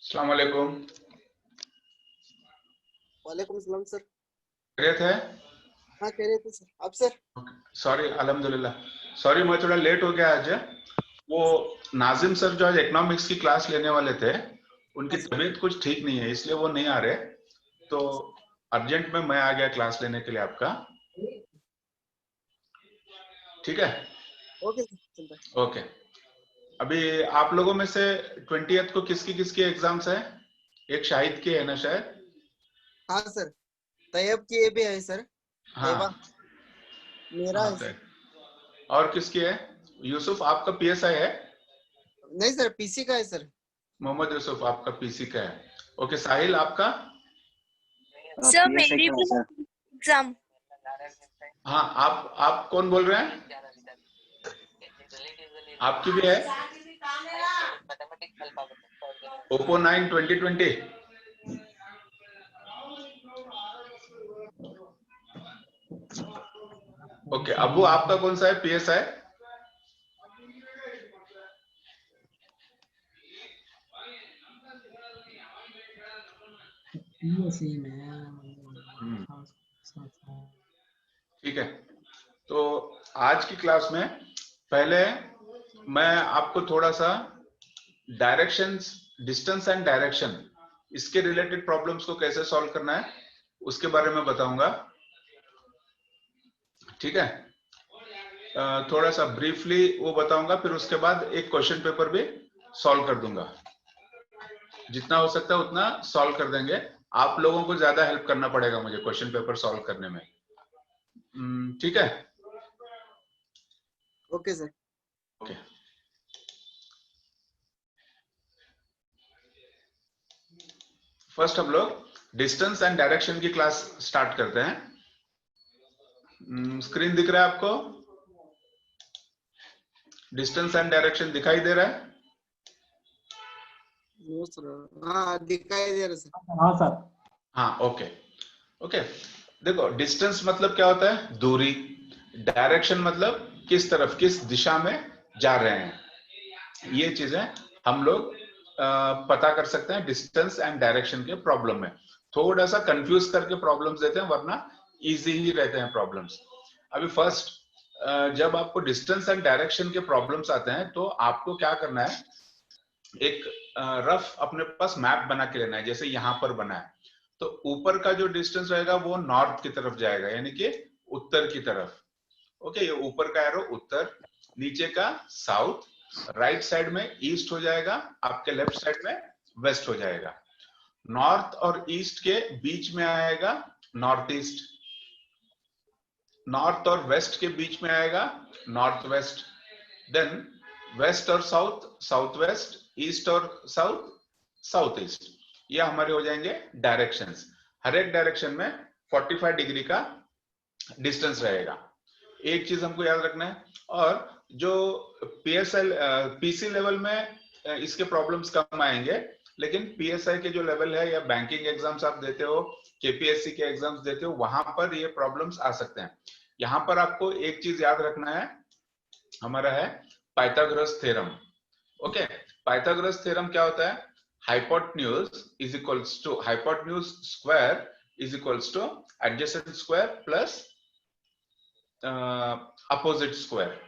अस्सलाम वालेकुम। वालेकुम सलाम सर। खैरियत है? हाँ खैरियत है सर। आप सर? सॉरी, अल्हम्दुलिल्लाह। सॉरी मैं थोड़ा लेट हो गया आज। वो नाजिम सर जो आज इकोनॉमिक्स की क्लास लेने वाले थे, उनकी तबीयत कुछ ठीक नहीं है, इसलिए वो नहीं आ रहे। तो अर्जेंट में मैं आ गया क्लास लेने के लिए आपका। ठीक है? Okay sir. ओके। अभी आप लोगों में से 20th को किसकी किसकी एग्जाम्स है? एक शाहिद की है ना शायद? हाँ सर, तैयब की ये भी है सर। हाँ मेरा हाँ है सर। और किसकी है? यूसुफ आपका पीएसआई है? नहीं सर, पीसी का है सर। मोहम्मद यूसुफ आपका पीसी का है। ओके, साहिल आपका? सर मेरी भी एग्जाम। हाँ, आप कौन बोल रहे हैं? आपकी भी है? ओप्पो 9 2020। ओके, अबू आपका कौन सा है? पीएसआई? ठीक है, तो आज की क्लास में पहले मैं आपको थोड़ा सा डायरेक्शंस, डिस्टेंस एंड डायरेक्शन, इसके रिलेटेड प्रॉब्लम्स को कैसे सॉल्व करना है उसके बारे में बताऊंगा। ठीक है, थोड़ा सा ब्रीफली वो बताऊंगा, फिर उसके बाद एक क्वेश्चन पेपर भी सॉल्व कर दूंगा। जितना हो सकता है उतना सॉल्व कर देंगे। आप लोगों को ज्यादा हेल्प करना पड़ेगा मुझे क्वेश्चन पेपर सॉल्व करने में। ठीक है? Okay sir. ओके, फर्स्ट हम लोग डिस्टेंस एंड डायरेक्शन की क्लास स्टार्ट करते हैं। स्क्रीन दिख रहा है आपको? डिस्टेंस एंड डायरेक्शन दिखाई दे रहा है? हाँ दिखाई दे रहा सर। हाँ सर। हाँ, ओके ओके। देखो, डिस्टेंस मतलब क्या होता है? दूरी। डायरेक्शन मतलब किस तरफ, किस दिशा में जा रहे हैं। ये चीजें हम लोग पता कर सकते हैं डिस्टेंस एंड डायरेक्शन के प्रॉब्लम में। थोड़ा सा कंफ्यूज करके प्रॉब्लम्स देते हैं, वरना इजी ही रहते हैं प्रॉब्लम्स। अभी फर्स्ट, जब आपको डिस्टेंस एंड डायरेक्शन के प्रॉब्लम्स आते हैं तो आपको क्या करना है, एक रफ अपने पास मैप बना के लेना है। जैसे यहाँ पर बना है, तो ऊपर का जो डिस्टेंस रहेगा वो नॉर्थ की तरफ जाएगा, यानी कि उत्तर की तरफ। ओके, ये ऊपर का एरो उत्तर, नीचे का साउथ, राइट साइड में ईस्ट हो जाएगा, आपके लेफ्ट साइड में वेस्ट हो जाएगा। नॉर्थ और ईस्ट के बीच में आएगा नॉर्थ ईस्ट, नॉर्थ और वेस्ट के बीच में आएगा नॉर्थ वेस्ट, देन वेस्ट और साउथ साउथ वेस्ट, ईस्ट और साउथ साउथ ईस्ट। ये हमारे हो जाएंगे डायरेक्शंस। हर एक डायरेक्शन में 45 डिग्री का डिस्टेंस रहेगा। एक चीज हमको याद रखना है। और जो पीसी लेवल में इसके प्रॉब्लम्स कम आएंगे, लेकिन पीएसआई के जो लेवल है या बैंकिंग एग्जाम्स आप देते हो, केपीएससी के एग्जाम्स देते हो, वहां पर ये प्रॉब्लम्स आ सकते हैं। यहां पर आपको एक चीज याद रखना है, हमारा है Pythagoras theorem. Okay, Pythagoras theorem क्या होता है? Hypotenuse is equals to hypotenuse square is equals to adjacent square plus opposite square.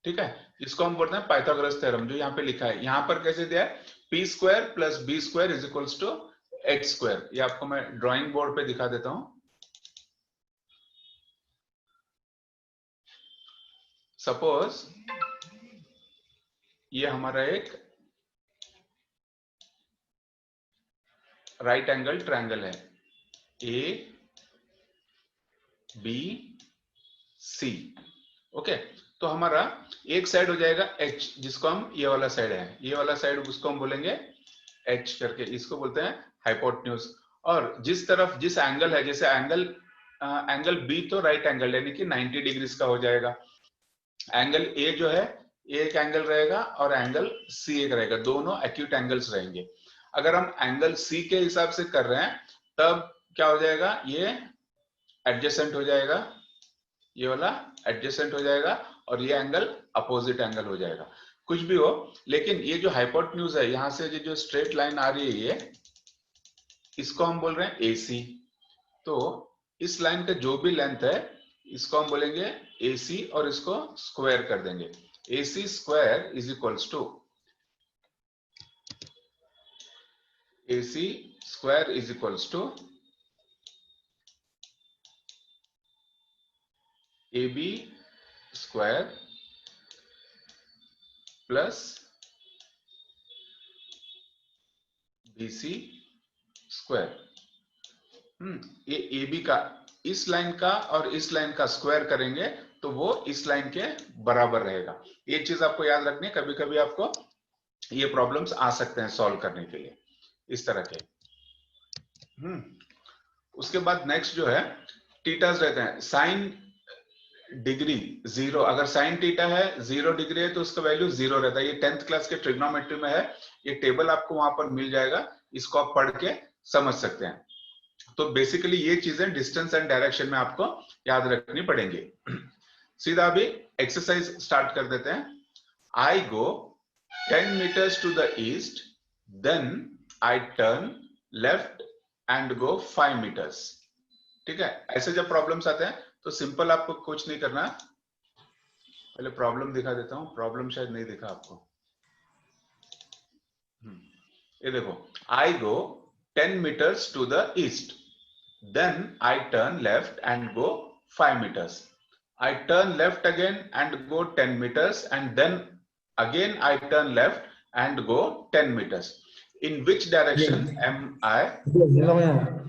ठीक है, इसको हम बोलते हैं पाइथागोरस थ्योरम, जो यहाँ पे लिखा है। यहाँ पर कैसे दिया है? P square plus B square is equals to H square. ये आपको मैं ड्राइंग बोर्ड पे दिखा देता हूं। सपोज ये हमारा एक राइट एंगल ट्रायंगल है, ए बी सी। ओके, तो हमारा एक साइड हो जाएगा एच, जिसको हम, ये वाला साइड है, ये वाला साइड उसको हम बोलेंगे एच करके, इसको बोलते हैं हाइपोटेन्यूज। और जिस तरफ जिस एंगल है, जैसे एंगल बी तो राइट एंगल यानी कि 90 डिग्री का हो जाएगा। एंगल ए जो है, एक एंगल रहेगा और एंगल सी एक रहेगा, दोनों एक्यूट एंगल्स रहेंगे। अगर हम एंगल सी के हिसाब से कर रहे हैं तब क्या हो जाएगा? ये एडजेसेंट हो जाएगा, ये वाला एडजेसेंट हो जाएगा, और ये एंगल अपोजिट एंगल हो जाएगा। कुछ भी हो, लेकिन ये जो हाइपोटेन्यूज है, यहां से जो स्ट्रेट लाइन आ रही है, ये इसको हम बोल रहे हैं एसी। तो इस लाइन का जो भी लेंथ है, इसको हम बोलेंगे एसी, और इसको स्क्वायर कर देंगे। AC square is equals to AC square is equals to AB square plus BC square. ये AB का, इस लाइन का और इस लाइन का स्क्वायर करेंगे तो वो इस लाइन के बराबर रहेगा। ये चीज आपको याद रखनी है, कभी कभी आपको ये प्रॉब्लम्स आ सकते हैं सॉल्व करने के लिए, इस तरह के। उसके बाद नेक्स्ट जो है टीटास रहते हैं। साइन डिग्री 0, अगर साइन टीटा है 0 डिग्री है तो उसका वैल्यू 0 रहता है। ये 10th क्लास के ट्रिग्नोमेट्री में है, ये टेबल आपको वहां पर मिल जाएगा, इसको आप पढ़ के समझ सकते हैं। तो बेसिकली ये चीजें डिस्टेंस एंड डायरेक्शन में आपको याद रखनी पड़ेंगी। सीधा अभी एक्सरसाइज स्टार्ट कर देते हैं। आई गो 10 meters to the east, then I turn left and go 5 meters। ठीक है, ऐसे जब प्रॉब्लम्स आते हैं तो सिंपल आपको कुछ नहीं करना। पहले प्रॉब्लम दिखा देता हूं, प्रॉब्लम शायद नहीं दिखा आपको। ये देखो, आई गो 10 meters to the east, then I turn left and go 5 meters। I turn left again and go 10 meters, and then again I turn left and go 10 meters। In which direction am I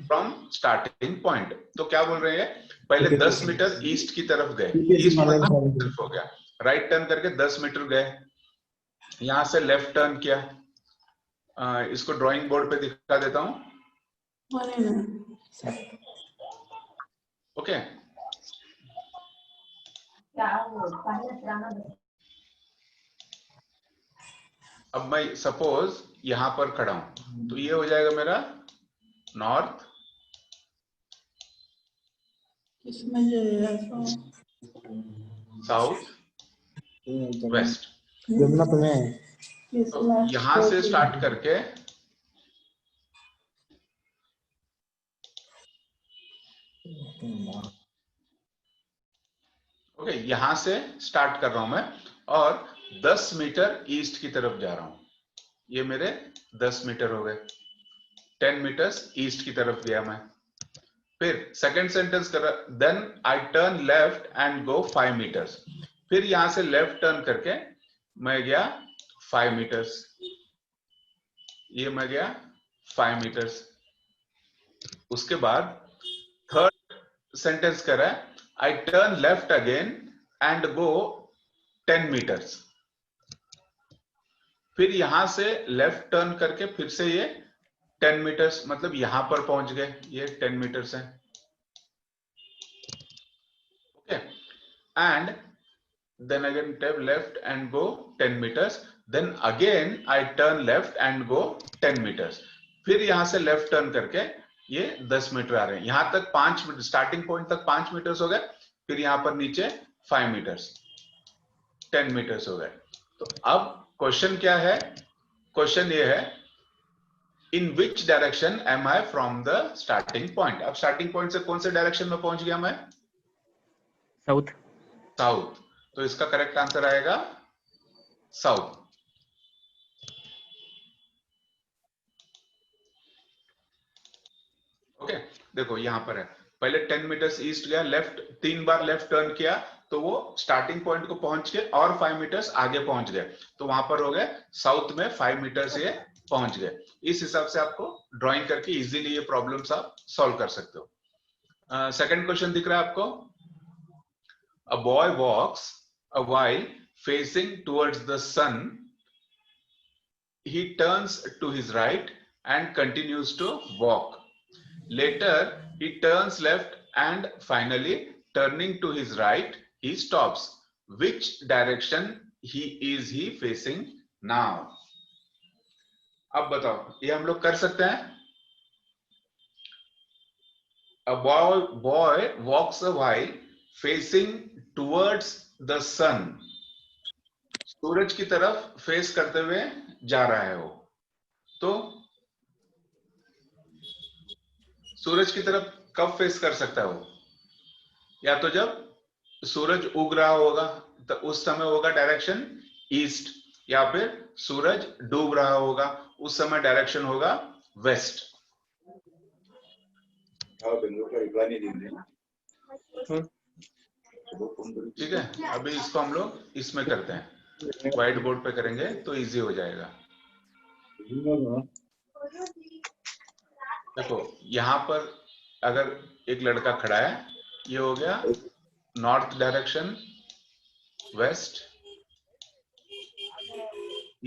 from starting point? तो क्या बोल रहे हैं? पहले 10 metre east की तरफ गए, east मतलब तरफ हो गया, राइट टर्न करके 10 मीटर गए, यहां से लेफ्ट टर्न किया। इसको ड्राइंग बोर्ड पे दिखा देता हूं। ओके, अब मैं सपोज यहां पर खड़ा हूं, तो ये हो जाएगा मेरा नॉर्थ, साउथ, वेस्ट। तो यहां से स्टार्ट करके ओके, यहां से स्टार्ट कर रहा हूं मैं, और 10 मीटर ईस्ट की तरफ जा रहा हूं। ये मेरे 10 मीटर हो गए, 10 मीटर्स ईस्ट की तरफ गया मैं। फिर सेकंड सेंटेंस कर, then I turn left and go 5 metres. फिर यहां से लेफ्ट टर्न करके मैं गया 5 मीटर्स, ये मैं गया 5 मीटर्स। उसके बाद थर्ड सेंटेंस कह रहा है I turn left again and go 10 metres. फिर यहां से लेफ्ट टर्न करके फिर से ये 10 मीटर्स, मतलब यहां पर पहुंच गए, ये 10 मीटर्स है। Okay, and then again turn left and go 10 meters, then again I turn left and go 10 meters। फिर यहां से लेफ्ट टर्न करके ये 10 मीटर आ रहे हैं। यहां तक 5 मीटर, स्टार्टिंग पॉइंट तक 5 मीटर्स हो गए, फिर यहां पर नीचे 5 मीटर्स, 10 मीटर्स हो गए। तो अब क्वेश्चन क्या है? क्वेश्चन ये है in which direction am I from the starting point. अब स्टार्टिंग पॉइंट से कौन से डायरेक्शन में पहुंच गया मैं? साउथ। साउथ। तो इसका करेक्ट आंसर आएगा साउथ। ओके, देखो यहां पर है, पहले 10 मीटर्स ईस्ट गया, लेफ्ट 3 बार लेफ्ट टर्न किया, तो वो स्टार्टिंग पॉइंट को पहुंच के और 5 मीटर्स आगे पहुंच गए, तो वहां पर हो गए साउथ में 5 मीटर्स ये पहुंच गए। इस हिसाब से आपको ड्राइंग करके इजीली ये प्रॉब्लम्स आप सॉल्व कर सकते हो। सेकंड क्वेश्चन दिख रहा है आपको, a boy walks a while facing towards the sun, he turns to his right and continues to walk. Later he turns left and finally turning to his right he stops. Which direction is he facing now? अब बताओ, ये हम लोग कर सकते हैं। A boy walks a while facing towards the sun, सूरज की तरफ फेस करते हुए जा रहा है वो। तो सूरज की तरफ कब फेस कर सकता है वो? या तो जब सूरज उग रहा होगा तो उस समय होगा डायरेक्शन ईस्ट, या फिर सूरज डूब रहा होगा उस समय डायरेक्शन होगा वेस्ट। ठीक है, अभी इसको हम लोग इसमें करते हैं, व्हाइट बोर्ड पे करेंगे तो इजी हो जाएगा। देखो यहां पर अगर एक लड़का खड़ा है, ये हो गया north direction, west,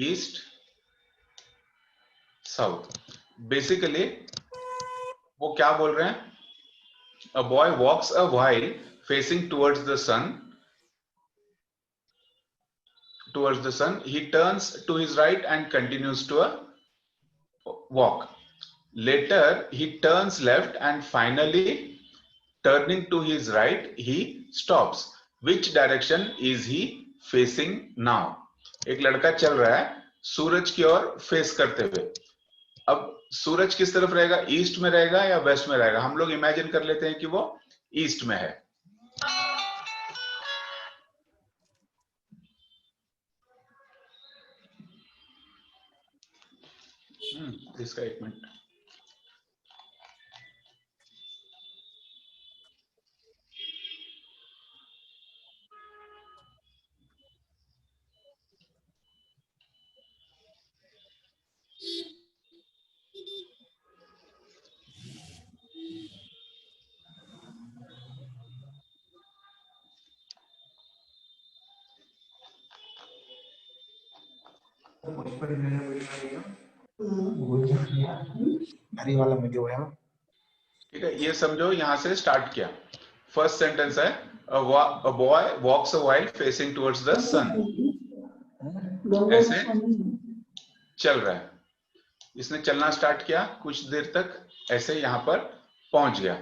east, south. Basically वो क्या बोल रहे हैं? A boy walks a while facing towards the sun, towards the sun, he turns to his right and continues to walk. Later he turns left and finally turning to his right he stops. Which direction is he facing now? एक लड़का चल रहा है सूरज की ओर face करते हुए। अब सूरज किस तरफ रहेगा? ईस्ट में रहेगा या वेस्ट में रहेगा? हम लोग इमेजिन कर लेते हैं कि वो ईस्ट में है। इसका एक मिनट, ठीक है, ये समझो यहां से स्टार्ट किया। फर्स्ट सेंटेंस है a boy walks a while facing towards the sun, ऐसे चल रहा है। इसने चलना स्टार्ट किया, कुछ देर तक ऐसे यहां पर पहुंच गया।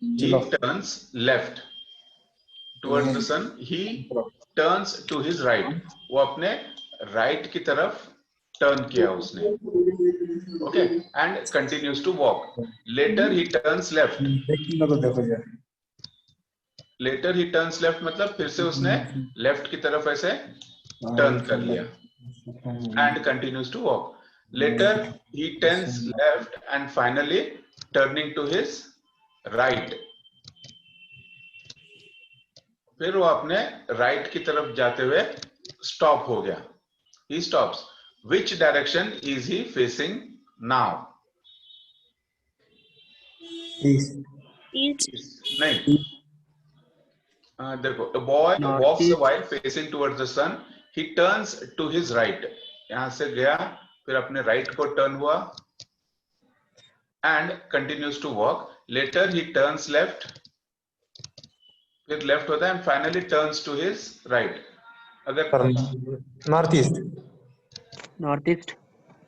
He turns left towards the sun, he turns to his right, वो अपने राइट की तरफ टर्न किया उसने। Okay, and continues to walk. Later he turns left, later he turns left मतलब फिर से उसने लेफ्ट की तरफ ऐसे टर्न कर लिया, and continues to walk. Later he turns left and finally turning to his right, फिर वो अपने राइट की तरफ जाते हुए स्टॉप हो गया। He stops. Which direction is he facing now? East. East. नहीं, देखो, a boy North walks a east. while facing towards the sun. He turns to his right. यहाँ से गया, फिर अपने right को turn हुआ and continues to walk. Later he turns left, फिर left होता है and finally turns to his right. अगर Northeast. Northeast.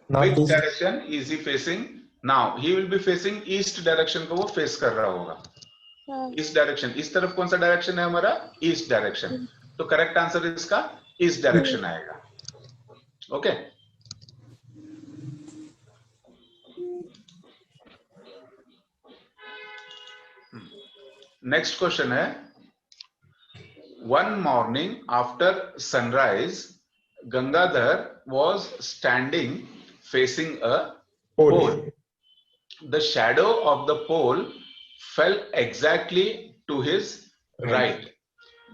which Northeast. direction is he facing now? He will be facing east direction को वो face कर रहा होगा. East direction, इस तरफ कौन सा direction है हमारा? East direction. तो correct answer इसका east direction आएगा. Okay. Next question है, one morning after sunrise, Gangadhar was standing facing a pole. The shadow of the pole fell exactly to his right.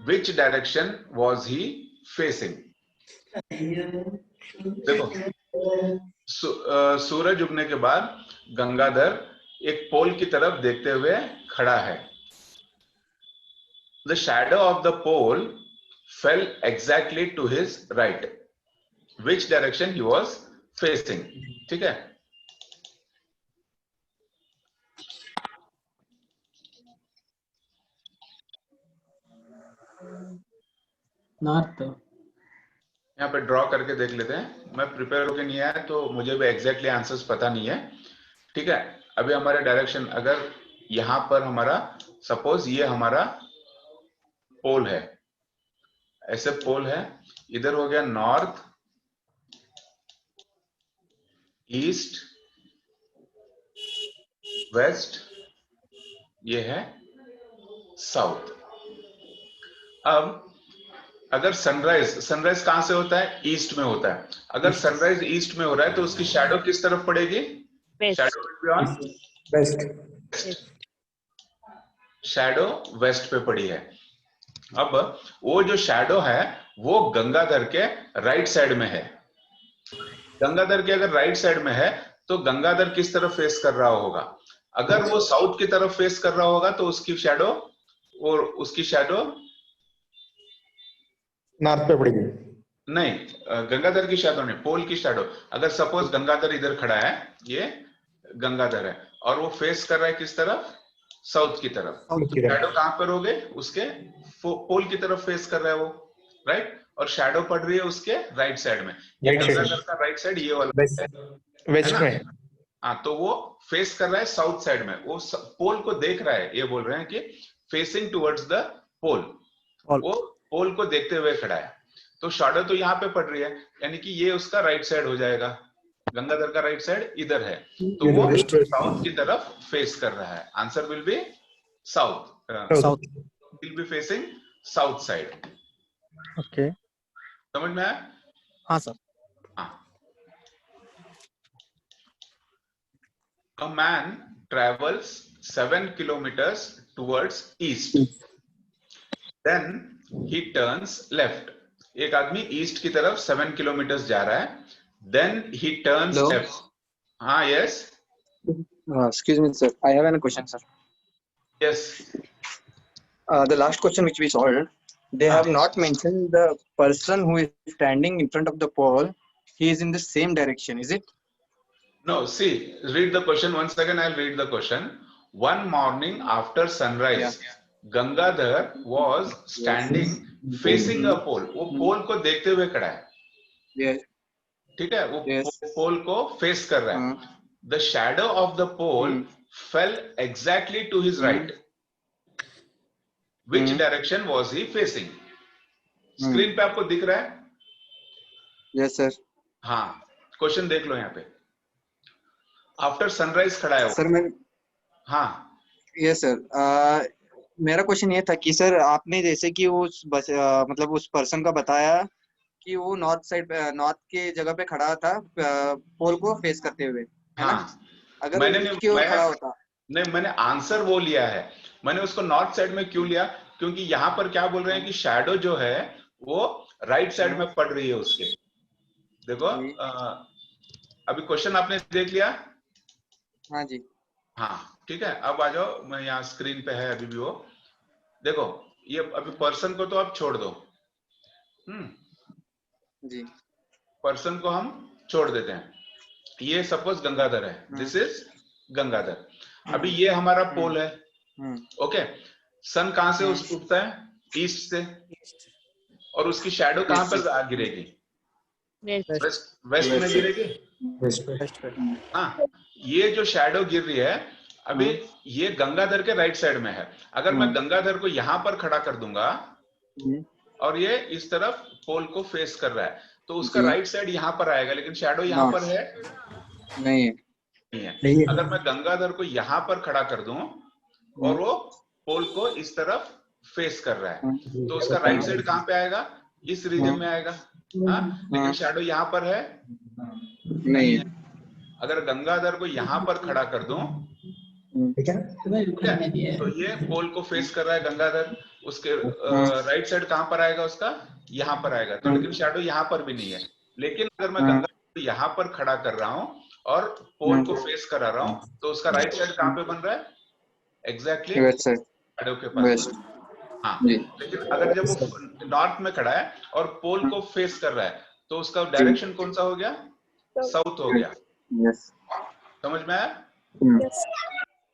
Which direction was he facing? देखो, सूरज उगने के बाद गंगाधर एक पोल की तरफ देखते हुए खड़ा है. The shadow of the pole fell exactly to his right. Which direction he was facing? ठीक है? नॉर्थ. यहाँ पे ड्रॉ करके देख लेते हैं. मैं प्रिपेयर होके नहीं आया तो मुझे भी एग्जैक्टली आंसर्स पता नहीं है. ठीक है, अभी हमारे डायरेक्शन, अगर यहाँ पर हमारा सपोज ये हमारा पोल है, ऐसे पोल है, इधर हो गया नॉर्थ, ईस्ट, वेस्ट, ये है साउथ. अब अगर सनराइज कहां से होता है? ईस्ट में होता है. अगर सनराइज ईस्ट में हो रहा है तो उसकी शैडो किस तरफ पड़ेगी? शैडो वेस्ट पे पड़ी है. अब वो जो शैडो है वो गंगाधर के राइट साइड में है. गंगाधर के अगर राइट साइड में है तो गंगाधर किस तरफ फेस कर रहा होगा? अगर वो साउथ की तरफ फेस कर रहा होगा तो उसकी शैडो नॉर्थ पे पड़ेगी. नहीं, गंगाधर की शैडो नहीं, पोल की शैडो. अगर सपोज गंगाधर इधर खड़ा है, ये गंगाधर है और वो फेस कर रहा है किस तरफ? साउथ की तरफ. शैडो कहां पर हो गए? उसके पोल की तरफ फेस कर रहा है वो, राइट? और शैडो पड़ रही है उसके राइट साइड में. गंगाधर का राइट साइड ये वाला वेस्ट में. हाँ, तो वो फेस कर रहा है साउथ साइड में. वो पोल को देख रहा है, ये बोल रहे हैं कि फेसिंग टुवर्ड्स द पोल. वो पोल को देखते हुए खड़ा है. तो शैडो तो यहाँ पे पड़ रही है, यानी कि ये उसका राइट साइड हो जाएगा. गंगाधर का राइट साइड इधर है, तो वो साउथ की तरफ फेस कर रहा है. Answer will be south. Will be facing south side. Okay, समझ में आया? हाँ sir. A man travels 7 kilometers towards east. Then he turns left. एक आदमी ईस्ट की तरफ 7 किलोमीटर जा रहा है. Then he turns Hello? left. हाँ, yes. Excuse me, sir. I have a question, sir. Yes. The last question which we solved, they have not mentioned the person who is standing in front of the pole. He is in the same direction, is it? No, see, read the question once again. I'll read the question. One morning after sunrise, Gangadhar was standing facing a pole. वो पोल को देखते हुए खड़ा है. Yes. ठीक है, वो पोल को फेस कर रहा है. The shadow of the pole fell exactly to his right. Which direction was he facing? Screen पे आपको दिख रहा है? Yes, sir. हाँ, क्वेश्चन देख लो यहाँ पे. आफ्टर सनराइज खड़ा है वो. सर मैं हाँ, यस सर. मेरा क्वेश्चन ये था कि सर आपने जैसे कि उस मतलब उस पर्सन का बताया कि वो नॉर्थ के जगह पे खड़ा था पोल को फेस करते हुए, है ना? अगर मैंने उसकी ओर खड़ा होता. नहीं, मैंने आंसर वो लिया है. मैंने उसको नॉर्थ साइड में क्यों लिया? क्योंकि यहाँ पर क्या बोल रहे हैं कि शैडो जो है वो राइट साइड में पड़ रही है उसके. देखो अभी क्वेश्चन आपने देख लिया? हाँ जी। हाँ ठीक है, अब आ जाओ, मैं यहाँ स्क्रीन पे है अभी भी वो। देखो ये अभी पर्सन को तो आप छोड़ दो, जी। पर्सन को हम छोड़ देते हैं। ये सपोज गंगाधर है, दिस इज गंगाधर। अभी ये हमारा पोल है, ओके। सन कहां से उठता है? ईस्ट से, और उसकी शैडो कहां पर गिरेगी? वेस्ट में गिरेगी। West. हाँ, ये जो शैडो गिर रही है अभी, ये गंगाधर के राइट साइड में है। अगर मैं गंगाधर को यहां पर खड़ा कर दूंगा और ये इस तरफ पोल को फेस कर रहा है, तो उसका राइट साइड यहां पर आएगा, लेकिन शैडो यहां पर है नहीं है। नहीं है। अगर मैं गंगाधर को यहां पर खड़ा कर दूं और वो पोल को इस तरफ फेस कर रहा है, तो उसका राइट साइड कहां पे आएगा? इस रीजन में आएगा। हाँ, लेकिन शैडो यहां पर है नहीं है। अगर गंगाधर को यहां पर खड़ा कर दूं, ठीक है ना? तो ये पोल को फेस कर रहा है गंगाधर, उसके राइट साइड कहां पर आएगा? उसका यहां पर आएगा। तो लेकिन शैडो यहां पर भी नहीं है। लेकिन अगर मैं गंगाधर को यहां पर खड़ा कर रहा हूं और पोल को फेस करा रहा हूं, तो उसका राइट साइड कहां पे बन रहा है? एग्जैक्टली शैडो के पास। हाँ, लेकिन अगर जब वो नॉर्थ में खड़ा है और पोल को फेस कर रहा है, तो उसका डायरेक्शन कौन सा हो गया? साउथ हो गया। समझ में आया?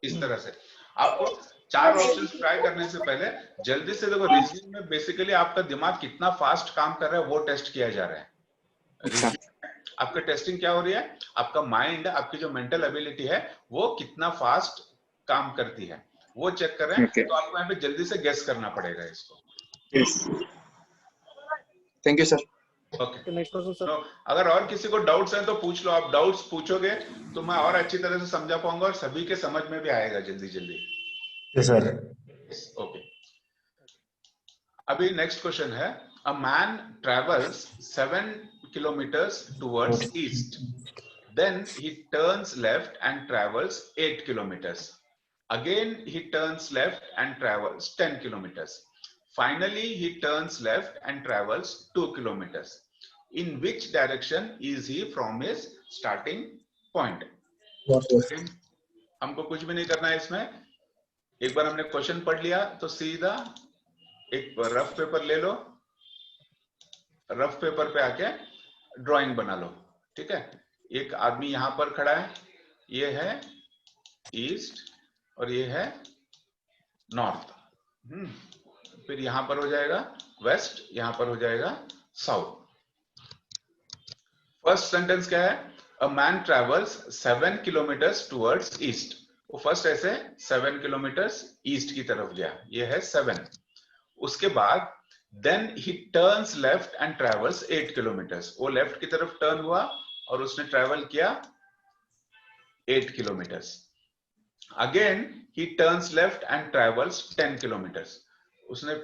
इस तरह से आपको 4 ऑप्शंस ट्राई करने से पहले जल्दी से देखो, रीजनिंग में बेसिकली आपका दिमाग कितना फास्ट काम कर रहा है वो टेस्ट किया जा रहा है। आपका टेस्टिंग क्या हो रही है? आपका माइंड, आपकी जो मेंटल एबिलिटी है वो कितना फास्ट काम करती है वो चेक कर रहे हैं। तो आपको यहाँ पे जल्दी से गेस करना पड़ेगा इसको। Thank you sir. ओके, तो अगर और किसी को डाउट्स हैं तो पूछ लो। आप डाउट्स पूछोगे तो मैं और अच्छी तरह से समझा पाऊंगा और सभी के समझ में भी आएगा जल्दी जल्दी। Yes, sir. ओके, अभी नेक्स्ट क्वेश्चन है, a man travels 7 kilometers towards east, then he turns left and travels 8 kilometers. Again he turns left and travels 10 kilometers. Finally he turns left and travels 2 kilometers. In which direction is he from his starting point? हमको कुछ भी नहीं करना है इसमें। एक बार हमने question पढ़ लिया तो सीधा एक रफ पेपर ले लो, रफ पेपर पे आके ड्राइंग बना लो। ठीक है, एक आदमी यहां पर खड़ा है, ये है ईस्ट और ये है नॉर्थ। फिर यहां पर हो जाएगा वेस्ट, यहां पर हो जाएगा साउथ। फर्स्ट सेंटेंस क्या है? A man travels 7 kilometers towards east. वो फर्स्ट ऐसे 7 kilometers ईस्ट की तरफ गया, ये है 7। उसके बाद then he turns left and travels 8 kilometers। वो लेफ्ट की तरफ टर्न हुआ और उसने ट्रेवल किया 8 kilometers। Again he turns left and travels 10 kilometers। उसने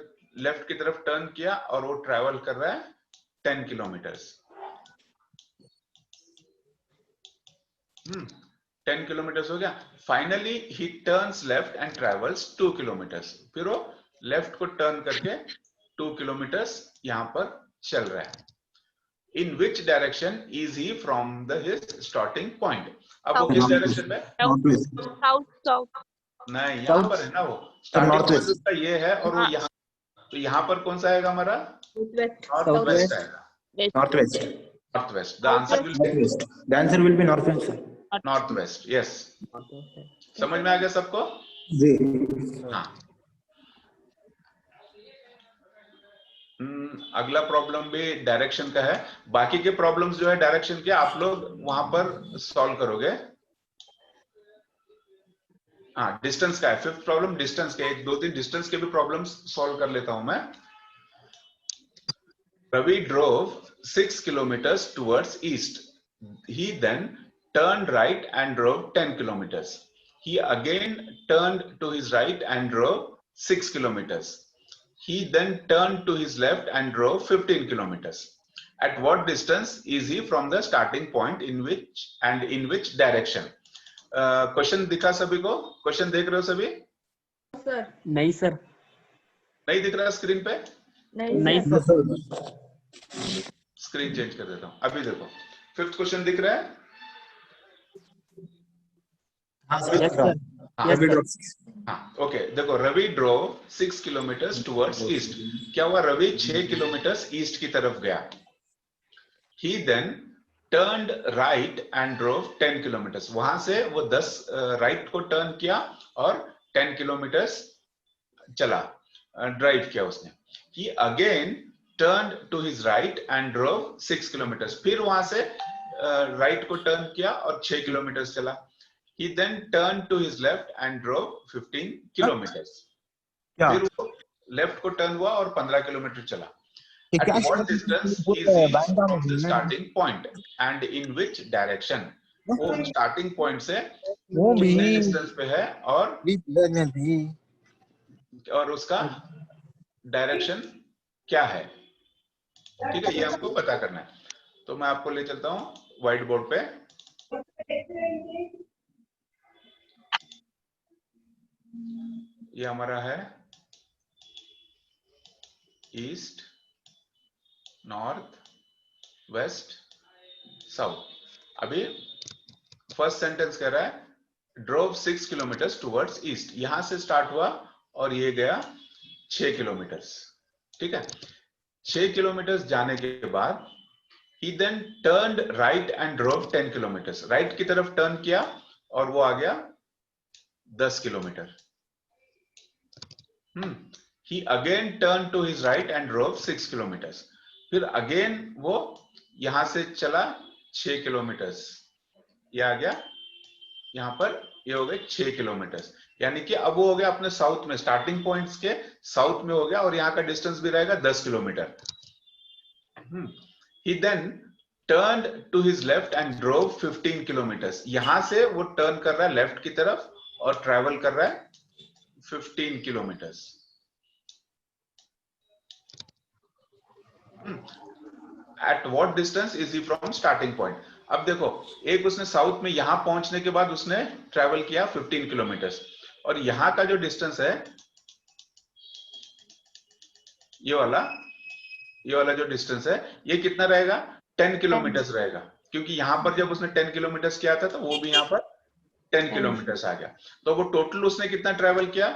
लेफ्ट की तरफ टर्न किया और वो ट्रेवल कर रहा है 10 kilometers। 10 kilometers हो गया। Finally he turns left and travels 2 kilometers। फिर वो लेफ्ट को टर्न करके 2 kilometers यहां पर चल रहा है। In which direction is he from the his starting point? अब वो किस डायरेक्शन में? साउथ। नहीं, यहाँ पर है ना वो स्टार्टिंग पॉइंट उसका ये है और वो यहाँ, तो यहाँ पर कौन सा आएगा हमारा? नॉर्थ वेस्ट आएगा। Northwest. North west. The answer will be Northwest. The answer will be northwest, sir. North west. Yes, समझ में आ गया सबको? जी। हाँ। अगला प्रॉब्लम भी डायरेक्शन का है। बाकी के प्रॉब्लम्स जो है डायरेक्शन के आप लोग वहां पर सॉल्व करोगे। हाँ, डिस्टेंस का है। 5th प्रॉब्लम डिस्टेंस के, 1-2-3 डिस्टेंस के भी प्रॉब्लम्स सॉल्व कर लेता हूं मैं। Ravi drove 6 kilometers towards east. He then turned right and drove 10 kilometers. He again turned to his right and drove 6 kilometers. He then turned to his left and drove 15 kilometers. At what distance is he from the starting point, in which direction? Question दिखा सभी को? Question देख रहे हो सभी? नहीं sir. नहीं दिख रहा स्क्रीन पे? नहीं सर। स्क्रीन चेंज कर देता हूं। अभी देखो 5th क्वेश्चन दिख रहा है? हाँ सर। Yes, sir. हाँ, Yes, Ravi sir. drops. हाँ, ओके। देखो Ravi drove 6 kilometres towards east. क्या हुआ? रवि 6 किलोमीटर ईस्ट की तरफ गया। He then turned right and drove 10 kilometers. वहां से वो 10 राइट को टर्न किया और 10 किलोमीटर चला, ड्राइव किया उसने। He again turned to his right and drove 6 kilometers. फिर वहां से राइट को टर्न किया और 6 किलोमीटर चला। He then turned to his left and drove 15 kilometers. क्या? फिर वो लेफ्ट को टर्न हुआ और 15 किलोमीटर चला। ये At क्या what शब्द distance बोल is रहे हैं? he बैंक का from the नहीं है। starting point and in which direction? वो स्टार्टिंग पॉइंट से वो भी कितने डिस्टेंस पे है और भी उसका डायरेक्शन क्या है? ठीक है, ये हमको पता करना है। तो मैं आपको ले चलता हूं व्हाइट बोर्ड पे। ये हमारा है ईस्ट, नॉर्थ, वेस्ट, साउथ। अभी फर्स्ट सेंटेंस कह रहा है ड्रोव 6 किलोमीटर टुवर्ड्स ईस्ट। यहां से स्टार्ट हुआ और ये गया 6 किलोमीटर। ठीक है, 6 किलोमीटर जाने के बाद he then turned right and drove 10 kilometers. Right की तरफ टर्न किया और वो आ गया 10 kilometre. He again turned to his right and drove 6 kilometers. फिर अगेन वो यहां से चला 6 किलोमीटर। ये आ गया यहां पर, ये हो गए 6 किलोमीटर। यानी कि अब वो हो गया अपने साउथ में, स्टार्टिंग पॉइंट्स के साउथ में हो गया और यहाँ का डिस्टेंस भी रहेगा 10 kilometre. He then turned to his left and drove 15 kilometers. यहां से वो टर्न कर रहा है लेफ्ट की तरफ और ट्रैवल कर रहा है 15 kilometres. At what distance is he from starting point? अब देखो, एक उसने साउथ में यहां पहुंचने के बाद उसने ट्रैवल किया 15 किलोमीटर्स और यहां का जो डिस्टेंस है ये वाला जो डिस्टेंस है ये कितना रहेगा? 10 किलोमीटर्स रहेगा, क्योंकि यहां पर जब उसने 10 किलोमीटर्स किया था तो वो भी यहां पर 10 किलोमीटर्स आ गया। तो वो टोटल उसने कितना ट्रैवल किया?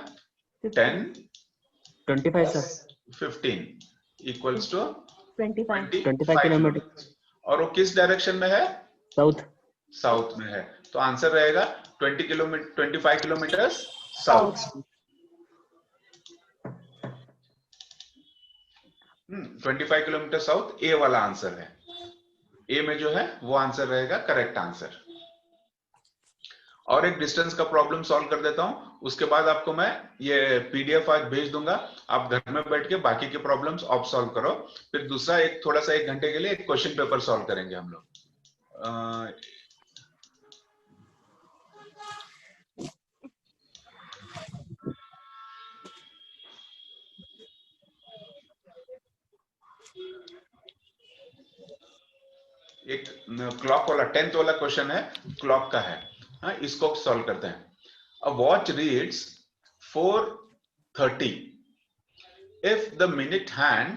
10 25 sir. 15 equals to 25 kilometre. और वो किस डायरेक्शन में है? साउथ में है। तो आंसर रहेगा 25 किलोमीटर साउथ। 25 किलोमीटर साउथ ए वाला आंसर है। ए में जो है वो आंसर रहेगा करेक्ट आंसर। और एक डिस्टेंस का प्रॉब्लम सॉल्व कर देता हूं, उसके बाद आपको मैं ये पीडीएफ आज भेज दूंगा। आप घर में बैठ के बाकी के प्रॉब्लम्स आप सॉल्व करो। फिर दूसरा एक थोड़ा सा 1 घंटे के लिए एक क्वेश्चन पेपर सॉल्व करेंगे हम लोग। एक क्लॉक वाला 10th वाला क्वेश्चन है, क्लॉक का है। हाँ, इसको सॉल्व करते हैं। A watch reads 4:30. If the minute hand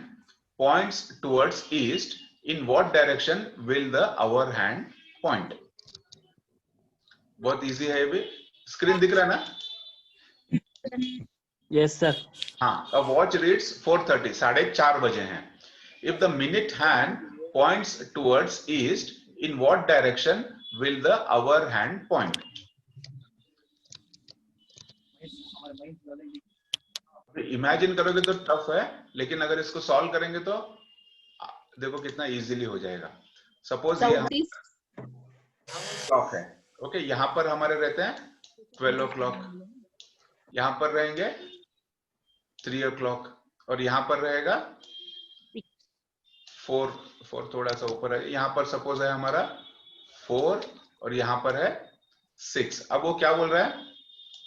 points towards east, in what direction will the hour hand point? बहुत इजी है ये भी। स्क्रीन दिख रहा है ना? Yes sir. हाँ, a watch reads 4:30, 4:30 बजे हैं। If the minute hand points towards east, in what direction will the hour hand point? Imagine करोगे तो टफ है, लेकिन अगर इसको सॉल्व करेंगे तो देखो कितना इजीली हो जाएगा। सपोज ये क्लॉक है, ओके, यहाँ पर हमारे रहते हैं 12 o'clock, यहाँ पर रहेंगे 3 o'clock और यहाँ पर रहेगा 4 थोड़ा सा ऊपर है। यहाँ पर सपोज है हमारा 4 और यहाँ पर है 6। अब वो क्या बोल रहा है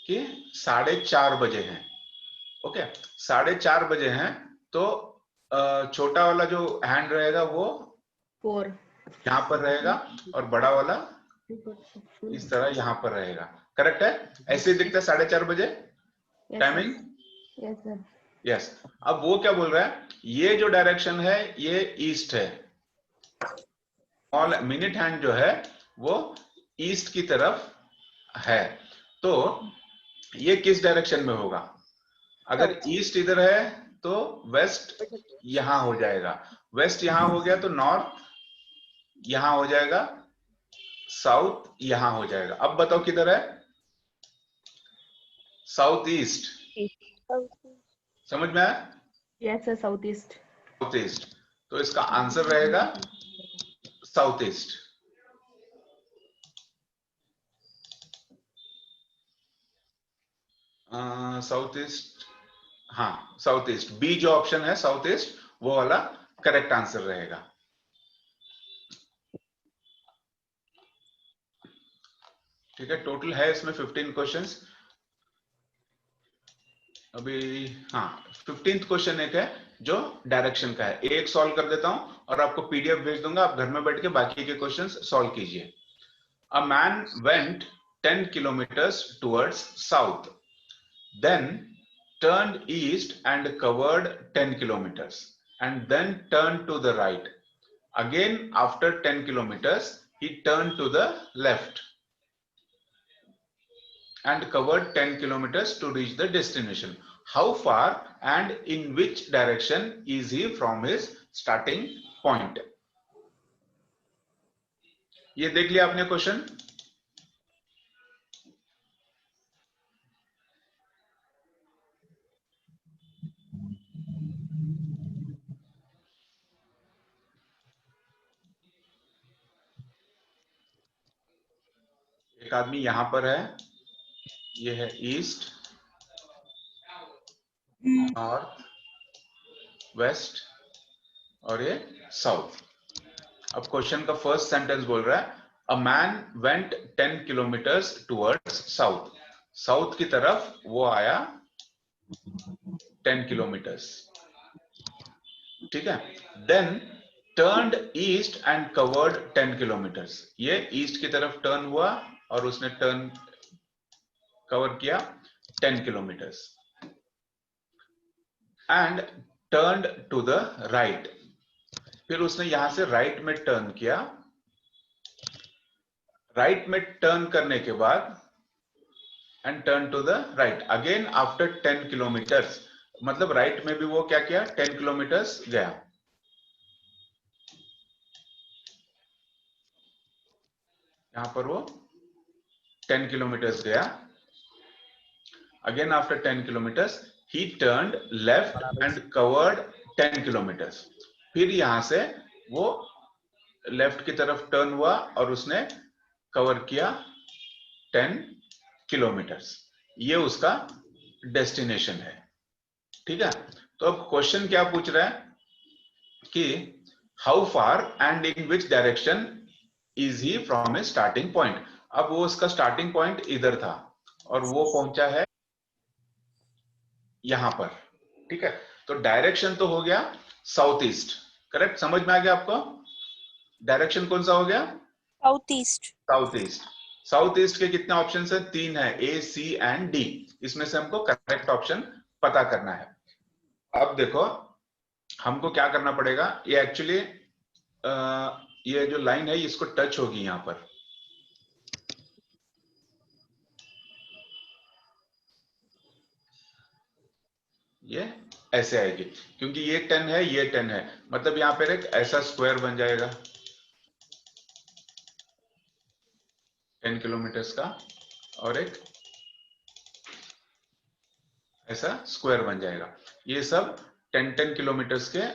कि 4:30 बजे हैं। ओके, 4:30 बजे हैं तो छोटा वाला जो हैंड रहेगा वो 4 यहाँ पर रहेगा और बड़ा वाला इस तरह यहाँ पर रहेगा। करेक्ट है? ऐसे ही दिखता है 4:30 बजे टाइमिंग। Yes sir. यस। अब वो क्या बोल रहा है, ये जो डायरेक्शन है ये ईस्ट है, स्मॉल मिनिट हैंड जो है वो ईस्ट की तरफ है, तो ये किस डायरेक्शन में होगा? अगर ईस्ट इधर है तो वेस्ट यहां हो जाएगा, वेस्ट यहां हो गया तो नॉर्थ यहां हो जाएगा, साउथ यहां हो जाएगा। अब बताओ किधर है? South east. समझ में आया? Yes, sir. Southeast. South east, तो इसका आंसर रहेगा साउथ ईस्ट। साउथ ईस्ट, हाँ साउथ ईस्ट, बी जो ऑप्शन है साउथ ईस्ट वो वाला करेक्ट आंसर रहेगा। ठीक है, टोटल है इसमें 15 क्वेश्चंस। अभी हाँ 15th क्वेश्चन एक है जो डायरेक्शन का है, एक सॉल्व कर देता हूं और आपको पीडीएफ भेज दूंगा, आप घर में बैठ के बाकी के क्वेश्चंस सॉल्व कीजिए। अ man went 10 kilometers towards south, then turned east and covered 10 kilometers, and then turned to the right. Again, after 10 kilometers, he turned to the left and covered 10 kilometers to reach the destination. How far and in which direction is he from his starting point? ये देख लिया आपने question? एक आदमी यहां पर है, ये है ईस्ट, नॉर्थ, वेस्ट और ये साउथ। अब क्वेश्चन का फर्स्ट सेंटेंस बोल रहा है a man went 10 kilometers towards south, south की तरफ वो आया 10 kilometers, ठीक है। Then turned east and covered 10 kilometers, ये ईस्ट की तरफ टर्न हुआ और उसने टर्न कवर किया 10 kilometers, and turned to the right, फिर उसने यहां से राइट में टर्न किया, राइट में टर्न करने के बाद and turn to the right again after 10 kilometers, मतलब राइट में भी वो क्या किया 10 kilometers गया। यहां पर वो 10 kilometers गया, again after 10 kilometers he turned left and covered 10 kilometers, फिर यहां से वो लेफ्ट की तरफ टर्न हुआ और उसने कवर किया 10 kilometers, ये उसका डेस्टिनेशन है, ठीक है। तो अब क्वेश्चन क्या पूछ रहा है कि how far and in which direction is he from A starting point. अब वो उसका स्टार्टिंग पॉइंट इधर था और वो पहुंचा है यहां पर, ठीक है। तो डायरेक्शन तो हो गया साउथ ईस्ट, करेक्ट, समझ में आ गया आपको? डायरेक्शन कौन सा हो गया? South east. South east. South east के कितने ऑप्शन है? 3 है, ए, सी एंड डी, इसमें से हमको करेक्ट ऑप्शन पता करना है। अब देखो हमको क्या करना पड़ेगा, ये एक्चुअली ये जो लाइन है इसको टच होगी यहां पर, ये ऐसे आएगी क्योंकि ये 10 है, ये 10 है, मतलब यहां पर एक ऐसा स्क्वायर बन जाएगा 10 kilometers का और एक ऐसा स्क्वायर बन जाएगा, ये सब 10 kilometers के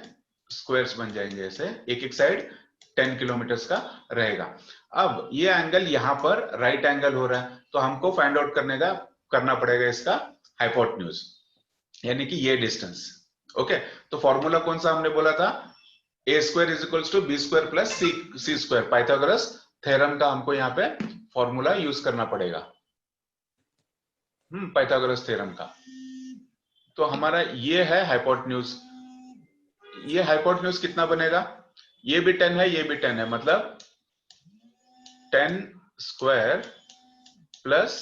स्क्वायर्स बन जाएंगे, ऐसे एक एक साइड 10 kilometers का रहेगा। अब ये एंगल यहां पर राइट एंगल हो रहा है, तो हमको फाइंड आउट करना पड़ेगा इसका हाइपोटेन्यूज, यानी कि ये डिस्टेंस। ओके, तो फॉर्मूला कौन सा हमने बोला था? A square is equals to B square plus C square, Pythagoras theorem का हमको यहाँ पे फॉर्मूला यूज करना पड़ेगा, पाइथागोरस थ्योरम का। तो हमारा ये है हाइपोटेन्यूज, ये हाइपोटेन्यूज कितना बनेगा? ये भी 10 है, ये भी 10 है, मतलब 10 square plus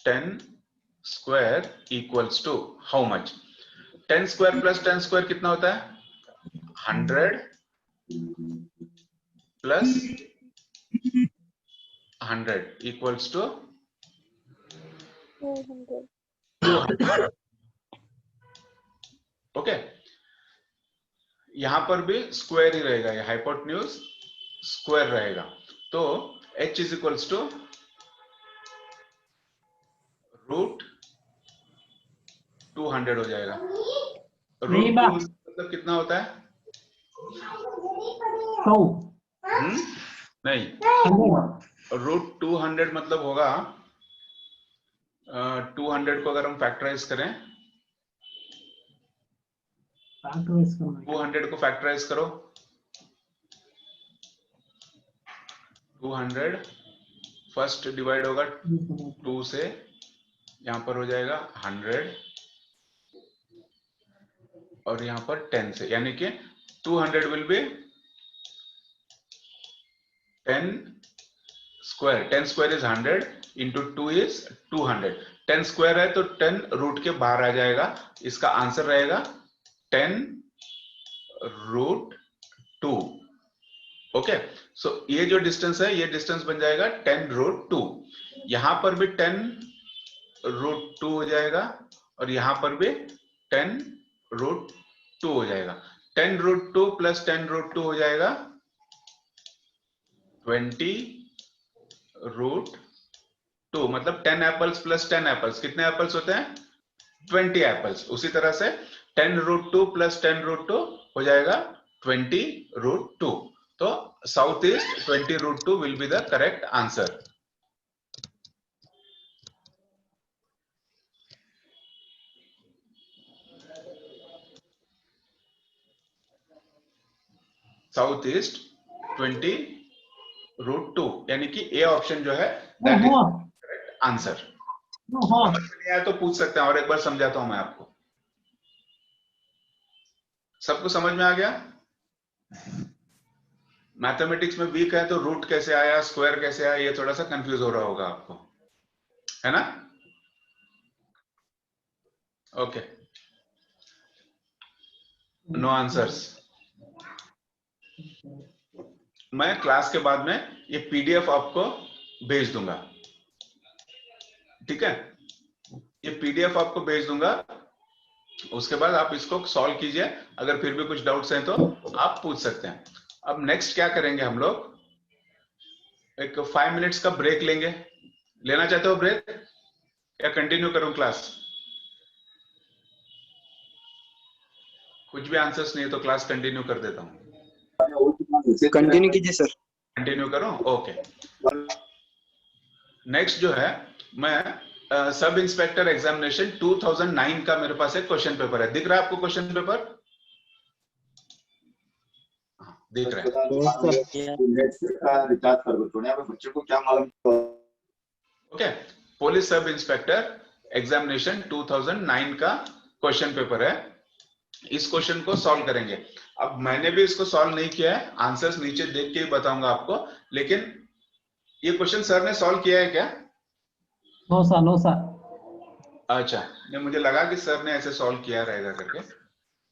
10 square equals to how much? 10 square plus 10 square कितना होता है? 100 प्लस 100 इक्वल्स टू 200. 200. ओके, यहां पर भी स्क्वायर ही रहेगा, ये हाइपोटेन्यूज स्क्वायर रहेगा, तो h is equals to root 200 हो जाएगा। रूट 2 मतलब कितना होता है? नहीं, रूट 200 मतलब होगा 200 को अगर हम फैक्टराइज करें, 200 को फैक्टराइज करो, 200 फर्स्ट डिवाइड होगा 2 से, यहां पर हो जाएगा 100 और यहां पर 10 से, यानी कि 200 will be 10 square, 10 square is 100 into 2 is 200, 10 square है तो 10 रूट के बाहर आ जाएगा, इसका आंसर रहेगा 10 रूट 2। ओके, सो ये जो डिस्टेंस है, ये डिस्टेंस बन जाएगा 10 रूट 2, यहां पर भी 10 रूट 2 हो जाएगा और यहां पर भी 10 रूट 2 हो जाएगा। 10 रूट 2 प्लस 10 रूट 2 हो जाएगा 20 रूट 2, मतलब 10 एप्पल्स प्लस 10 एप्पल्स, कितने एप्पल्स होते हैं? 20 एप्पल्स। उसी तरह से 10 रूट 2 प्लस 10 रूट 2 हो जाएगा 20 रूट 2, तो south east 20 root 2 will be the correct answer. South east 20 root 2, यानी कि ए ऑप्शन जो है दैट इज करेक्ट आंसर। समझ में नहीं आया तो पूछ सकते हैं, और एक बार समझाता हूं मैं आपको। सबको समझ में आ गया? मैथमेटिक्स में वीक है तो रूट कैसे आया, स्क्वायर कैसे आया, ये थोड़ा सा कंफ्यूज हो रहा होगा आपको, है ना? Okay, no answers. मैं क्लास के बाद में ये पीडीएफ आपको भेज दूंगा, ठीक है? ये पीडीएफ आपको भेज दूंगा, उसके बाद आप इसको सॉल्व कीजिए, अगर फिर भी कुछ डाउट्स हैं तो आप पूछ सकते हैं। अब नेक्स्ट क्या करेंगे हम लोग, एक 5 मिनट्स का ब्रेक लेंगे। लेना चाहते हो ब्रेक या कंटिन्यू करूं क्लास? कुछ भी आंसर्स नहीं है तो क्लास कंटिन्यू कर देता हूं। कंटिन्यू कीजिए सर। कंटिन्यू करूं? ओके। नेक्स्ट जो है, मैं सब इंस्पेक्टर एग्जामिनेशन 2009 का मेरे पास एक क्वेश्चन पेपर है। दिख रहा है आपको क्वेश्चन पेपर? दिख रहा है? रिचार्ज कर दो थोड़ा, बच्चे को क्या मालूम। Okay, police sub inspector examination 2009 का क्वेश्चन पेपर है। इस क्वेश्चन को सॉल्व करेंगे। अब मैंने भी इसको सॉल्व नहीं किया है, आंसर्स नीचे देख के ही बताऊंगा आपको, लेकिन ये क्वेश्चन सर ने सॉल्व किया है क्या? No sir, no sir. अच्छा, नहीं मुझे लगा कि सर ने ऐसे सॉल्व किया रहेगा करके।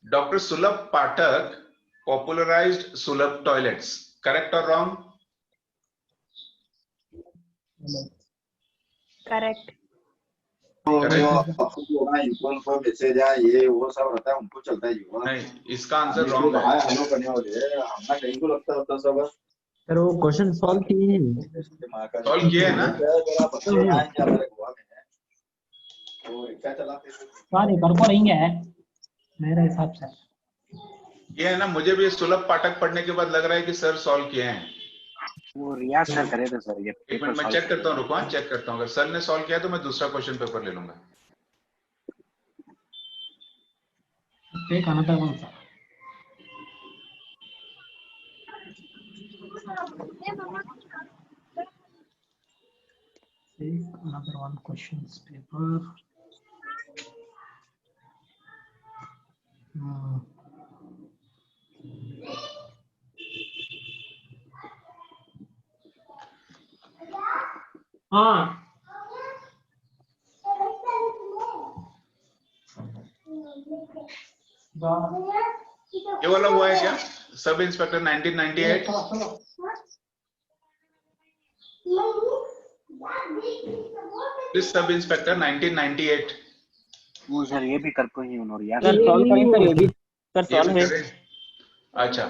डॉक्टर सुलभ पाठक popularized सुलभ टॉयलेट्स, करेक्ट और रॉन्ग? Correct. इनको मैसेज है, ये वो सब रहता है, उनको चलता है जीवन। नहीं, इसका आंसर रॉन्ग है। हेलो करने वाले हमने कहीं को लगता होता सब सर वो क्वेश्चन सॉल्व किए हैं। सॉल्व किए है ना? जरा बच्चे आएंगे हमारे गोवा में है, तो रिक्शा चलाते थे। सॉरी कर को रहेंगे मेरे हिसाब से। ये है ना, मुझे भी सुलभ पाठक पढ़ने के बाद लग रहा है कि सर सॉल्व किए हैं। वो रियाज सर करे थे सर ये एक पेपर मिनट मैं सॉल्व चेक करता हूँ, रुको, चेक करता हूँ। अगर सर ने सॉल्व किया तो मैं दूसरा क्वेश्चन पेपर ले लूंगा। Take another one sir. Take another one questions paper. हाँ ये वाला हुआ है क्या? Sub inspector 1998? Please sub inspector 1998। वो सर ये भी कर कोई नहीं उन्होंने यार सर सॉल्व करें सर, ये भी सर ये सॉल्व भी है। करे? अच्छा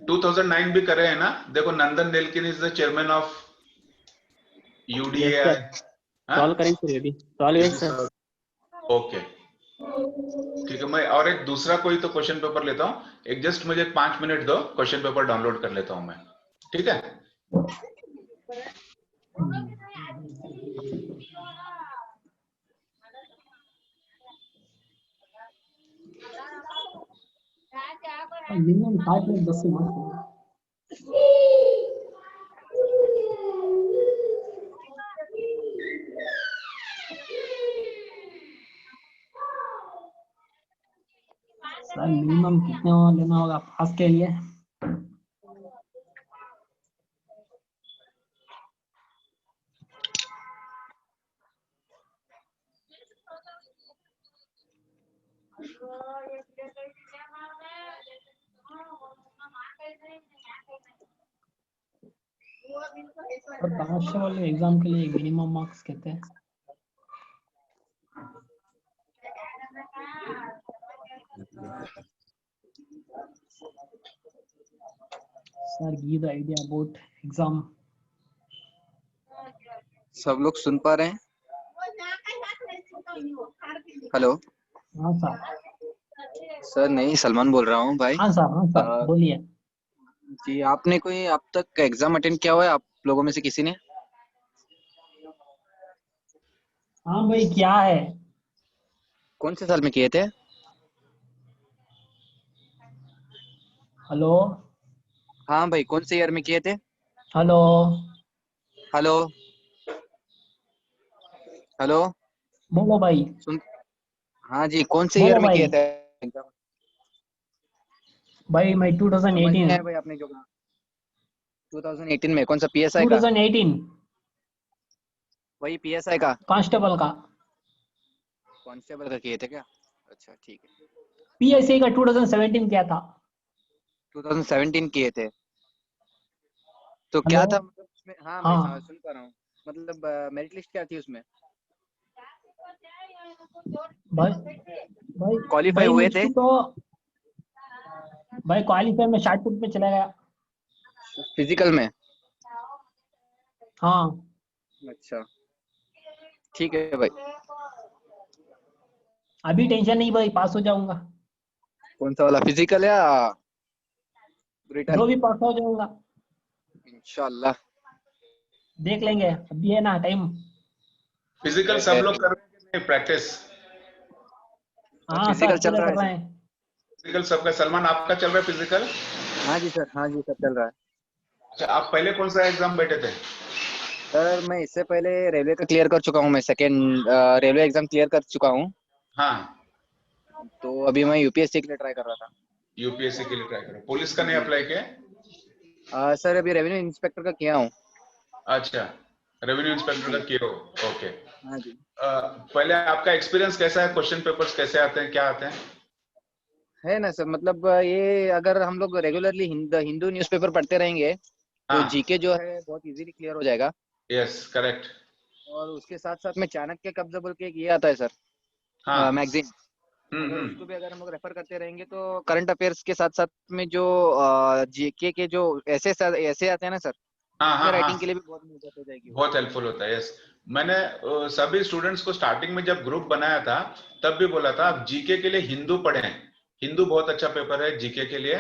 2009 भी करे है ना? देखो Nandan Nilekani is the chairman of yes UIDAI. Sir solve करें सर, ये भी सॉल्व है सर। ओके ठीक है, मैं और एक दूसरा कोई तो क्वेश्चन पेपर लेता हूँ। एक जस्ट मुझे 5 मिनट दो, क्वेश्चन पेपर डाउनलोड कर लेता हूँ मैं, ठीक है? Minimum 5 minute 10 minute sir minimum कितने लेना होगा पास के लिए? और तमाशे वाले एग्जाम के लिए मिनिमम मार्क्स कितने हैं? Sir give the idea about exam. सब लोग सुन पा रहे हैं? हेलो हाँ सर। सर, नहीं सलमान बोल रहा हूँ भाई। हाँ सर बोलिए। जी, आपने कोई अब तक एग्जाम अटेंड किया हुआ है आप लोगों में से किसी ने? हाँ भाई क्या है? कौन से साल में किए थे? हेलो हाँ भाई, कौन से ईयर में किए थे? हेलो हेलो हेलो बोलो भाई। सुन। हाँ जी, कौन से बोलो ईयर में भाई। किए थे एग्जाम? भाई मैं समझ नहीं 2018 आया भाई आपने जो कहा। 2018 में कौन सा पीएसआई का? 2018 वही पीएसआई का कांस्टेबल का। कांस्टेबल का किए थे क्या? अच्छा ठीक है। पीएसआई का 2017 किया था। 2017 किए थे तो हेलो क्या था मतलब उसमें? हाँ भाई हाँ सुन पा रहा हूँ। मतलब मेरिट लिस्ट क्या थी उसमें? भाई भाई क्वालिफाई भाई हुए थे? मुझको तो भाई क्वालिफाई में शॉर्ट पुट में चला गया। फिजिकल में? हाँ अच्छा ठीक है भाई। अभी टेंशन नहीं भाई, पास हो जाऊंगा। कौन सा वाला, फिजिकल या रिटर्न? जो भी पास हो जाऊंगा। इंशाल्लाह। देख लेंगे, अभी है ना टाइम। फिजिकल सब लोग कर रहे हैं कि नहीं प्रैक्टिस? हाँ फिजिकल सर चल पूरा रहा कर है रहे सर। हैं। फिजिकल सबका सलमान आपका चल रहा है फिजिकल? हाँ जी सर, हाँ जी सर चल रहा है। अच्छा आप पहले कौन सा एग्जाम बैठे थे? सर मैं इससे पहले रेलवे का क्लियर कर चुका हूँ। मैं सेकेंड रेलवे एग्जाम क्लियर कर चुका हूँ। हाँ तो अभी मैं यूपीएससी के लिए ट्राई कर रहा था। यूपीएससी के लिए ट्राई करो, पुलिस का नहीं जी अप्लाई किया? सर अभी रेवेन्यू इंस्पेक्टर का किया हूँ। अच्छा रेवेन्यू इंस्पेक्टर जी का किए हो, ओके। हाँ जी। पहले आपका एक्सपीरियंस कैसा है? क्वेश्चन पेपर्स कैसे आते हैं, क्या आते हैं? है ना सर, मतलब ये अगर हम लोग रेगुलरली हिंदू न्यूज़पेपर पढ़ते रहेंगे तो हाँ जीके जो है बहुत इजीली क्लियर हो जाएगा। Yes correct. और उसके साथ साथ में चाणक्य कब्जा बोल के एक ये आता है सर, हाँ मैगजीन। अगर उसको हम्म। भी अगर हम लोग रेफर करते रहेंगे तो करंट अफेयर्स के साथ साथ में जो जीके के जो ऐसे ऐसे आते हैं ना सर, हाँ उसमें हाँ राइटिंग के हाँ लिए भी बहुत मदद हो जाएगी वो। बहुत हेल्पफुल होता है, यस। मैंने सभी स्टूडेंट्स को स्टार्टिंग में जब ग्रुप बनाया था तब भी बोला था आप जीके के लिए हिंदू पढ़ें। हिंदू बहुत अच्छा पेपर है जीके के लिए।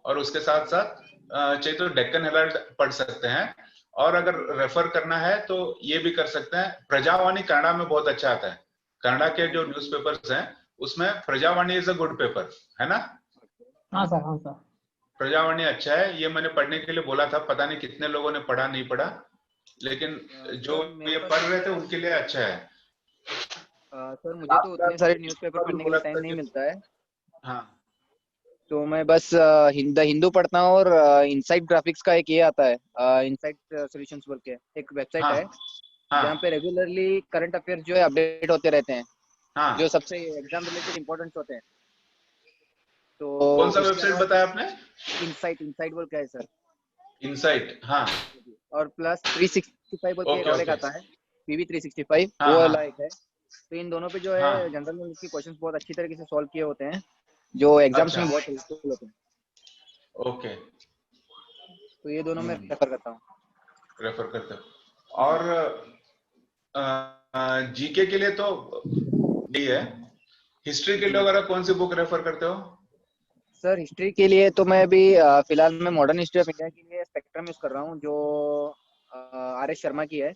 और उसके साथ साथ चाहे तो डेक्कन हेराल्ड पढ़ सकते हैं। और अगर रेफर करना है तो ये भी कर सकते हैं, प्रजावाणी कन्नड़ा में बहुत अच्छा आता है। कन्नड़ा के जो न्यूज़पेपर्स हैं उसमें Prajavani is a good paper, है ना? हाँ सर हाँ सर। प्रजावाणी अच्छा है, ये मैंने पढ़ने के लिए बोला था, पता नहीं कितने लोगों ने पढ़ा नहीं पढ़ा, लेकिन जो सर मेरे ये पास पढ़ तो रहे थे सर उनके लिए अच्छा है। सर मुझे तो आपका उतने सारे न्यूज़पेपर भी पढ़ने के बोला लिए टाइम था नहीं कि मिलता है। हाँ तो मैं बस हिंदू पढ़ता हूँ। और इनसाइट ग्राफिक्स का एक ये आता है, इनसाइट सॉल्यूशंस बोल के एक वेबसाइट हाँ है हाँ जहाँ पे रेगुलरली करंट अफेयर जो है अपडेट होते रहते हैं, हाँ जो सबसे एग्जाम रिलेटेड इंपॉर्टेंट होते हैं। तो कौन सा उसके वेबसाइट अलावा बताया आपने? इनसाइट बोल क्या है सर, इनसाइट, हाँ और प्लस 365 बोल के एक ओके और एक ओके, आता है, पीवी 365, हाँ वो हाँ वाला एक है। तो इन दोनों पे जो हाँ, है जनरल नॉलेज के क्वेश्चंस बहुत अच्छी तरीके से सॉल्व किए होते हैं, जो एग्जाम्स अच्छा में बहुत हेल्पफुल होते हैं। ओके, तो ये दोनों मैं रेफर करता हूँ। रेफर करते हो। और जीके के लिए तो यही है। हिस्ट्री के लिए वगैरह कौन सी बुक रेफर करते हो? सर हिस्ट्री के लिए तो मैं अभी फिलहाल मैं मॉडर्न हिस्ट्री ऑफ इंडिया के लिए स्पेक्ट्रम यूज कर रहा हूँ, जो आर एस शर्मा की है,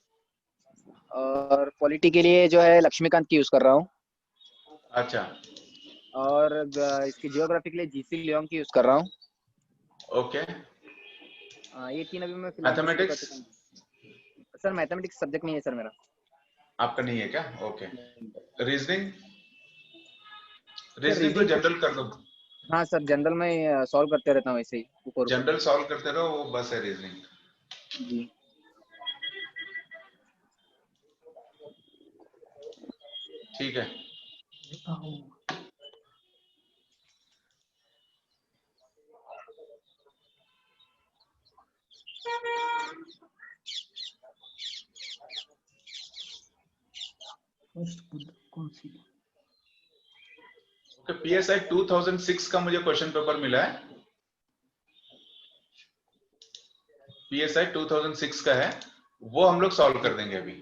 और पॉलिटी के लिए जो है लक्ष्मीकांत की यूज कर रहा हूँ, अच्छा और इसकी जियोग्राफी के लिए जीसी लियोंग की यूज कर रहा हूँ। ओके। ये तीन अभी मैं फिलहाल यूज कर मैथमेटिक्स चुका हूँ। सर मैथमेटिक्स सब्जेक्ट नहीं है सर मेरा। आपका नहीं है क्या? ओके। रीजनिंग, सर रीजनिंग तो रीजनिंग, जनरल कर दो, हाँ सर जनरल में सॉल्व करते रहता हूँ ऐसे ही ऊपर ऊपर। जनरल सॉल्व करते रहो, वो बस है रीजनिंग। जी ठीक है। फर्स्ट बुद्ध कौन सी? ओके, पीएसआई 2006 का मुझे क्वेश्चन पेपर मिला है, पीएसआई 2006 का है, वो हम लोग सॉल्व कर देंगे अभी।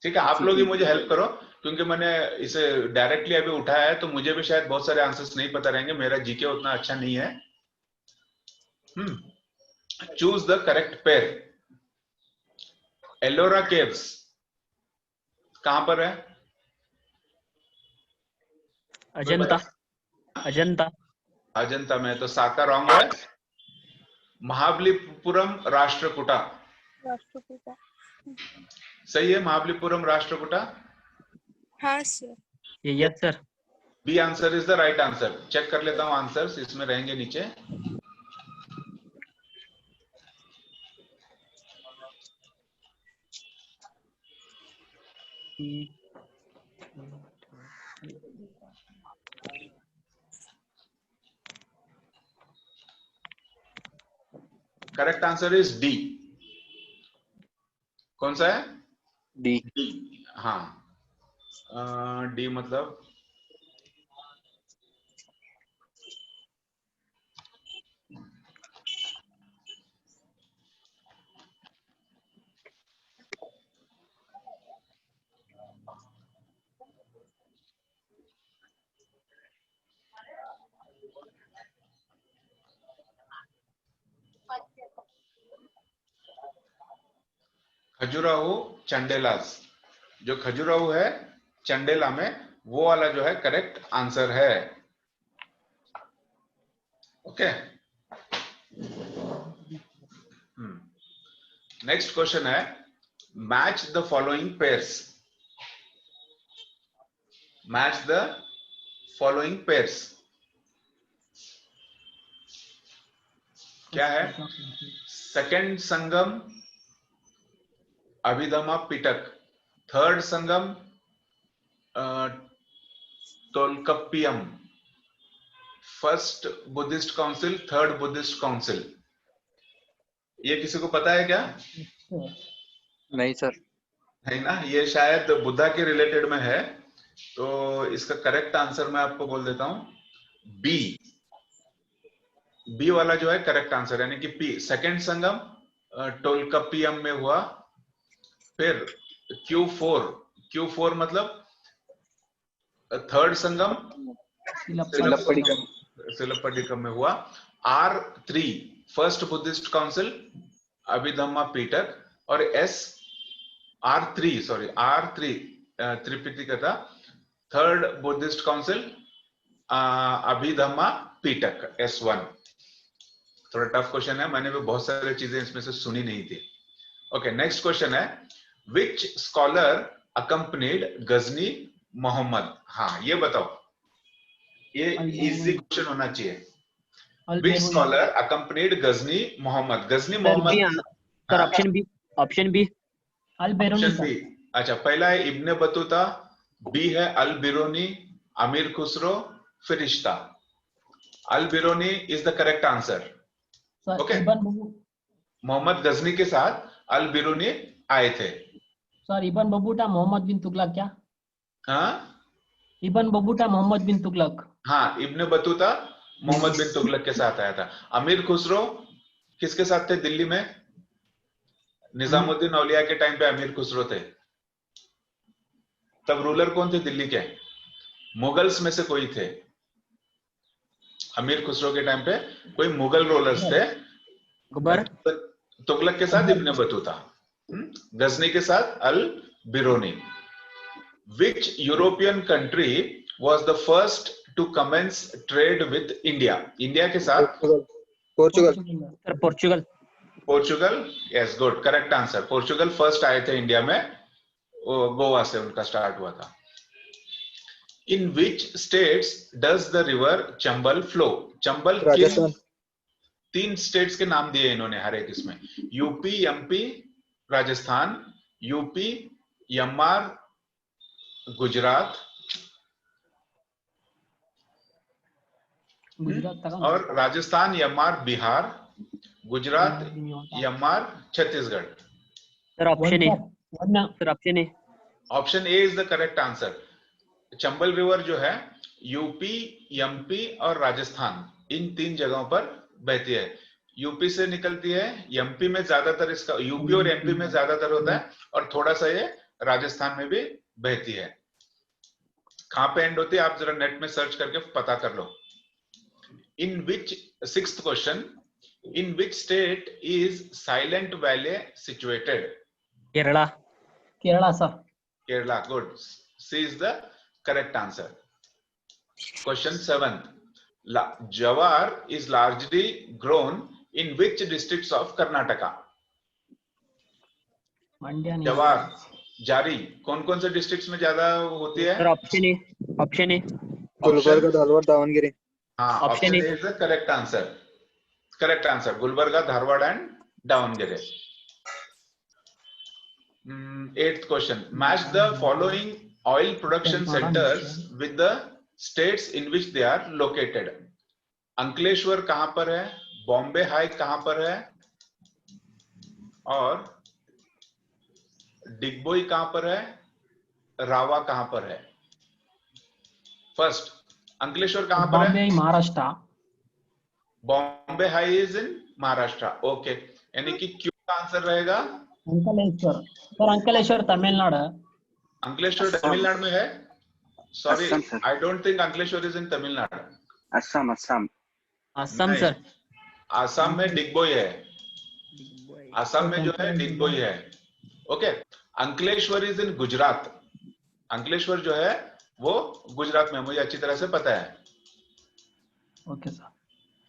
ठीक है, आप लोग ही मुझे हेल्प करो, क्योंकि मैंने इसे डायरेक्टली अभी उठाया है, तो मुझे भी शायद बहुत सारे आंसर्स नहीं पता रहेंगे, मेरा जीके उतना अच्छा नहीं है। Choose the correct pair. Ellora caves कहां पर है? अजंता, अजंता। अजंता में, तो साका रॉन्ग है। महाबलीपुरम राष्ट्रकूटा राष्ट्रपिता। सही है, महाबलीपुरम राष्ट्रकूटा। हाँ sir. Yes sir. B answer is the right answer. Check कर लेता हूं आंसर्स, इसमें रहेंगे नीचे। Correct answer is D. कौन सा है? डी। डी, हाँ। डी मतलब खजुराहो चंडेलास, जो खजुराहो है चंडेला में, वो वाला जो है करेक्ट आंसर है। ओके, नेक्स्ट क्वेश्चन है, match the following pairs. Match the following pairs क्या है? Second Sangam Abhidhamma Pitaka, third Sangam Tolkappiyam, first Buddhist council, third Buddhist council. ये किसी को पता है क्या? नहीं सर। है ना, ये शायद बुद्धा के रिलेटेड में है, तो इसका करेक्ट आंसर मैं आपको बोल देता हूं, बी। बी वाला जो है करेक्ट आंसर, यानी कि पी, सेकंड संगम टोलकप्पियम में हुआ। फिर Q4 मतलब थर्ड संगम सिलप्पडिकम में हुआ। R3 first Buddhist council Abhidhamma Pitaka, और R3 त्रिपिटिकता third Buddhist council Abhidhamma Pitaka, S1। थोड़ा टफ क्वेश्चन है, मैंने भी बहुत सारी चीजें इसमें से सुनी नहीं थी। ओके, नेक्स्ट क्वेश्चन है, which scholar accompanied Ghazni Mohammad. हाँ, ये बताओ, ये इजी क्वेश्चन होना चाहिए। Which scholar accompanied Ghazni Mohammad. Ghazni Mohammad sir option B, option B. Option B. अच्छा, पहला है इब्ने बतूता, बी है Al Biruni, Amir Khusro, Firishta. Al Biruni is the correct answer. Sir Okay. Ibn Battuta Mohammad Ghazni के साथ अल बिरोनी आए थे। Sir Ibn Battuta Mohammad bin Tughlaq क्या? हाँ इबन बबूटा मोहम्मद बिन तुगलक। हाँ, इब्ने बतूता मोहम्मद बिन तुगलक के साथ आया था। अमीर खुसरो किसके साथ थे दिल्ली में? निजामुद्दीन औलिया के टाइम पे अमीर खुसरो थे। तब रूलर कौन थे दिल्ली के? मुगल्स में से कोई थे। अमीर खुसरो के टाइम पे कोई मुगल रूलर्स थे। अकबर। तुगलक के साथ इब्ने बतूता, गजनी के साथ Al बिरोनी। Which European country was the first to commence trade with India? India के साथ Portugal. Sir Portugal. Portugal. Yes good, correct answer. Portugal first आए थे इंडिया में, गोवा से उनका स्टार्ट हुआ था। In which states does the river Chambal flow? Chambal Rajasthan. तीन स्टेट्स के नाम दिए इन्होंने हर एक इसमें, यूपी, एमपी, राजस्थान। यूपी, यम्मार, गुजरात, और राजस्थान, यम्मार, बिहार, गुजरात, यम्मार, Chhattisgarh. Sir option A. Sir option A. Option A is the correct answer. Chambal river जो है यूपी, एमपी और राजस्थान, इन तीन जगहों पर बहती है। यूपी से निकलती है, एमपी में ज्यादातर इसका, यूपी और एमपी में ज्यादातर होता है, और थोड़ा सा ये राजस्थान में भी बहती है। कहां पे एंड होती है आप जरा नेट में सर्च करके पता कर लो। In which, sixth question, in which state is silent valley situated? Kerala. Kerala sir. Kerala, good. C is the correct answer. Question 7. Jawar is largely grown in which districts of Karnataka? Mandya नहीं। जवार, जारी कौन कौन से डिस्ट्रिक्ट्स में ज्यादा होती है? Sir option A. Option A. Gulbarga, Dharwad, Davangere. हाँ, Option option A. A is the correct answer. Correct answer, Gulbarga, Dharwad and Davangere. Eighth question. Match the following oil production centers with the states in which they are located. Ankleshwar कहां पर है? Bombay high कहां पर है? और डिगबोई कहां पर है? रावा कहां पर है? फर्स्ट, अंकलेश्वर कहां पर है? Bombay Maharashtra. Bombay high is in Maharashtra. Okay, यानी कि क्यों का आंसर रहेगा? अंकलेश्वर सर, अंकलेश्वर तमिलनाडु। अंकलेश्वर तमिलनाडु में है? Sorry, Assam sir. I don't think Ankleshwar is in Tamil Nadu. Assam Assam Assam नहीं। सर। आसाम में डिगबोई है। आसाम में जो है डिगबोई है। Okay, Ankleshwar is in Gujarat. Ankleshwar जो है वो गुजरात में, मुझे अच्छी तरह से पता है। Okay sir.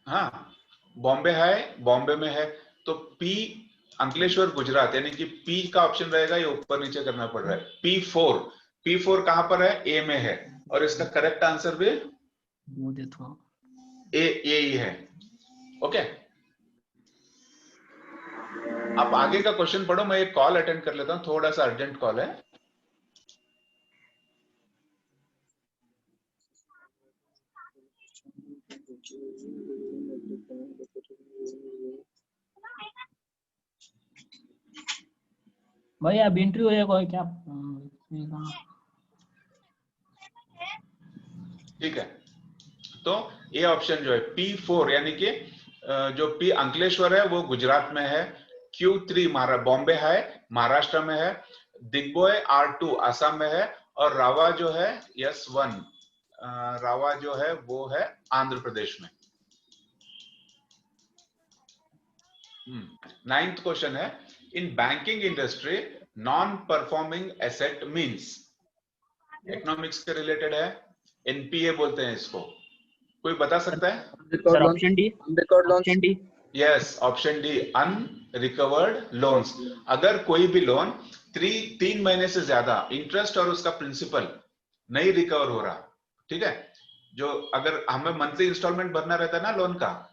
हाँ, बॉम्बे हाई बॉम्बे में है, तो पी अंकलेश्वर गुजरात, यानी कि पी का ऑप्शन रहेगा, ये ऊपर नीचे करना पड़ रहा है। P4, P4 कहां पर है? ए में है, और इसका करेक्ट आंसर भी ए ही है। ओके, आप आगे का क्वेश्चन पढ़ो, मैं एक कॉल अटेंड कर लेता हूं, थोड़ा सा अर्जेंट कॉल है। भैया अब इंटरव्यू है कोई क्या? ठीक है, तो ये ऑप्शन जो है P4, यानी कि जो P अंकलेश्वर है वो गुजरात में है, Q3 बॉम्बे है महाराष्ट्र में है, दिग्बोय R2 असम में है, और रावा जो है S1 रावा जो है वो है आंध्र प्रदेश में। नाइन्थ क्वेश्चन है, in banking industry non performing asset means, economics के रिलेटेड है, एनपीए बोलते हैं इसको, कोई बता सकता है? Sir option D. Option D. Yes, option D, unrecovered loans. अगर कोई भी लोन 3 महीने से ज्यादा इंटरेस्ट और उसका प्रिंसिपल नहीं रिकवर हो रहा, ठीक है, जो अगर हमें मंथली इंस्टॉलमेंट भरना रहता है ना लोन का,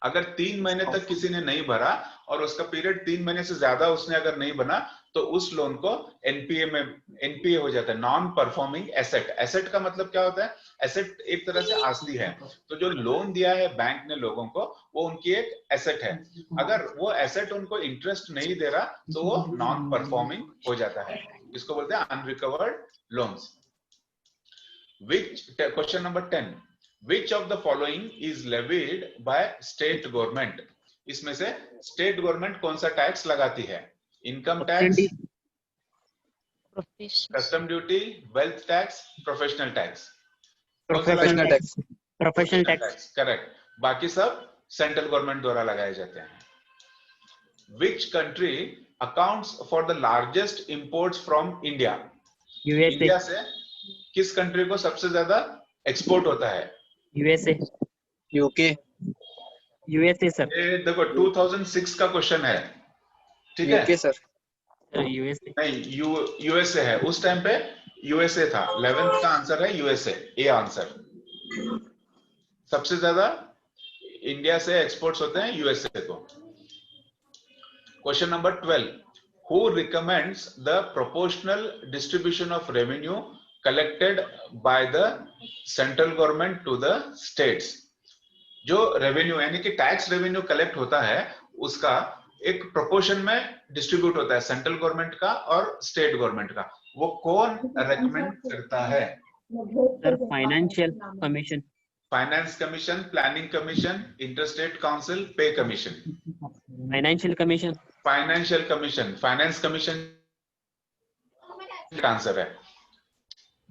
अगर 3 महीने तक किसी ने नहीं भरा और उसका पीरियड 3 महीने से ज्यादा उसने अगर नहीं बना, तो उस लोन को एनपीए हो जाता है, नॉन परफॉर्मिंग एसेट। एसेट का मतलब क्या होता है? एसेट एक तरह से आस्ती है। तो जो लोन दिया है बैंक ने लोगों को, वो उनकी एक एसेट है। अगर वो एसेट उनको इंटरेस्ट नहीं दे रहा तो वो नॉन परफॉर्मिंग हो जाता है। इसको बोलते हैं unrecovered loans. Question number 10, which of the following is levied by state government? इसमें से स्टेट गवर्नमेंट कौन सा टैक्स लगाती है? Income tax, custom duty, wealth tax, professional tax? Professional tax. Professional tax. Correct. बाकी सब सेंट्रल गवर्नमेंट द्वारा लगाए जाते हैं। Which country accounts for the largest imports from India? USA. India से किस कंट्री को सबसे ज्यादा एक्सपोर्ट होता है? यूएसए। यूके। USA sir. ये देखो 2006 का क्वेश्चन है, ठीक है? UK sir. यूएसए नहीं, यूएसए है। उस टाइम पे यूएसए था। 11th का आंसर है यूएसए, ए आंसर। सबसे ज्यादा इंडिया से एक्सपोर्ट्स होते हैं यूएसए को। Question number 12, who recommends the proportional distribution of revenue collected by the central government to the states? जो रेवेन्यू यानी कि टैक्स रेवेन्यू कलेक्ट होता है, उसका एक प्रोपोर्शन में डिस्ट्रीब्यूट होता है सेंट्रल गवर्नमेंट का और स्टेट गवर्नमेंट का। वो कौन रेकमेंड करता है? Sir financial commission. Finance commission, planning commission, interstate council, pay commission? Financial commission. Financial commission. Finance commission answer है।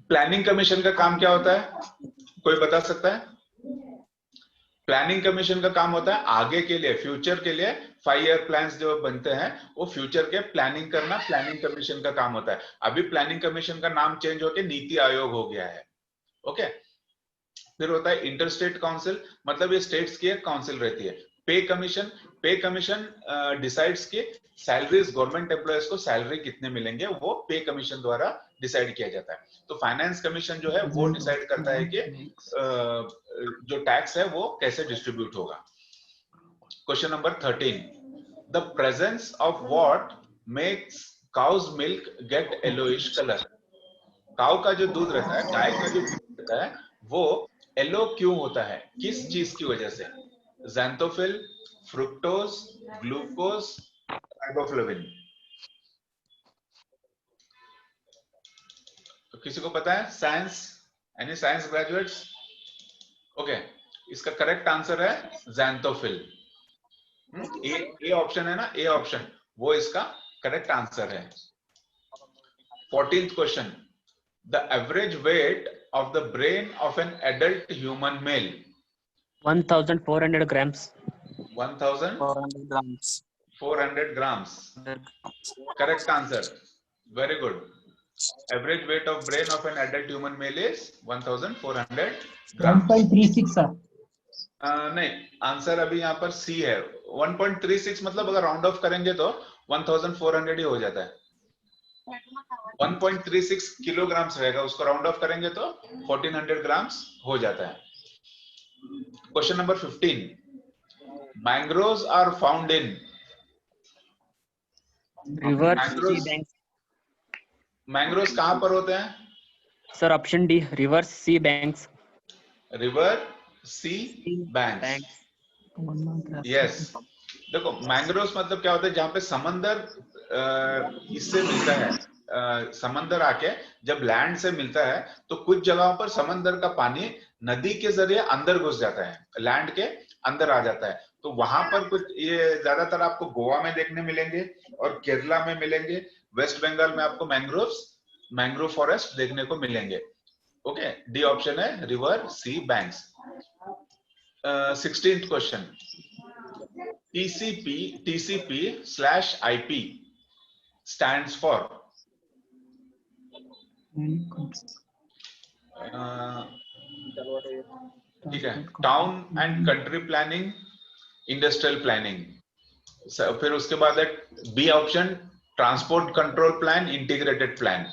प्लानिंग कमीशन का काम क्या होता है? कोई बता सकता है? प्लानिंग कमीशन का काम होता है आगे के लिए, फ्यूचर के लिए 5 ईयर प्लान्स जो बनते हैं, वो फ्यूचर के प्लानिंग करना प्लानिंग कमीशन का काम होता है। अभी प्लानिंग कमीशन का नाम चेंज होकर नीति आयोग हो गया है। ओके। फिर होता है इंटरस्टेट काउंसिल, मतलब ये स्टेट्स की एक काउंसिल रहती है। पे कमीशन, पे कमीशन डिसाइड्स कि सैलरीज, गवर्नमेंट एम्प्लॉयज को सैलरी कितने मिलेंगे, वो पे कमीशन द्वारा डिसाइड किया जाता है। तो फाइनेंस कमीशन जो है वो डिसाइड करता है कि जो टैक्स है वो कैसे डिस्ट्रीब्यूट होगा। Question number 13, the presence of what makes cow's milk get yellowish colour? Cow का जो दूध रहता है, गाय का जो दूध रहता है, वो येलो क्यों होता है? किस चीज की वजह से? Xanthophyll, fructose, glucose, riboflavin? तो किसी को पता है? Science, any science graduates? Okay, इसका करेक्ट आंसर है ज़ैंथोफिल। ए ऑप्शन है ना, ए ऑप्शन, वो इसका करेक्ट आंसर है। 14th question, the average weight of the brain of an adult human male? 1400 grams. 1400 grams. 400 grams. Correct answer. Very good. Average weight of brain of an adult human male is 1400 grams. 1.36 sir. नहीं, answer अभी यहाँ पर सी है। 1.36 मतलब अगर round of करेंगे तो 1400 ही हो जाता है। 1.36 किलोग्राम्स रहेगा, उसको राउंड ऑफ करेंगे तो 1400 ग्राम्स हो जाता है। Question number 15, mangroves are found in? River, C, banks. Mangroves कहां पर होते हैं? सर ऑप्शन डी, रिवर, सी, बैंक्स। रिवर, सी, बैंक्स। यस। देखो मैंग्रोव्स मतलब क्या होता है? जहां पे समंदर इससे मिलता है, समंदर आके जब लैंड से मिलता है तो कुछ जगहों पर समंदर का पानी नदी के जरिए अंदर घुस जाता है, लैंड के अंदर आ जाता है। तो वहां पर कुछ, ये ज्यादातर आपको गोवा में देखने मिलेंगे और केरला में मिलेंगे। वेस्ट बंगाल में आपको मैंग्रोव फॉरेस्ट देखने को मिलेंगे। ओके, डी ऑप्शन है, river, C, banks. 16th question, TCP/IP stands for? ठीक है, town and country planning, industrial planning. फिर उसके बाद है B option, transport control plan, integrated plan.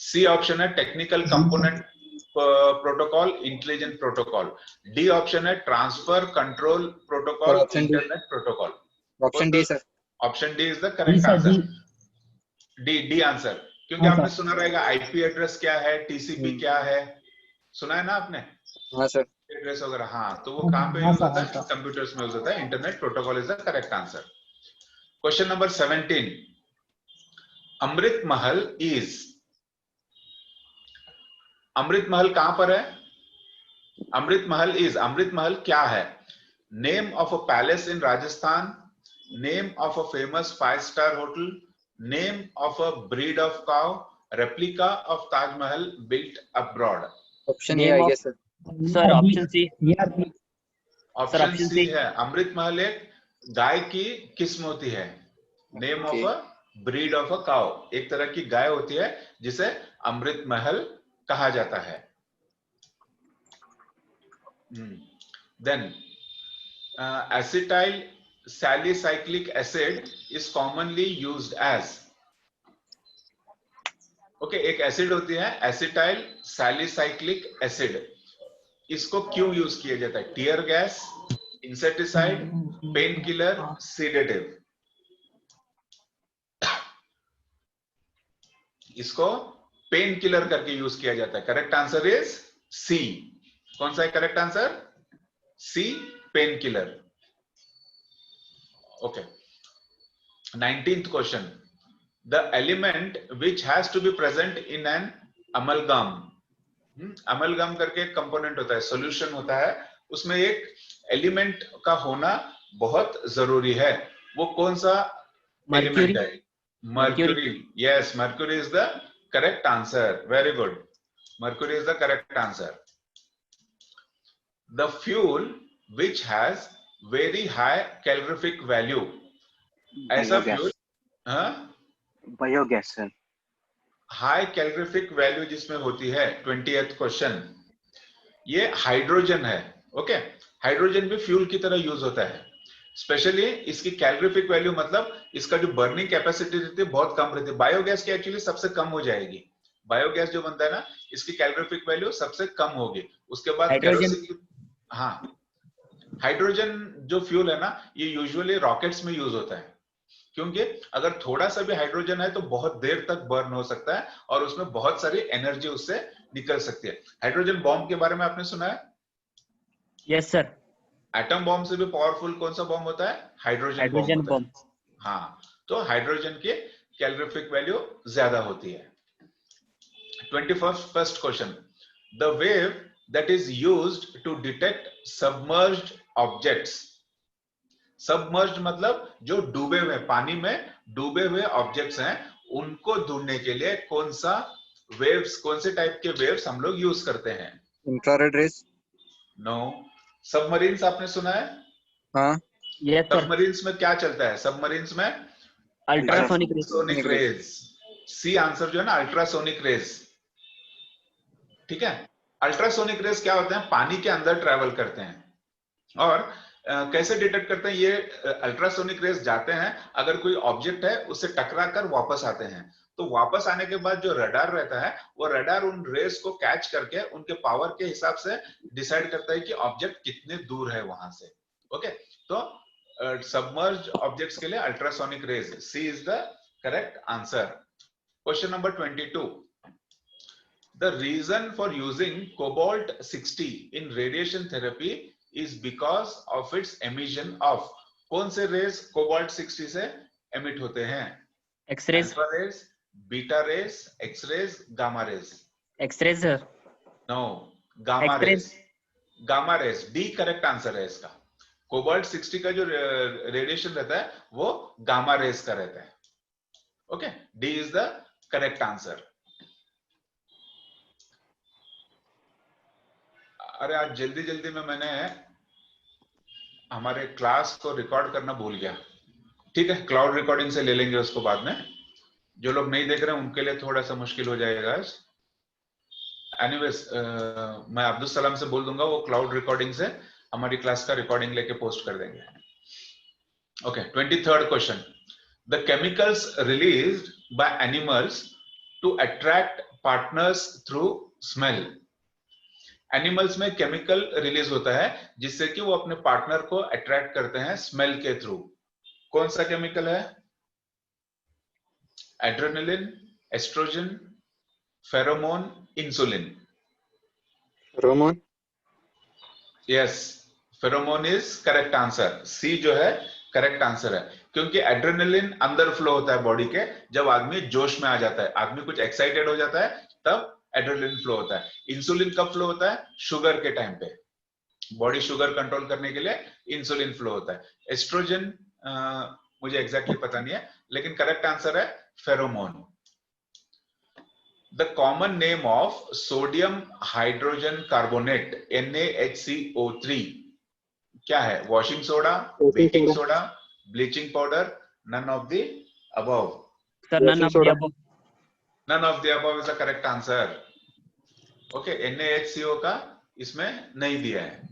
C option है technical component protocol, intelligent protocol. D option है transfer control protocol, internet protocol. Option D sir. Option D is the correct answer. D answer, क्योंकि हाँ, आपने sir. सुना रहेगा IP address क्या है, TCP क्या है, सुना है ना आपने हाँ सर। एड्रेस वगैरह। हाँ, तो वो हाँ, कहाँ पे हाँ, यूज सर, होता हाँ, है, सर। कंप्यूटर्स में यूज होता है। Internet protocol is the correct answer. Question number 17, Amrit Mahal is, Amrit Mahal कहां पर है? अमृत महल इज, अमृत महल क्या है? Name of a palace in Rajasthan, name of a famous five star hotel, name of a breed of cow, replica of Taj Mahal built abroad. Option A Name I of, guess sir. sir, option C. ERP. Option option C C. है, अमृत महल एक गाय की किस्म होती है। Name of a breed of a cow, एक तरह की गाय होती है जिसे अमृत महल कहा जाता है। Then acetyl salicylic acid is commonly used as, okay, एक एसिड होती है एसिटाइल सैलिसाइक्लिक एसिड, इसको क्यों यूज किया जाता है? Tear gas, insecticide, pain killer, sedative. इसको पेन किलर करके यूज किया जाता है। Correct answer is C. कौन सा है correct answer? C, pain killer. Okay, 19th question, the element which has to be present in an amalgam, amalgam करके एक कंपोनेंट होता है, सॉल्यूशन होता है, उसमें एक एलिमेंट का होना बहुत जरूरी है। वो कौन सा एलिमेंट Mercury. है? Mercury. Yes, mercury is the correct answer. Very good, mercury is the correct answer. The fuel which has very high calorific value, ऐसा fuel, biogas sir. High calorific value जिसमें होती है, 20th क्वेश्चन, ये hydrogen है। Okay, hydrogen भी fuel की तरह use होता है। स्पेशली इसकी कैलोरीफिक वैल्यू मतलब इसका जो बर्निंग कैपेसिटी रहती है बहुत कम रहती है। बायोगैस की एक्चुअली सबसे कम हो जाएगी। बायोगैस जो बनता है ना, इसकी कैलोरीफिक वैल्यू सबसे कम होगी। उसके बाद Hydrogen. केरोसिन, हाँ, हाइड्रोजन जो फ्यूल है ना, ये यूजुअली रॉकेट्स में यूज होता है, क्योंकि अगर थोड़ा सा भी हाइड्रोजन है तो बहुत देर तक बर्न हो सकता है और उसमें बहुत सारी एनर्जी उससे निकल सकती है। हाइड्रोजन बॉम्ब के बारे में आपने सुना है? Yes, sir. एटम बॉम्ब से भी पावरफुल कौन सा बॉम्ब होता है? हाइड्रोजन बॉम्ब Hydrogen होता है। bomb. हाँ, तो हाइड्रोजन की कैलोरीफिक वैल्यू ज्यादा होती है। 21st question, the wave that is used to detect submerged objects, submerged मतलब जो डूबे हुए, पानी में डूबे हुए ऑब्जेक्ट्स हैं, उनको ढूंढने के लिए कौन सा वेव्स, कौन से टाइप के वेव्स हम लोग यूज करते हैं? Infrared rays. नो। सबमरीन्स आपने सुना है? हाँ। Yes, sir. सबमरीन्स में क्या चलता है? सबमरीन्स में Ultrasonic rays. Sonic rays. C answer जो है ना, अल्ट्रासोनिक रेज। ठीक है, अल्ट्रासोनिक रेज क्या होते हैं? पानी के अंदर ट्रेवल करते हैं और कैसे डिटेक्ट करते हैं? ये अल्ट्रासोनिक रेज जाते हैं, अगर कोई ऑब्जेक्ट है उससे टकरा कर वापस आते हैं, तो वापस आने के बाद जो रडार रहता है, वो रडार उन रेज को कैच करके उनके पावर के हिसाब से डिसाइड करता है कि ऑब्जेक्ट कितने दूर है वहां से। ओके, तो सबमर्ज्ड ऑब्जेक्ट्स के लिए ultrasonic rays, C is the correct answer. Question number 22, the reason for using cobalt 60 in radiation therapy is because of its emission of, कौन से रेज कोबाल्ट 60 से एमिट होते हैं? X-rays. Alpha rays, beta rays, X rays, gamma rays. X-rays, sir. No, gamma X-rays. Rays. Gamma rays, D correct answer है इसका। Cobalt 60 का जो radiation रहता है वो गामा रेज का रहता है। Okay, D is the correct answer. अरे आज जल्दी जल्दी में मैंने हमारे क्लास को रिकॉर्ड करना भूल गया। ठीक है, क्लाउड रिकॉर्डिंग से ले लेंगे उसको बाद में। जो लोग नहीं देख रहे हैं उनके लिए थोड़ा सा मुश्किल हो जाएगा आज। एनीवेज, मैं अब्दुल सलाम से बोल दूंगा, वो क्लाउड रिकॉर्डिंग से हमारी क्लास का रिकॉर्डिंग लेके पोस्ट कर देंगे। Okay, 23rd question, the chemicals released by animals to attract partners through smell. Animals में केमिकल रिलीज होता है जिससे कि वो अपने पार्टनर को अट्रैक्ट करते हैं स्मेल के थ्रू। कौन सा केमिकल है? Adrenaline, oestrogen, pheromone, insulin? Roman. Yes, pheromone is correct answer. C जो है करेक्ट आंसर है, क्योंकि एड्रेनलिन अंदर फ्लो होता है बॉडी के जब आदमी जोश में आ जाता है, आदमी कुछ एक्साइटेड हो जाता है तब एड्रेनलिन फ्लो होता है। इंसुलिन कब फ्लो होता है? शुगर के टाइम पे, बॉडी शुगर कंट्रोल करने के लिए इंसुलिन फ्लो होता है। एस्ट्रोजन मुझे एग्जैक्टली पता नहीं है, लेकिन करेक्ट आंसर है pheromone. The common name of sodium hydrogen carbonate NaHCO3 क्या है? Washing soda, baking soda, bleaching powder, none of the above? Sir, none of the above. None of the above is the correct answer. Okay, NaHCO का इसमें नहीं दिया है,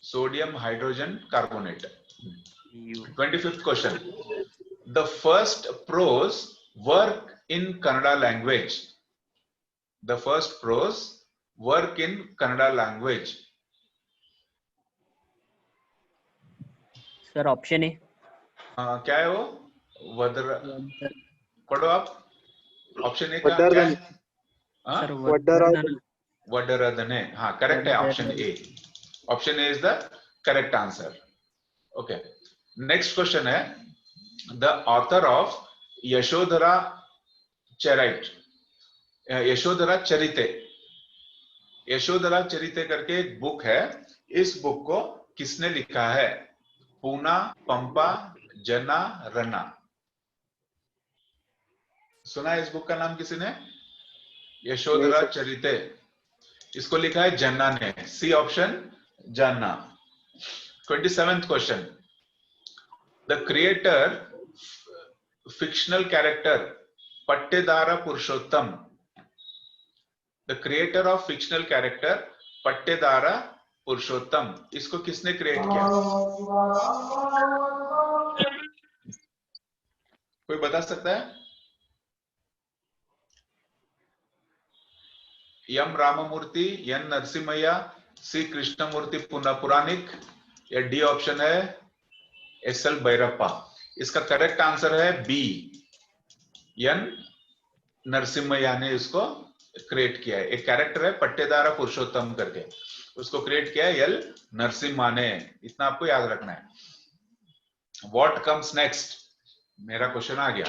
sodium hydrogen carbonate. 25th question. The first prose work in Kannada language. The first prose work in Kannada language. Sir, option A. क्या है वो? वदर, पढ़ो आप। ऑप्शन ए का क्या है? Sir, Vardhana. वडरदने। हाँ, करेक्ट है option A. Option A is the correct answer. Okay, next question है, द ऑथर ऑफ यशोधरा चरित, यशोधरा चरिते, यशोधरा चरिते करके एक बुक है, इस बुक को किसने लिखा है? पूना, पंपा, जना, रना? सुना है इस बुक का नाम किसी ने? यशोधरा चरिते, इसको लिखा है जन्ना ने। सी ऑप्शन, जन्ना। 27th question, the creator fictional character Pattedara Purushottama, the creator of fictional character Pattedara Purushottama, इसको किसने क्रिएट किया? कोई बता सकता है? M Ramamurthy, N Narasimhaiah, C Krishnamurthy Puranik, या डी ऑप्शन है SL भैरप्पा? इसका करेक्ट आंसर है बी, एन नरसिम्हैया ने इसको क्रिएट किया है। एक कैरेक्टर है पट्टेदारा पुरुषोत्तम करके, उसको क्रिएट किया है एल नरसिम्हा ने। इतना आपको याद रखना है। What comes next? मेरा क्वेश्चन आ गया।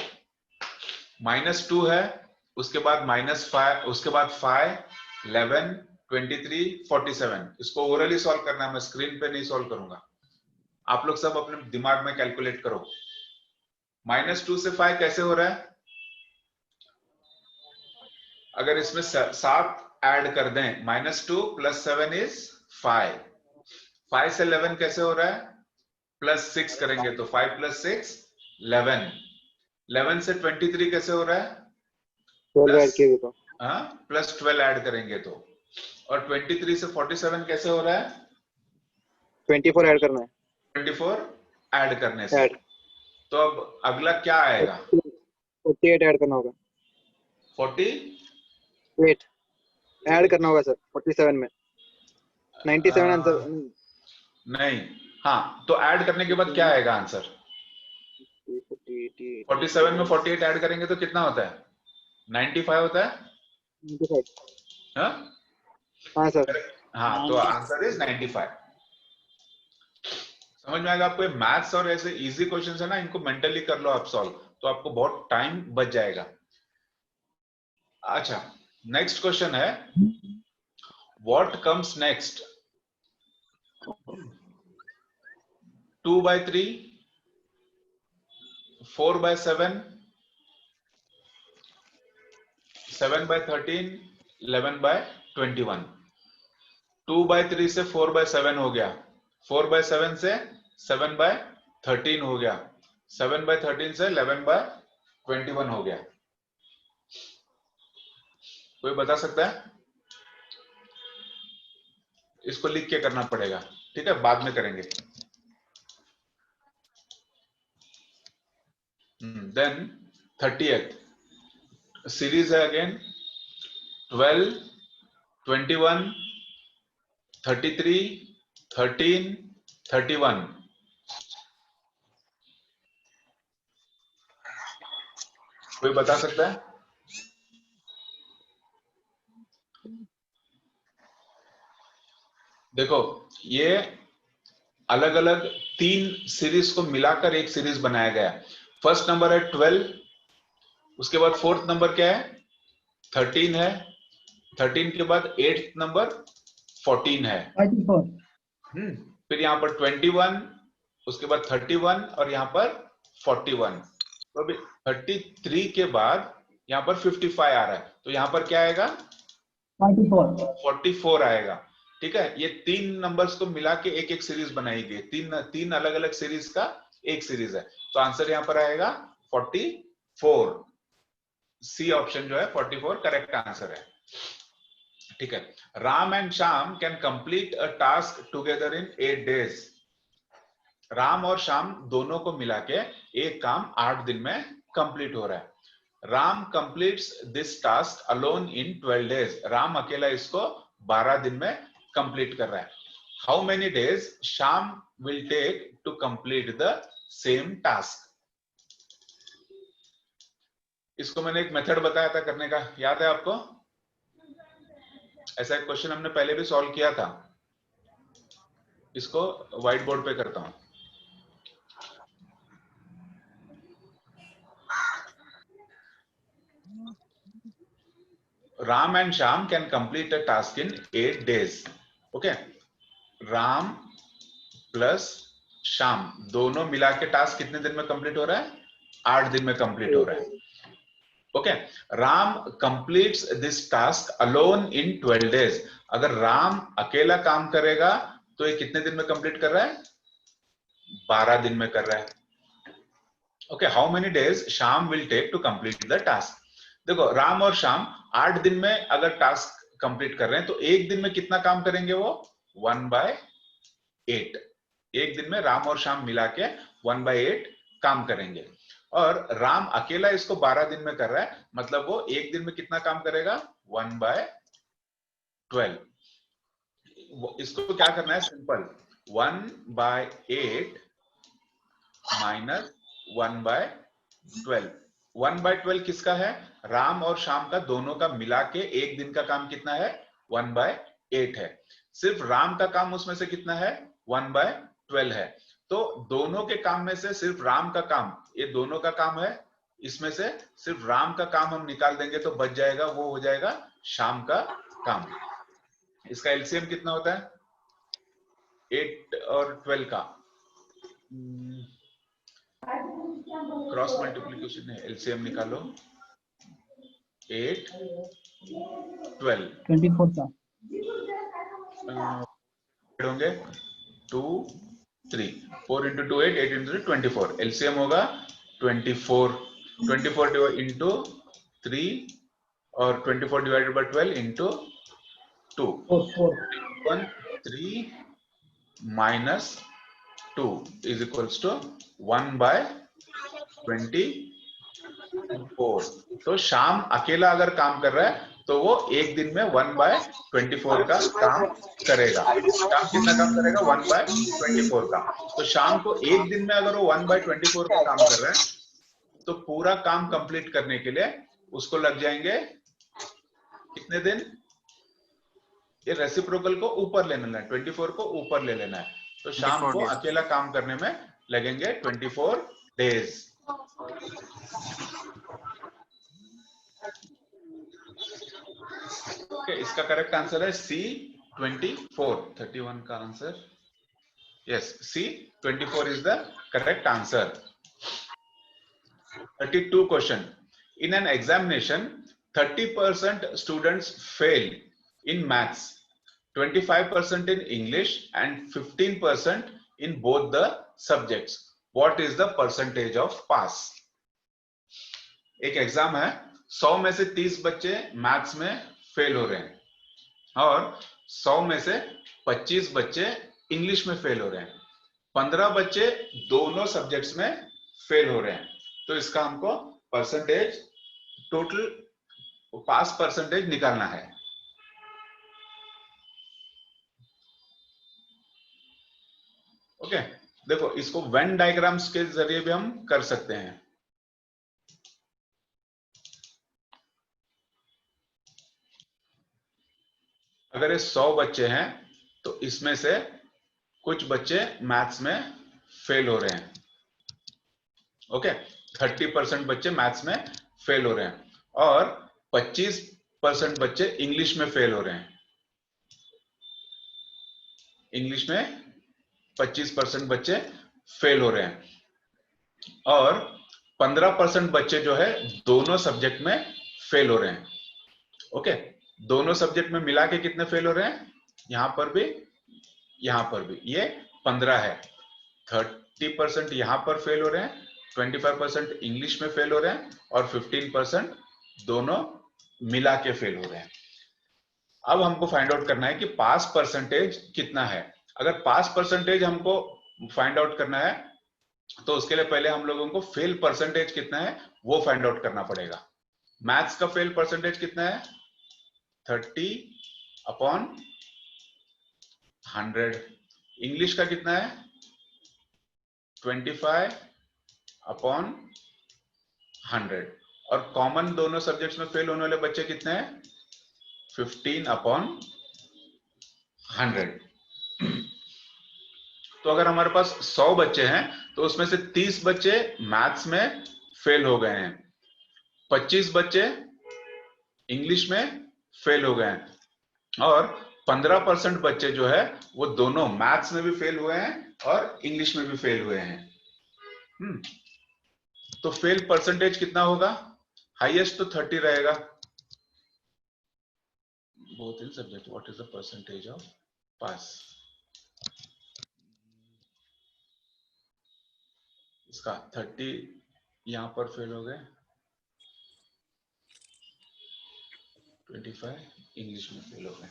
-2 है, उसके बाद -5, उसके बाद 5, 11, 23, 47। इसको ओरली सॉल्व करना है, मैं स्क्रीन पे नहीं सॉल्व करूंगा, आप लोग सब अपने दिमाग में कैलकुलेट करो। -2 से 5 कैसे हो रहा है? अगर इसमें 7 ऐड कर दें, -2 + 7 इज 5। 5 से 11 कैसे हो रहा है? +6 करेंगे तो 5 + 6 11। 11 से 23 कैसे हो रहा है? +12 ऐड करेंगे तो। और 23 से 47 कैसे हो रहा है? 24 ऐड करना है। 24 ऐड करने से। तो अब अगला क्या आएगा? 48 ऐड करना होगा। 48 ऐड करना होगा सर 47 में। 97 आंसर नहीं, हाँ, तो ऐड करने के बाद क्या आएगा आंसर? 47 में 48 ऐड करेंगे तो कितना होता है? 95 होता है। 95। हाँ सर। हाँ, तो आंसर इज 95। समझ में आएगा आपको? मैथ्स और ऐसे इजी क्वेश्चंस है ना, इनको मेंटली कर लो आप सॉल्व, तो आपको बहुत टाइम बच जाएगा। अच्छा, नेक्स्ट क्वेश्चन है, व्हाट कम्स नेक्स्ट? 2/3, 4/7, 7/13, 11/21। 2/3 से 4/7 हो गया, 4/7 से 7/13 हो गया, 7/13 से 11/21 हो गया। कोई बता सकता है? इसको लिख के करना पड़ेगा, ठीक है, बाद में करेंगे। देन 30th सीरीज है अगेन, 12, 21, 33, 13, 31। कोई बता सकता है? देखो ये अलग अलग 3 सीरीज को मिलाकर एक सीरीज बनाया गया है। फर्स्ट नंबर है 12, उसके बाद फोर्थ नंबर क्या है 13 है, 13 के बाद 8th नंबर 14 है। 34 फिर यहाँ पर 21, उसके बाद 31 और यहाँ पर 41। तो अभी 33 के बाद यहाँ पर 55 आ रहा है, तो यहाँ पर क्या आएगा 44 आएगा। ठीक है, ये 3 नंबर्स को मिला के एक एक सीरीज बनाई गई, तीन अलग अलग सीरीज का एक सीरीज है। तो आंसर यहाँ पर आएगा 44। सी ऑप्शन जो है 44 करेक्ट आंसर है। ठीक है, Ram and Shyam can complete a task together in 8 days. Ram और श्याम दोनों को मिला के एक काम 8 दिन में कंप्लीट हो रहा है। Ram completes this task alone in 12 days. Ram अकेला इसको 12 दिन में कंप्लीट कर रहा है। How many days Shyam will take to complete the same task? इसको मैंने एक मेथड बताया था करने का, याद है आपको? ऐसा एक क्वेश्चन हमने पहले भी सॉल्व किया था। इसको व्हाइट बोर्ड पे करता हूं। Ram and Shyam can complete a task in 8 days. Okay, Ram plus Shyam दोनों मिला के टास्क कितने दिन में कंप्लीट हो रहा है? 8 दिन में कंप्लीट हो रहा है। Okay, Ram completes this task alone in 12 days. अगर राम अकेला काम करेगा तो ये कितने दिन में कंप्लीट कर रहा है? 12 दिन में कर रहा है। Okay, how many days Shyam will take to complete the task? देखो राम और श्याम 8 दिन में अगर टास्क कंप्लीट कर रहे हैं तो एक दिन में कितना काम करेंगे वो? 1/8। एक दिन में राम और श्याम मिला के 1/8 काम करेंगे। और राम अकेला इसको 12 दिन में कर रहा है, मतलब वो एक दिन में कितना काम करेगा? 1/12। इसको क्या करना है? Simple, 1/8 minus 1/12। 1/12 किसका है? राम और श्याम का, दोनों का मिला के एक दिन का काम कितना है? 1/8 है। सिर्फ राम का काम उसमें से कितना है? 1/12 है। तो दोनों के काम में से सिर्फ राम का काम, ये दोनों का काम है, इसमें से सिर्फ राम का काम हम निकाल देंगे तो बच जाएगा, वो हो जाएगा श्याम का काम। इसका एलसीएम कितना होता है? 8 और 12 का क्रॉस मल्टीप्लीकेशन है, एलसीएम निकालो। 8 12 24 का होंगे 2 3 4 into 2 8 8 into 24। एलसीएम होगा 24। 24 into 3 और 24 divided by 12 into 2। 1 3 minus 2 is equals to 1/24। तो श्याम अकेला अगर काम कर रहा है तो वो एक दिन में 1/24 का काम करेगा। श्याम कितना काम करेगा? 1/24 का। तो श्याम को एक दिन में अगर वो 1/24 का काम कर रहा है तो पूरा काम कंप्लीट करने के लिए उसको लग जाएंगे कितने दिन? ये रेसिप्रोकल को ऊपर ले लेना है, 24 को ऊपर ले लेना है। तो शाम को अकेला काम करने में लगेंगे 24 डेज। ओके, इसका करेक्ट आंसर है सी 24। 31 का आंसर, yes, C 24 is the correct answer. 32 question. In an examination 30% students fail in maths, 25% in English and 15% in both the subjects. What is the percentage of pass? एक exam है, 100 में से 30 बच्चे maths में fail हो रहे हैं और 100 में से 25 बच्चे इंग्लिश में फेल हो रहे हैं, 15 बच्चे दोनों सब्जेक्ट्स में फेल हो रहे हैं। तो इसका हमको परसेंटेज, टोटल पास परसेंटेज निकालना है। ओके, देखो इसको वेन डायग्राम्स के जरिए भी हम कर सकते हैं। अगर ये 100 बच्चे हैं तो इसमें से कुछ बच्चे मैथ्स में फेल हो रहे हैं। ओके, 30% बच्चे मैथ्स में फेल हो रहे हैं और 25% बच्चे इंग्लिश में फेल हो रहे हैं। इंग्लिश में 25% बच्चे फेल हो रहे हैं और 15% बच्चे जो है दोनों सब्जेक्ट में फेल हो रहे हैं। ओके, दोनों सब्जेक्ट में मिला के कितने फेल हो रहे हैं? यहां पर भी, यहां पर भी, ये 15 है। 30% यहां पर फेल हो रहे हैं, 25% इंग्लिश में फेल हो रहे हैं और 15% दोनों मिला के फेल हो रहे हैं। अब हमको फाइंड आउट करना है कि पास परसेंटेज कितना है। अगर पास परसेंटेज हमको फाइंड आउट करना है तो उसके लिए पहले हम लोगों को फेल परसेंटेज कितना है वो फाइंड आउट करना पड़ेगा। मैथ्स का फेल परसेंटेज कितना है? 30/100। इंग्लिश का कितना है? 25/100। और कॉमन दोनों सब्जेक्ट्स में फेल होने वाले बच्चे कितने हैं? 15/100। तो अगर हमारे पास 100 बच्चे हैं तो उसमें से 30 बच्चे मैथ्स में फेल हो गए हैं, 25 बच्चे इंग्लिश में फेल हो गए हैं और 15% बच्चे जो है वो दोनों मैथ्स में भी फेल हुए हैं और इंग्लिश में भी फेल हुए हैं। तो फेल परसेंटेज कितना होगा? हाईएस्ट तो 30 रहेगा। Both in subject, what is the percentage of pass? इसका 30 यहां पर फेल हो गए, 25 इंग्लिश में फेल हो गए।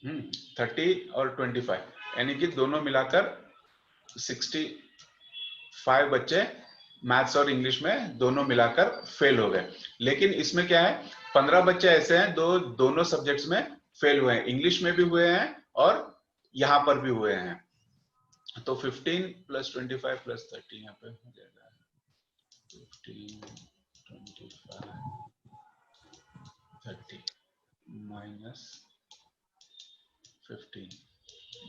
हम्म, 30 और 25 यानी कि दोनों मिलाकर 65 बच्चे मैथ्स और इंग्लिश में दोनों मिलाकर फेल हो गए। लेकिन इसमें क्या है, 15 बच्चे ऐसे हैं दोनों सब्जेक्ट्स में फेल हुए हैं, इंग्लिश में भी हुए हैं और यहां पर भी हुए हैं। तो 15 + 25 + 30 यहाँ पे हो जाएगा 15, 25, 30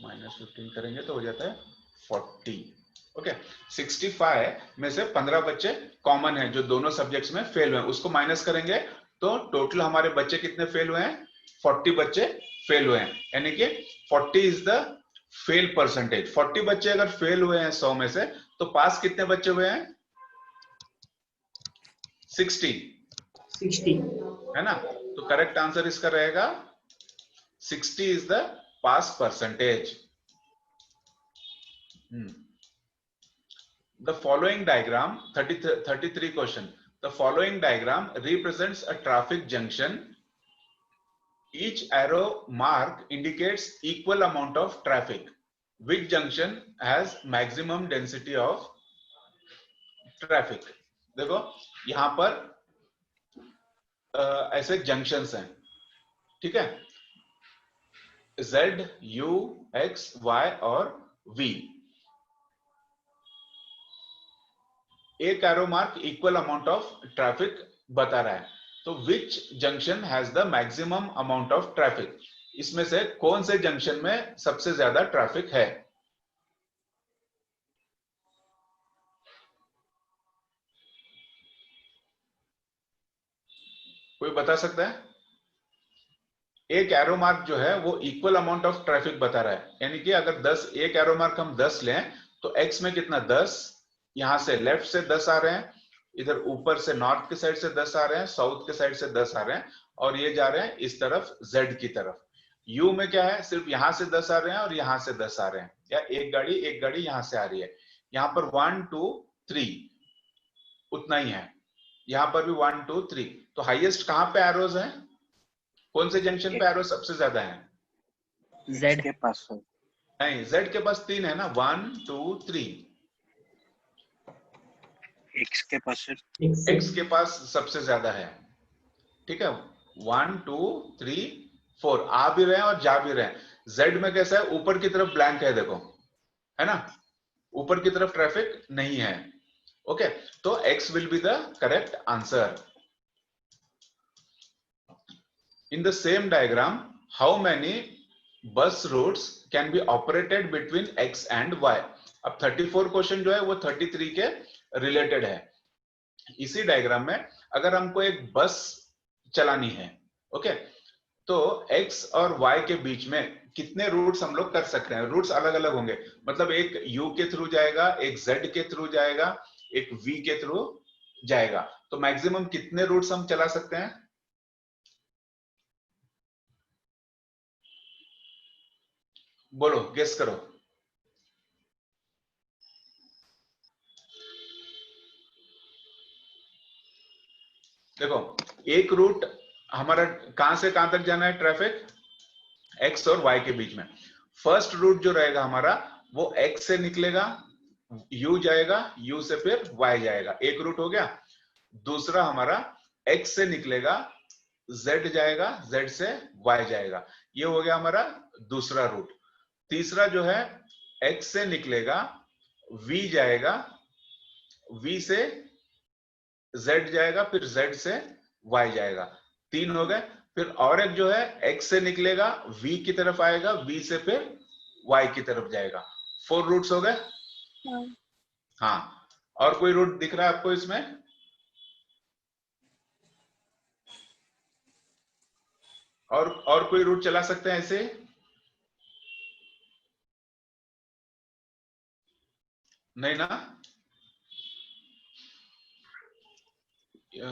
-15 करेंगे तो हो जाता है 40। ओके, 65 में से 15 बच्चे कॉमन हैं जो दोनों सब्जेक्ट्स में फेल हुए हैं, उसको माइनस करेंगे तो टोटल हमारे बच्चे कितने फेल हुए हैं? 40 बच्चे फेल हुए हैं। यानी कि 40 इज द फेल परसेंटेज। 40 बच्चे अगर फेल हुए हैं 100 में से तो पास कितने बच्चे हुए हैं? 60 है ना? तो करेक्ट आंसर इसका रहेगा 60 is the pass percentage. The following diagram, 33 question. The following diagram represents a traffic junction. Each arrow mark indicates equal amount of traffic. Which junction has maximum density of traffic? देखो यहां पर ऐसे junctions हैं, ठीक है, Z, U, X, Y और V। एक arrow mark equal amount of traffic बता रहा है, तो which junction has the maximum amount of traffic? इसमें से कौन से जंक्शन में सबसे ज्यादा ट्रैफिक है? कोई बता सकता है? एक एरो मार्क जो है वो इक्वल अमाउंट ऑफ ट्रैफिक बता रहा है, यानी कि अगर 10, एक एरो मार्क हम 10 लें तो x में कितना 10, यहां से लेफ्ट से 10 आ रहे हैं, इधर ऊपर से नॉर्थ के साइड से 10 आ रहे हैं, साउथ के साइड से 10 आ रहे हैं और ये जा रहे हैं इस तरफ Z की तरफ। U में क्या है, सिर्फ यहां से 10 आ रहे हैं और यहां से 10 आ रहे हैं, या एक गाड़ी यहां से आ रही है। यहां पर 1 2 3 उतना ही है, यहां पर भी 1 2 3। तो हाईएस्ट कहां पे एरोज हैं? कौन से जंक्शन पे एरो सबसे ज्यादा है? Z के पास नहीं, Z के पास 3 है ना, 1 2 3। X के पास X के पास सबसे ज्यादा है, ठीक है, 1 2 3 4 आ भी रहे हैं और जा भी रहे हैं। Z में कैसा है, ऊपर की तरफ ब्लैंक है, देखो है ना, ऊपर की तरफ ट्रैफिक नहीं है। ओके, तो x will be the correct answer. In the same diagram, how many bus routes can be operated between x and y? अब 34 क्वेश्चन जो है वो 33 के रिलेटेड है. इसी डायग्राम में अगर हमको एक बस चलानी है, ओके, तो x और y के बीच में कितने रूट्स हम लोग कर सकते हैं? रूट्स अलग अलग होंगे, मतलब एक u के थ्रू जाएगा, एक z के थ्रू जाएगा, एक v के थ्रू जाएगा. तो मैक्सिमम कितने रूट्स हम चला सकते हैं? बोलो, गेस करो. देखो, एक रूट हमारा कहां से कहां तक जाना है ट्रैफिक? x और y के बीच में. फर्स्ट रूट जो रहेगा हमारा वो x से निकलेगा, u जाएगा, u से फिर y जाएगा. एक रूट हो गया. दूसरा हमारा x से निकलेगा, z जाएगा, z से y जाएगा. ये हो गया हमारा दूसरा रूट. तीसरा जो है x से निकलेगा, v जाएगा, v से z जाएगा, फिर z से y जाएगा. 3 हो गए. फिर और एक जो है x से निकलेगा, v की तरफ आएगा, v से फिर y की तरफ जाएगा. 4 रूट्स हो गए. हाँ, और कोई रूट दिख रहा है आपको इसमें? और कोई रूट चला सकते हैं ऐसे? नहीं ना?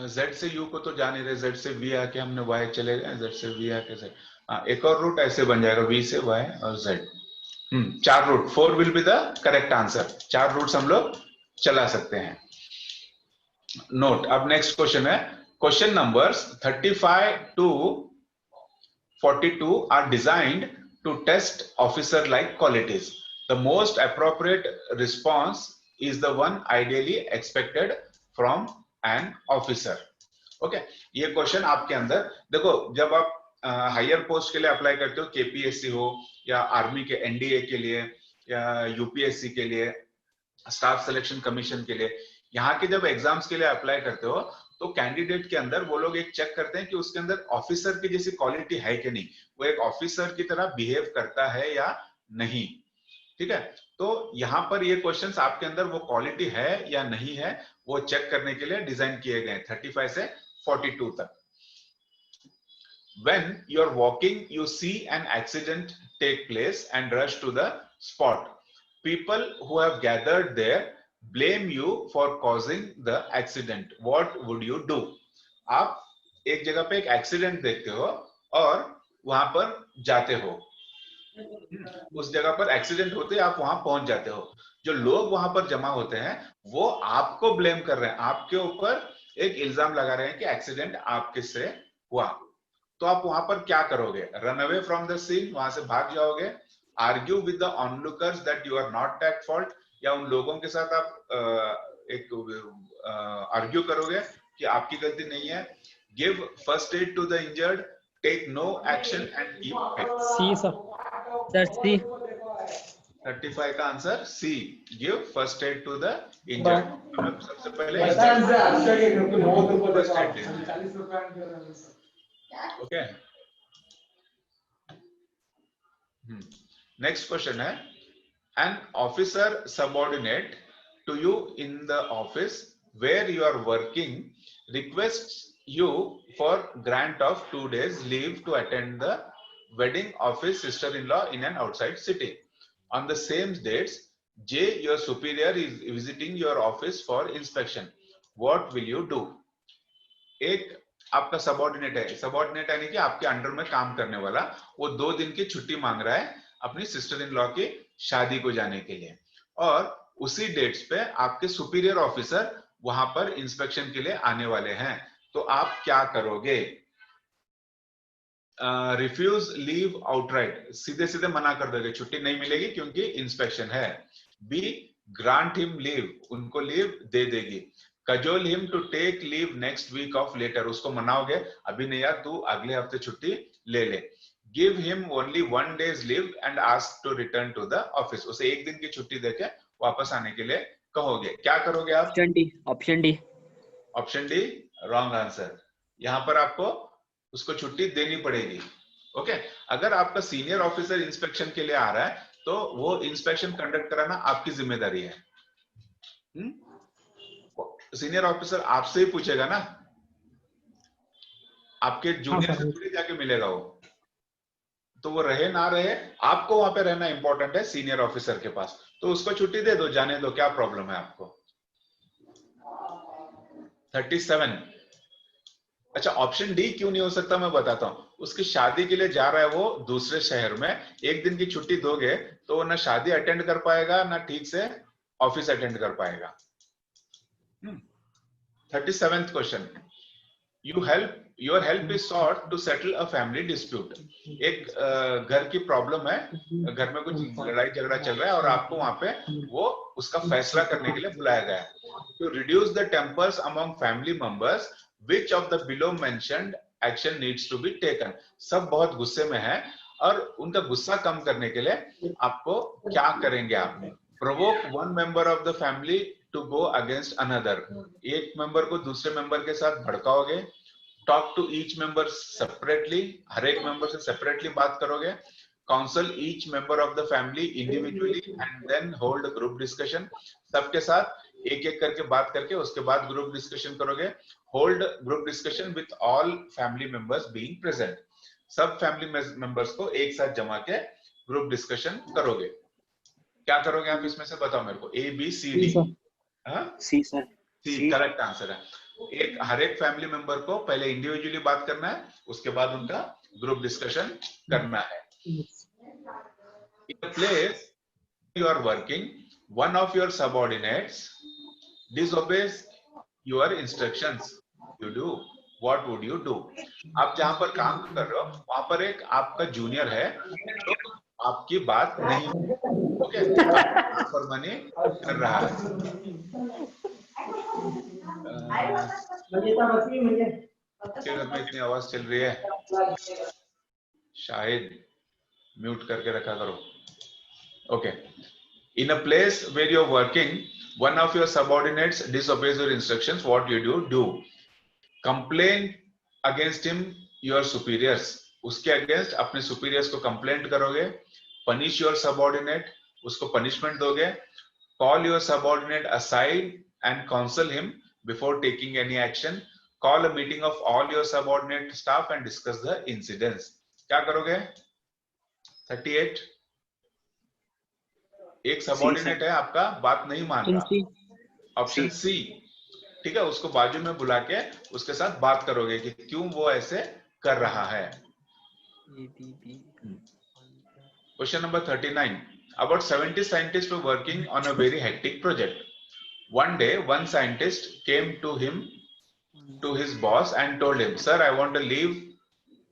z से u को तो जा नहीं रहे, z से v आके हमने y चले गए, z से v आके z. हाँ, एक और रूट ऐसे बन जाएगा, v से y और z. 4 root. 4 will be the correct answer. 4 roots हम लोग चला सकते हैं. नोट. अब नेक्स्ट क्वेश्चन है. Question numbers 35 to 42 are designed to test officer like qualities. The most appropriate response is the one ideally expected from an officer. Okay, ये question आपके अंदर देखो, जब आप हायर पोस्ट के लिए अप्लाई करते हो, केपीएससी हो या आर्मी के एनडीए के लिए या यूपीएससी के लिए, स्टाफ सिलेक्शन कमीशन के लिए, यहाँ के जब एग्जाम्स के लिए अप्लाई करते हो तो कैंडिडेट के अंदर वो लोग एक चेक करते हैं कि उसके अंदर ऑफिसर की जैसी क्वालिटी है कि नहीं, वो एक ऑफिसर की तरह बिहेव करता है या नहीं. ठीक है, तो यहाँ पर ये क्वेश्चंस आपके अंदर वो क्वालिटी है या नहीं है वो चेक करने के लिए डिजाइन किए गए 35 से 42 तक. When you're walking, you see an accident take place and rush to the spot. People who have gathered there blame you for causing the accident. What would you do? आप एक जगह पे एक एक्सीडेंट देखते हो और वहां पर जाते हो. उस जगह पर एक्सीडेंट होते आप वहां पहुंच जाते हो. जो लोग वहां पर जमा होते हैं वो आपको ब्लेम कर रहे हैं, आपके ऊपर एक इल्जाम लगा रहे हैं कि एक्सीडेंट आपके से हुआ. तो आप वहां पर क्या करोगे? Run away from the scene, वहां से भाग जाओगे, argue with the onlookers that you are not at fault, या उन लोगों के साथ आप एक आर्ग्यू करोगे कि आपकी गलती नहीं है, give first aid to the injured, take no action and keep quiet. C sir, C. 35 का answer C, give first aid to the injured. सबसे पहले ओके. नेक्स्ट क्वेश्चन है, an officer subordinate to you in the office where you are working requests you for grant of 2 days leave to attend the wedding of his sister-in-law in an outside city. On the same dates, J, your superior, is visiting your office for inspection. What will you do? एक आपका subordinate है, subordinate यानी कि आपके under में काम करने वाला, वो 2 दिन की छुट्टी मांग रहा है अपनी सिस्टर इन लॉ की शादी को जाने के लिए, और उसी डेट्स पे आपके सुपीरियर ऑफिसर वहां पर इंस्पेक्शन के लिए आने वाले हैं. तो आप क्या करोगे? रिफ्यूज लीव आउटराइट, सीधे सीधे मना कर दोगे, छुट्टी नहीं मिलेगी क्योंकि इंस्पेक्शन है. बी, ग्रांट हिम लीव, उनको लीव दे देगी. Cajole him to take leave next week of later, उसको मनाओगे, अभी नहीं यार, तू अगले हफ्ते छुट्टी ले ले. Give him only 1 days leave and ask to return to the office, उसे 1 दिन की छुट्टी देके वापस आने के लिए कहोगे? क्या करोगे आप? Option D, option D. Option D wrong answer. यहाँ पर आपको उसको छुट्टी देनी पड़ेगी। ओके, अगर आपका सीनियर ऑफिसर इंस्पेक्शन के लिए आ रहा है तो वो इंस्पेक्शन कंडक्ट कराना आपकी जिम्मेदारी है। सीनियर ऑफिसर आपसे ही पूछेगा ना, आपके जूनियर से थोड़ी जाके मिलेगा वो। तो वो रहे ना रहे, आपको वहां पे रहना इंपॉर्टेंट है सीनियर ऑफिसर के पास। तो उसको छुट्टी दे दो, जाने दो, क्या प्रॉब्लम है आपको? 37। अच्छा, ऑप्शन डी क्यों नहीं हो सकता मैं बताता हूं। उसकी शादी के लिए जा रहा है वो दूसरे शहर में, एक दिन की छुट्टी दोगे तो वो ना शादी अटेंड कर पाएगा ना ठीक से ऑफिस अटेंड कर पाएगा। 37th question, your help is sought to settle a family dispute. एक घर की प्रॉब्लम है, घर में कुछ लड़ाई झगड़ा चल रहा है और आपको वहां पे वो उसका फैसला करने के लिए बुलाया गया है। To reduce the tempers among family members, which of the below mentioned action needs to be taken। सब बहुत गुस्से में है और उनका गुस्सा कम करने के लिए आपको क्या करेंगे आप? Provoke one member of the family to go against another. एक मेंबर को दूसरे मेंबर के साथ भड़काओगे। Talk to each member separately, हर एक मेंबर से सेपरेटली बात करोगे। Counsel each member of the family individually and then hold group discussion. सबके साथ एक एक करके बात करके उसके बाद ग्रुप डिस्कशन करोगे। Hold group discussion with all family members being present. सब फैमिली मेंबर्स को एक साथ जमा के ग्रुप डिस्कशन करोगे। क्या करोगे आप इसमें से बताओ मेरे को? A B C D. C sir. C correct answer है। हर एक फैमिली मेंबर को पहले इंडिविजुअली बात करना है, उसके बाद उनका ग्रुप डिस्कशन करना है। In a place you are working, one of your subordinates disobeys your instructions. You do. What would you do? आप जहां पर काम कर रहे हो वहां पर एक आपका जूनियर है तो आपकी बात नहीं, ओके, फरमानी कर रहा है। घर में इतनी आवाज चल रही है, शायद म्यूट करके रखा करो। Okay, in a place where you're working, one of your subordinates disobeys your instructions, what you do? Complain against him your superiors। उसके अगेंस्ट अपने सुपीरियर्स को कंप्लेंट करोगे। पनिश योर सबऑर्डिनेट, उसको पनिशमेंट दोगे। Call your subordinate aside and council him before taking any action. Call a meeting of all your subordinate staff and discuss the incidents. क्या करोगे? 38। एक subordinate है आपका, बात नहीं मान रहा। ऑप्शन सी, ठीक है, उसको बाजू में बुला के उसके साथ बात करोगे कि क्यों वो ऐसे कर रहा है। Question number 39, about 70 scientists were working on a very hectic project. One day one scientist came to his boss and told him, sir, I want to leave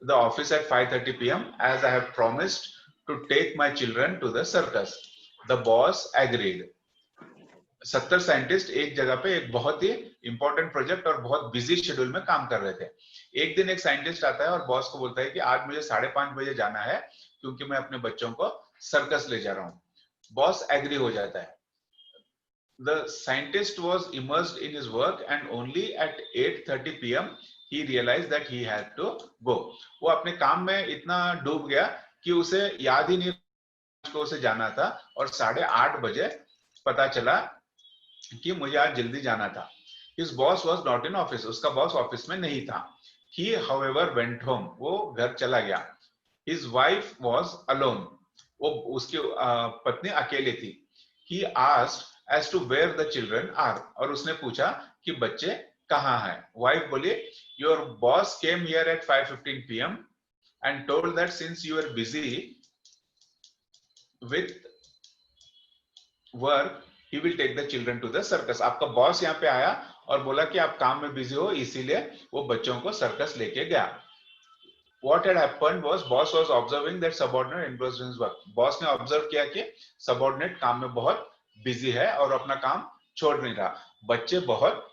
the office at 5:30 p.m. as I have promised to take my children to the circus. The boss agreed. 70 scientist एक जगह पे एक बहुत ही important project और बहुत busy schedule में काम कर रहे थे। एक दिन एक साइंटिस्ट आता है और बॉस को बोलता है कि आज मुझे 5:30 बजे जाना है क्योंकि मैं अपने बच्चों को सर्कस ले जा रहा हूँ। बॉस एग्री हो जाता है। The scientist was immersed in his work and only at 8:30 p.m. he realized that he had to go. वो अपने काम में इतना डूब गया कि उसे याद ही नहीं को उसे जाना था और 8:30 बजे पता चला कि मुझे आज जल्दी जाना था। His boss was not in office, उसका बॉस ऑफिस में नहीं था। He however went home, वो घर चला गया। His wife was alone, वो उसकी पत्नी अकेले थी। He asked as to where the children are, और उसने पूछा कि बच्चे कहाँ हैं। Wife बोली, your boss came here at 5:15 p.m. and told that since you are busy with work, he will take the children to the circus। आपका boss यहाँ पे आया और बोला कि आप काम में बिजी हो, इसीलिए वो बच्चों को सर्कस लेके गया। What had happened was boss was observing that subordinate engrossed in his work। Boss ने ऑब्जर्व किया कि सबऑर्डिनेट काम में बहुत बिजी है और अपना काम छोड़ नहीं रहा। बच्चे बहुत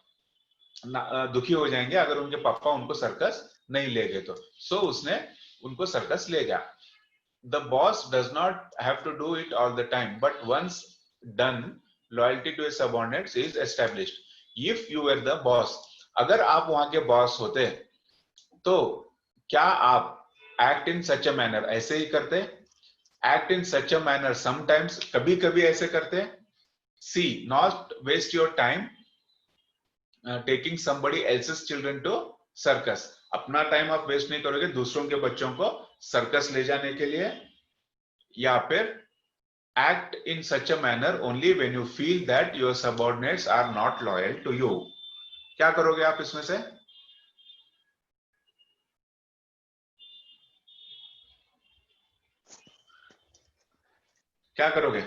दुखी हो जाएंगे अगर उनके पापा उनको सर्कस नहीं ले गए तो। सो उसने उनको सर्कस ले गया। The boss does not have to do it all the time, but once done loyalty to his subordinates is established. If you were the boss, अगर आप वहां के बॉस होते तो क्या आप act in such a manner ऐसे ही करते? Act in such a manner sometimes, कभी कभी ऐसे करते? C, not waste your time taking somebody else's children to circus. अपना टाइम आप वेस्ट नहीं करोगे दूसरों के बच्चों को सर्कस ले जाने के लिए. या फिर act in such a manner only when you feel that your subordinates are not loyal to you. क्या करोगे आप इसमें से? क्या करोगे?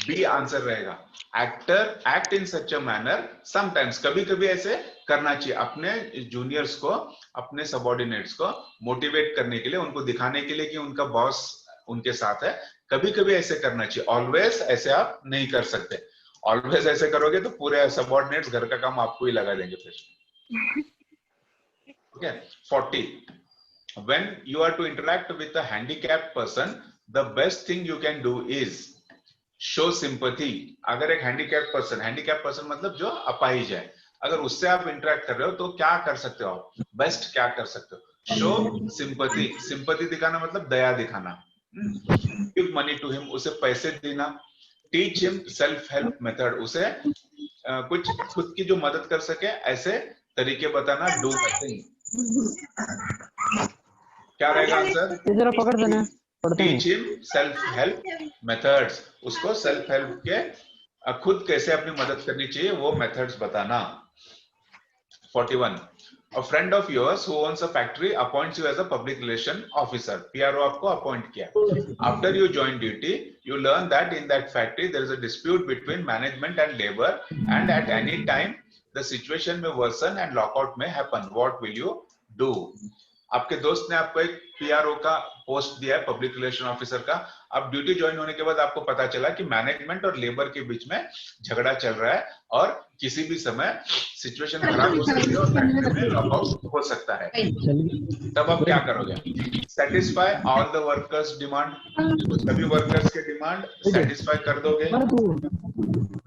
बी आंसर रहेगा. Actor act in such a manner sometimes, कभी कभी ऐसे करना चाहिए अपने जूनियर्स को, अपने सबऑर्डिनेट्स को मोटिवेट करने के लिए, उनको दिखाने के लिए कि उनका बॉस उनके साथ है. कभी कभी ऐसे करना चाहिए. ऑलवेज ऐसे आप नहीं कर सकते. ऑलवेज ऐसे करोगे तो पूरे सबऑर्डिनेट्स घर का काम आपको ही लगा देंगे फिर. Okay. 40. When you are to interact with a handicapped person, the best thing you can do is show sympathy. अगर एक handicapped person मतलब जो अपाहिज है, अगर उससे आप इंटरेक्ट कर रहे हो तो क्या कर सकते हो आप? बेस्ट क्या कर सकते हो? Show sympathy. सिंपैथी दिखाना मतलब दया दिखाना. गिव मनी टू हिम, उसे पैसे देना. Teach him self help method, उसे कुछ खुद की जो मदद कर सके ऐसे तरीके बताना. Do nothing. क्या रहेगा आंसर? जरा पकड़ देना. Teach him self help methods, उसको सेल्फ हेल्प के खुद कैसे अपनी मदद करनी चाहिए वो मेथड्स बताना. 41. A friend of yours who owns a factory appoints you as a public relation officer. PRO आपको अपॉइंट किया. After you join duty, you learn that in that factory there is a dispute between management and labor, and at any time the situation may worsen and lockout may happen. What will you do? आपके दोस्त ने आपको एक PRO का post दिया है, public relation officer का. अब ड्यूटी ज्वाइन होने के बाद आपको पता चला कि मैनेजमेंट और लेबर के बीच में झगड़ा चल रहा है और किसी भी समय सिचुएशन खराब हो सकती है और फैक्ट्री में लॉकआउट हो सकता है. तब आप क्या करोगे? Satisfy all the workers demand, सभी वर्कर्स के डिमांड सेटिस्फाई कर दोगे.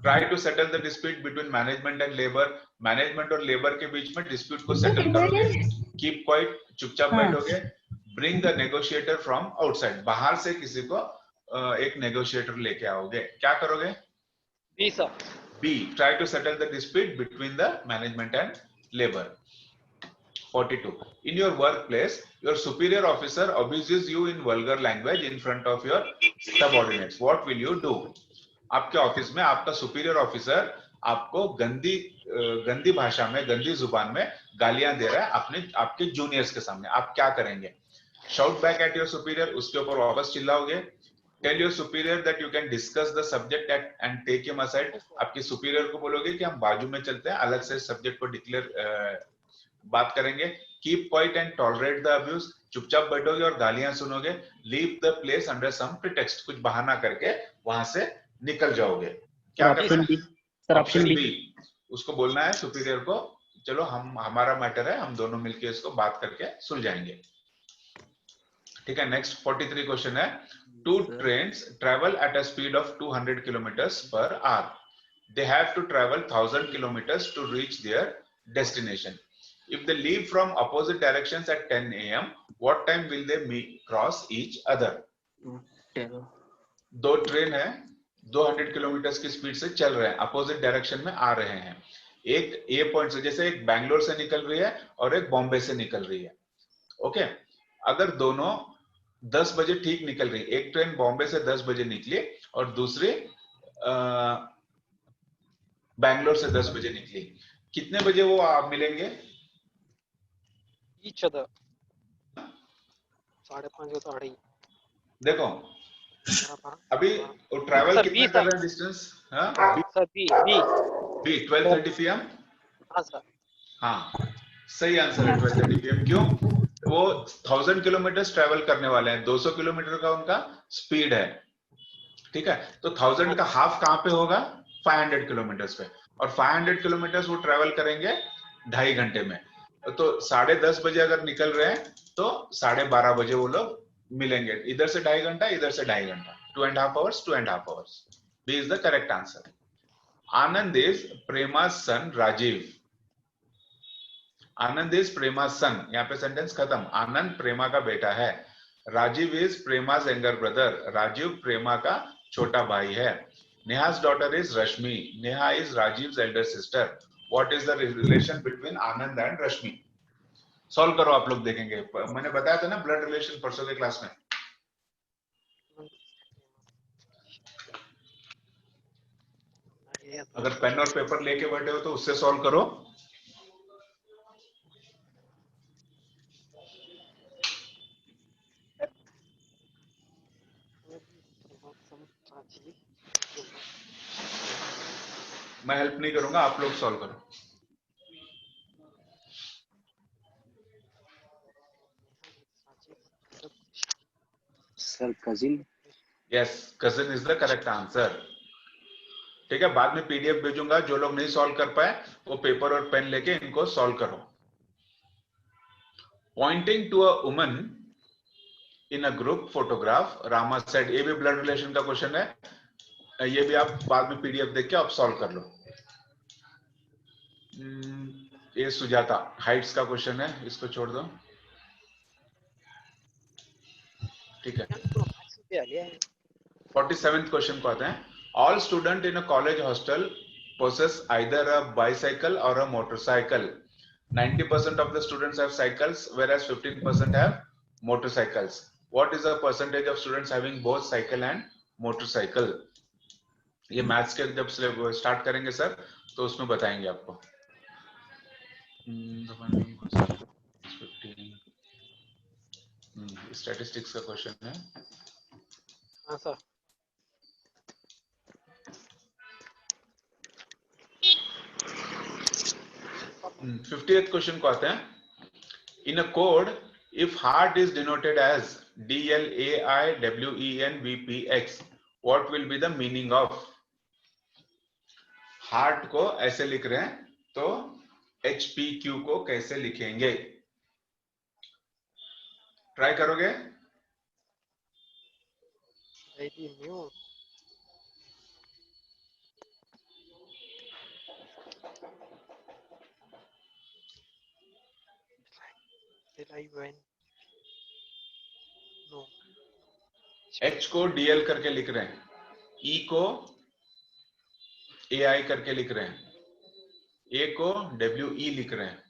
Try to settle the dispute between management and labour, management और लेबर के बीच में डिस्प्यूट को सेटल करोगे. कीप क्वाइट, चुपचाप बैठोगे. Bring the negotiator from outside, बाहर से किसी को एक नेगोशिएटर लेके आओगे. क्या करोगे? B sir. B, try to settle the dispute between the management and labour. 42. In your workplace, your superior officer abuses you in vulgar language in front of your subordinates. What will you do? आपके office में आपका superior officer आपको गंदी भाषा में, गंदी जुबान में गालियां दे रहा है आपके जूनियर्स के सामने. आप क्या करेंगे? Shout back at your superior, उसके ऊपर वापस चिल्लाओगे. Tell your superior that you can discuss the subject and take him aside. आपके सुपीरियर को बोलोगे कि हम बाजू में चलते हैं, अलग से सब्जेक्ट को डिक्लेयर बात करेंगे. Keep quiet and tolerate the abuse, चुपचाप बैठोगे और गालियां सुनोगे. Leave the place under some pretext, कुछ बहाना करके वहां से निकल जाओगे. क्या करोगे? ऑप्शन बी, उसको बोलना है सुपीरियर को, चलो हमारा मैटर है, हम दोनों मिलके इसको बात करके सुलझाएंगे. ठीक है. नेक्स्ट 43 क्वेश्चन है. Two trains travel at a speed of 200 kilometers per hour. They have to travel 1000 kilometers to reach their destination. If they leave from opposite directions at 10 a.m., what time will they cross each other? दो train है, 200 kilometre की speed से चल रहे हैं, opposite direction में आ रहे हैं. एक ए पॉइंट से, जैसे एक बैंगलोर से निकल रही है और एक बॉम्बे से निकल रही है. ओके. अगर दोनों 10 बजे ठीक निकल रही, एक ट्रेन बॉम्बे से 10 बजे निकली और दूसरी बैंगलोर से 10 बजे निकली, कितने बजे वो आप मिलेंगे? ईच अदर 5:30 तो 2:30. देखो अभी वो ट्रैवल कितना कर रहे हैं डिस्टेंस? Sir B 12:30 PM. हाँ सर. हाँ, सही आंसर है 12:30 PM. क्यों? वो 1000 किलोमीटर ट्रैवल करने वाले हैं, 200 किलोमीटर का उनका स्पीड है. ठीक है. तो 1000 का हाफ कहां पे होगा? 500 किलोमीटर पे. और 500 किलोमीटर वो ट्रैवल करेंगे 2.5 घंटे में. तो 10:30 बजे अगर निकल रहे हैं तो 12:30 बजे वो लोग मिलेंगे. इधर से 2.5 घंटा, इधर से 2.5 घंटा. 2.5 hours. B is the correct answer. Anand is Prema's son Rajiv. Anand is Prema's son. यहाँ पे सेंटेंस खत्म. आनंद प्रेमा का बेटा है. Rajiv is Prema's younger brother. Rajiv प्रेमा का छोटा भाई है. Neha's daughter is Rashmi. Neha is Rajiv's elder sister. What is the relation between Anand and Rashmi? Solve करो आप लोग देखेंगे. मैंने बताया था ना ब्लड रिलेशन परसों के क्लास में. अगर पेन और पेपर लेके बैठे हो तो उससे सॉल्व करो. मैं हेल्प नहीं करूंगा, आप लोग सॉल्व करो. Sir cousin. Yes, cousin is the correct answer. ठीक है, बाद में पीडीएफ भेजूंगा. जो लोग नहीं सॉल्व कर पाए वो पेपर और पेन लेके इनको सॉल्व करो. Pointing to a woman in a group photograph, Rama said. ये भी ब्लड रिलेशन का क्वेश्चन है. ये भी आप बाद में पीडीएफ देख के आप सॉल्व कर लो. ये सुजाता हाइट्स का क्वेश्चन है, इसको छोड़ दो. ठीक है. 47th क्वेश्चन को आते हैं. All student in a college hostel possess either a bicycle or a motorcycle. 90% of the students have cycles, whereas 15% have motorcycles. What is the percentage of students having both cycle and motorcycle? ये maths के जब start करेंगे sir तो उसमें बताएंगे आपको. 15 statistics का question है. हाँ सर. Hmm. 50th क्वेश्चन को आते हैं. In a code, if heart is denoted as DLAIWENVPX, what will be the meaning of? Heart को ऐसे लिख रहे हैं तो HPQ को कैसे लिखेंगे? ट्राई करोगे? H को DL करके लिख रहे हैं, E को AI करके लिख रहे हैं, A को WE लिख रहे हैं,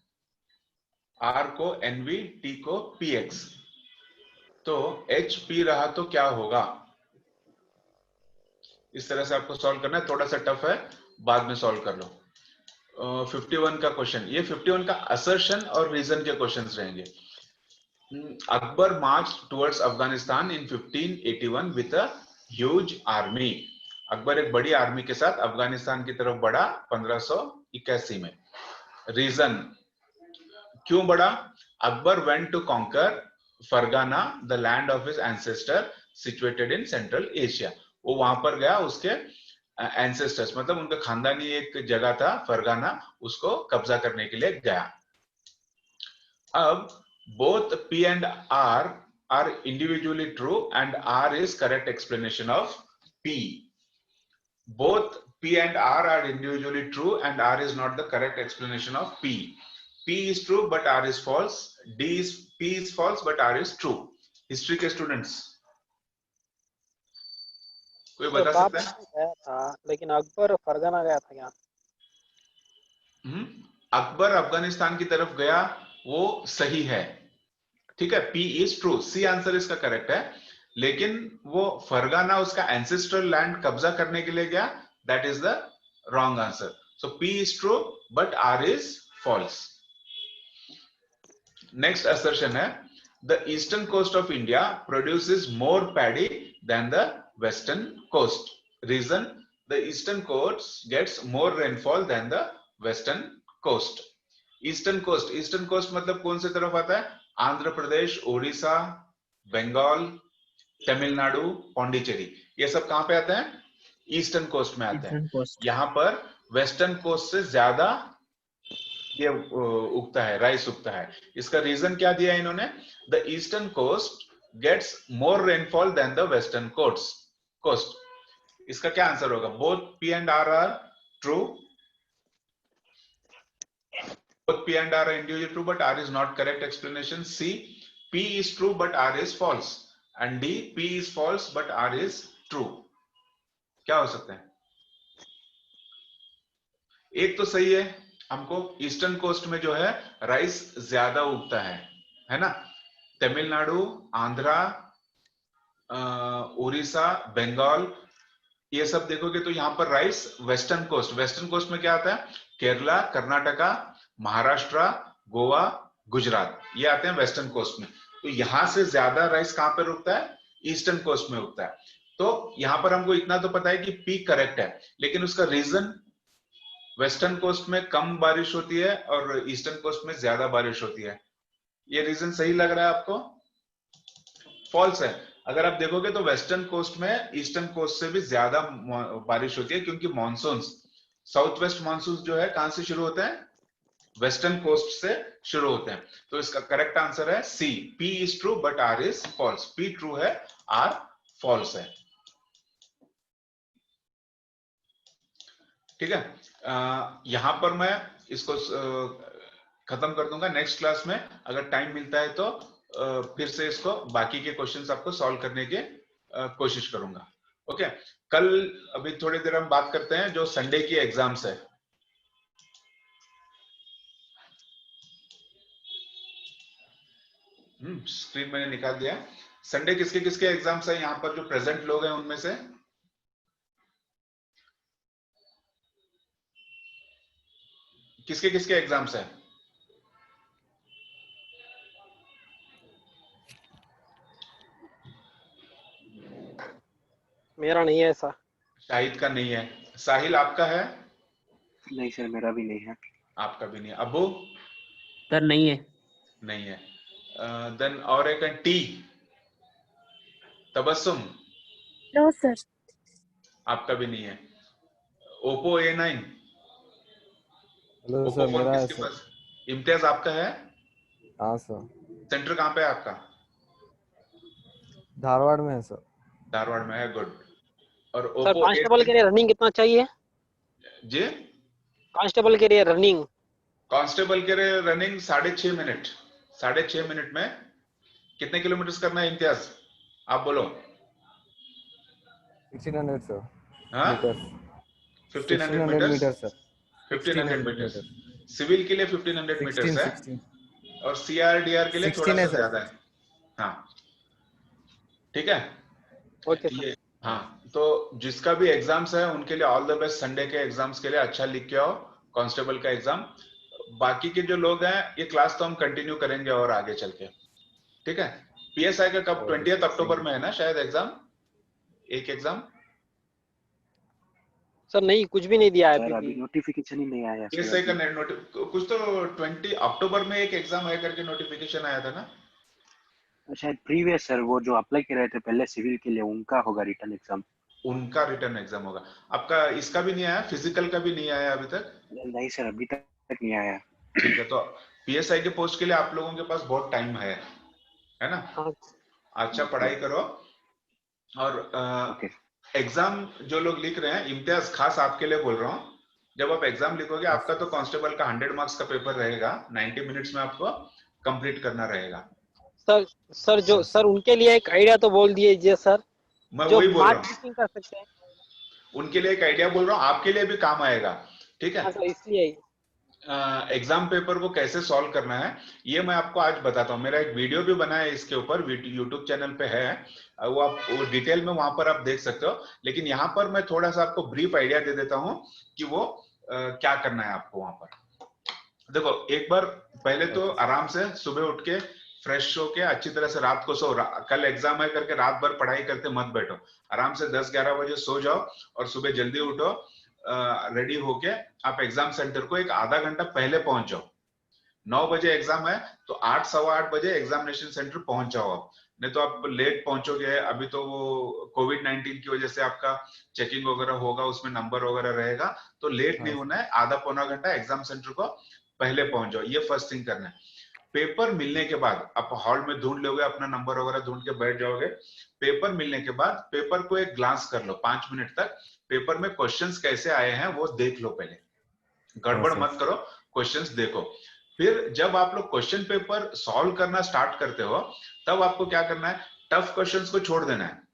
R को NV, T को PX. तो HP रहा तो क्या होगा? इस तरह से आपको सॉल्व करना है. थोड़ा सा टफ है, बाद में सॉल्व कर लो. 51 का क्वेश्चन. ये 51 का असर्शन और रीजन के क्वेश्चंस रहेंगे. Akbar march towards Afghanistan in 1581 with a huge army. Akbar एक बड़ी आर्मी के साथ अफगानिस्तान की तरफ बढ़ा 1581 में. रीजन क्यों बढ़ा? Akbar went to conquer Fergana, the land of his ancestor situated in central Asia. वो वहां पर गया, उसके एंसेस्टर्स मतलब उनका खानदानी एक जगह था फरगाना, उसको कब्जा करने के लिए गया. अब both P and R are individually true and R is correct explanation of P. Both P and R are individually true and R is not the correct explanation of P. P is true but R is false. P is false but R is true. History के students कोई बता सकता है? गया था, लेकिन Akbar Fergana गया था क्या? अकबर अफगानिस्तान की तरफ गया, वो सही है. ठीक है, P is true. C answer इसका करेक्ट है. लेकिन वो फरगाना उसका एंसेस्ट्रल लैंड कब्जा करने के लिए गया, that is the wrong answer. So P is true but R is false. Next assertion है, the eastern coast of India produces more paddy than the western coast. Reason, the eastern coast gets more rainfall than the western coast. Eastern coast मतलब कौन से तरफ आता है? आंध्र प्रदेश, ओडिशा, बंगाल, तमिलनाडु, पौंडीचेरी. ये सब कहां पे आते हैं? ईस्टर्न कोस्ट में आते हैं. यहाँ पर वेस्टर्न कोस्ट से ज्यादा ये उगता है, राइस उगता है. इसका रीजन क्या दिया इन्होंने? The eastern coast gets more rainfall than the western coast. इसका क्या आंसर होगा? Both P and R are true. Both P and R are individually true, but R is not correct explanation. C, P is true but R is false. And D, P is false but R is true. क्या हो सकता है? एक तो सही है, हमको eastern coast में जो है राइस ज्यादा उगता है ना? तमिलनाडु, आंध्रा, उड़ीसा, बंगाल, ये सब देखोगे तो यहाँ पर राइस वेस्टर्न कोस्ट में क्या आता है? केरला, कर्नाटका, महाराष्ट्र, गोवा, गुजरात, ये आते हैं वेस्टर्न कोस्ट में। तो यहां से ज्यादा राइस कहां पर उगता है? ईस्टर्न कोस्ट में उगता है। तो यहां पर हमको इतना तो पता है कि पी करेक्ट है, लेकिन उसका रीजन वेस्टर्न कोस्ट में कम बारिश होती है और ईस्टर्न कोस्ट में ज्यादा बारिश होती है। ये रीजन सही लग रहा है आपको? फॉल्स है। अगर आप देखोगे तो वेस्टर्न कोस्ट में ईस्टर्न कोस्ट से भी ज्यादा बारिश होती है, क्योंकि मॉनसून्स, साउथ वेस्ट मॉनसून जो है कहां से शुरू होते हैं? वेस्टर्न कोस्ट से शुरू होते हैं। तो इसका करेक्ट आंसर है C, P is true but R is false. P true है, आर फॉल्स है। ठीक है, यहां पर मैं इसको खत्म कर दूंगा। नेक्स्ट क्लास में अगर टाइम मिलता है तो फिर से इसको बाकी के क्वेश्चंस आपको सॉल्व करने की कोशिश करूंगा। ओके, कल अभी थोड़ी देर हम बात करते हैं जो संडे की एग्जाम्स है। स्क्रीन मैंने निकाल दिया। संडे किसके किसके एग्जाम्स है यहाँ पर जो प्रेजेंट लोग हैं उनमें से? किसके किसके एग्जाम्स है? मेरा नहीं है ऐसा। शाहिद का नहीं है। साहिल आपका है? नहीं सर, मेरा भी नहीं है। आपका भी नहीं है। अबू? सर नहीं है। नहीं है। देन और एक है टी, तबस्सुम? No sir. आपका भी नहीं है। Oppo A9? Hello Oppo sir, phone मेरा है किसके सर। पास? इम्तियाज आपका है? हाँ सर। सेंटर कहाँ पे है आपका? धारवाड़ में है सर। धारवाड़ में है, गुड। और सर ओप्पो कांस्टेबल के लिए रनिंग कितना चाहिए? जी, कांस्टेबल के लिए रनिंग? कांस्टेबल के लिए रनिंग 6.5 मिनट। 6.5 मिनट में कितने किलोमीटर करना है इम्तियाज? आप बोलो। 1600 सर। हाँ, metre. 1500 metre metre sir. 1500 metre. Civil के लिए 1500 मीटर है 16 और CRDR के लिए थोड़ा 16 है सा सर। ज्यादा है। हाँ, ठीक है। Okay sir. ये हाँ, तो जिसका भी एग्जाम्स है उनके लिए ऑल द बेस्ट। संडे के एग्जाम्स के लिए अच्छा लिख के आओ कांस्टेबल का एग्जाम। बाकी के जो लोग हैं ये क्लास तो हम कंटिन्यू करेंगे और आगे चल के, ठीक है। PSI का कब? 20 अक्टूबर में है ना शायद एग्जाम, एक एग्जाम। सर नहीं, कुछ भी नहीं दिया है सर अभी। अभी नोटिफिकेशन ही नहीं आया सर। PSI का कुछ तो 20 अक्टूबर में एक एग्जाम है करके नोटिफिकेशन आया था ना शायद प्रीवियस सर, वो जो अप्लाई कर रहे थे पहले सिविल के लिए, उनका होगा रिटर्न एग्जाम। उनका रिटर्न एग्जाम होगा। आपका इसका भी नहीं आया, फिजिकल का भी नहीं आया अभी तक? नहीं सर, अभी तक नहीं आया। ठीक है, तो PSI के पोस्ट के लिए आप लोगों के पास बहुत टाइम है ना? हाँ। अच्छा पढ़ाई करो। और एग्जाम जो लोग लिख रहे हैं, इम्तियाज खास आपके लिए बोल रहा हूँ, जब आप एग्जाम लिखोगे आपका तो कांस्टेबल का 100 मार्क्स का पेपर रहेगा, 90 मिनट्स में आपको कंप्लीट करना रहेगा। सर जो सर उनके लिए एक आइडिया तो बोल दीजिए सर, मैं जो वही बोल रहा मार्क हूँ, शीटिंग कर सकते हैं। उनके लिए एक आइडिया बोल रहा हूँ, आपके लिए भी काम आएगा, ठीक है। हाँ सर, इसलिए एग्जाम पेपर को कैसे सॉल्व करना है ये मैं आपको आज बताता हूँ। मेरा एक वीडियो भी बना है इसके ऊपर, यूट्यूब चैनल पे है, वो डिटेल में वहां पर आप देख सकते हो। लेकिन यहाँ पर मैं थोड़ा सा आपको ब्रीफ आइडिया दे देता हूँ कि वो क्या करना है आपको वहां पर। देखो, एक बार पहले तो आराम से सुबह उठ के फ्रेश होके अच्छी तरह से रात को सो, कल एग्जाम है करके रात भर पढ़ाई करते मत बैठो। आराम से 10-11 बजे सो जाओ और सुबह जल्दी उठो, रेडी होके आप एग्जाम सेंटर को एक आधा घंटा पहले पहुंच जाओ। 9 बजे एग्जाम है तो 8, सवा 8 बजे एग्जामिनेशन सेंटर पहुंच जाओ आप, नहीं तो आप लेट पहुंचोगे। अभी तो वो कोविड-19 की वजह से आपका चेकिंग वगैरह होगा, उसमें नंबर वगैरह रहेगा, तो लेट नहीं होना है। आधा पौना घंटा एग्जाम सेंटर को पहले पहुंच जाओ, ये फर्स्ट थिंग करना है। पेपर मिलने के बाद आप हॉल में ढूंढ लोगे, अपना नंबर वगैरह ढूंढ के बैठ जाओगे। पेपर मिलने के बाद पेपर को एक ग्लांस कर लो 5 मिनट तक, पेपर में क्वेश्चंस कैसे आए हैं वो देख लो पहले, गड़बड़ सर। मत करो, क्वेश्चंस देखो। फिर जब आप लोग क्वेश्चन पेपर सॉल्व करना स्टार्ट करते हो तब आपको क्या करना है, टफ क्वेश्चंस को छोड़ देना है।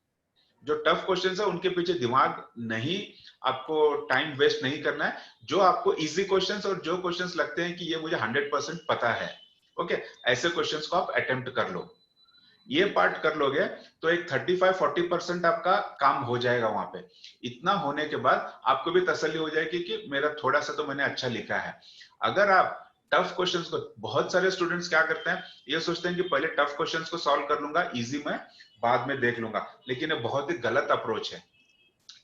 जो टफ क्वेश्चंस है उनके पीछे दिमाग नहीं, आपको टाइम वेस्ट नहीं करना है। जो आपको इजी क्वेश्चंस और जो क्वेश्चंस लगते हैं कि ये मुझे 100% पता है, ओके, ऐसे क्वेश्चंस को आप अटेम्प्ट कर लो। ये पार्ट कर लोगे तो एक 35-40% आपका काम हो जाएगा वहां पे। इतना होने के बाद आपको भी तसल्ली हो जाएगी कि मेरा थोड़ा सा तो मैंने अच्छा लिखा है। अगर आप टफ क्वेश्चंस को, बहुत सारे स्टूडेंट्स क्या करते हैं, ये सोचते हैं कि पहले टफ क्वेश्चंस को सॉल्व कर लूंगा, इजी में बाद में देख लूंगा, लेकिन ये बहुत ही गलत अप्रोच है।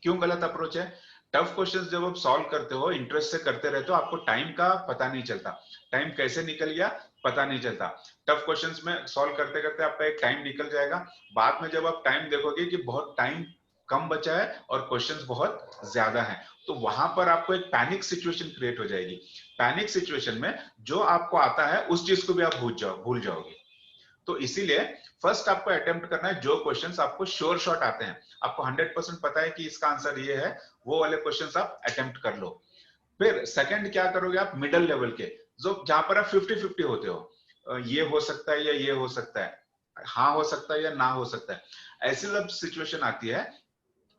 क्यों गलत अप्रोच है? टफ क्वेश्चंस जब आप सॉल्व करते हो, इंटरेस्ट से करते रहते हो, आपको टाइम का पता नहीं चलता, टाइम कैसे निकल गया पता नहीं चलता। टफ क्वेश्चंस में सॉल्व करते करते आपका एक टाइम निकल जाएगा, बाद में जब आप टाइम देखोगे कि बहुत टाइम कम बचा है और क्वेश्चंस बहुत ज्यादा हैं, तो वहां पर आपको एक पैनिक सिचुएशन क्रिएट हो जाएगी। पैनिक सिचुएशन में जो आपको आता है उस चीज को भी आप भूल जाओगे। तो इसीलिए फर्स्ट आपको अटेम्प्ट करना है जो क्वेश्चंस आपको श्योर शॉट आते हैं, आपको 100% पता है कि इसका आंसर ये है, वो वाले क्वेश्चंस आप अटेम्प्ट कर लो। फिर सेकंड क्या करोगे आप, मिडिल लेवल के, जो जहां पर आप 50-50 होते हो, ये हो सकता है या ये हो सकता है, हाँ हो सकता है या ना हो सकता है, ऐसी जब सिचुएशन आती है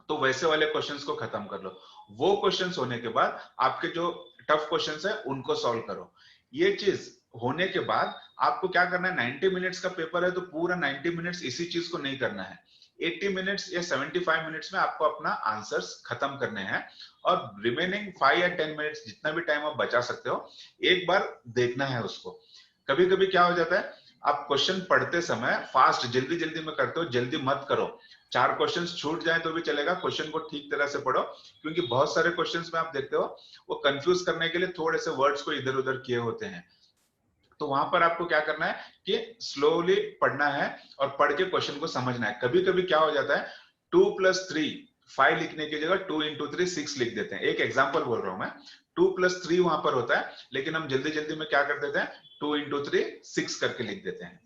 तो वैसे वाले क्वेश्चंस को खत्म कर लो। वो क्वेश्चंस होने के बाद आपके जो टफ क्वेश्चंस है उनको सॉल्व करो। ये चीज होने के बाद आपको क्या करना है, 90 मिनट्स का पेपर है तो पूरा 90 मिनट्स इसी चीज को नहीं करना है। 80 मिनट्स या 75 मिनट्स में आपको अपना आंसर्स खत्म करने हैं, और रिमेनिंग 5 या 10 मिनट्स जितना भी टाइम आप बचा सकते हो एक बार देखना है उसको। कभी कभी क्या हो जाता है, आप क्वेश्चन पढ़ते समय फास्ट जल्दी जल्दी में करते हो, जल्दी मत करो। 4 क्वेश्चंस छूट जाए तो भी चलेगा, क्वेश्चन को ठीक तरह से पढ़ो, क्योंकि बहुत सारे क्वेश्चंस में आप देखते हो वो कंफ्यूज करने के लिए थोड़े से वर्ड्स को इधर उधर किए होते हैं। तो वहां पर आपको क्या करना है कि स्लोली पढ़ना है और पढ़ के क्वेश्चन को समझना है। कभी कभी क्या हो जाता है, 2 + 3 5 लिखने की जगह 2 × 3 6 लिख देते हैं। एक एग्जांपल बोल रहा हूं मैं, 2 + 3 वहां पर होता है, लेकिन हम जल्दी जल्दी में क्या कर देते हैं, 2 × 3 6 करके लिख देते हैं।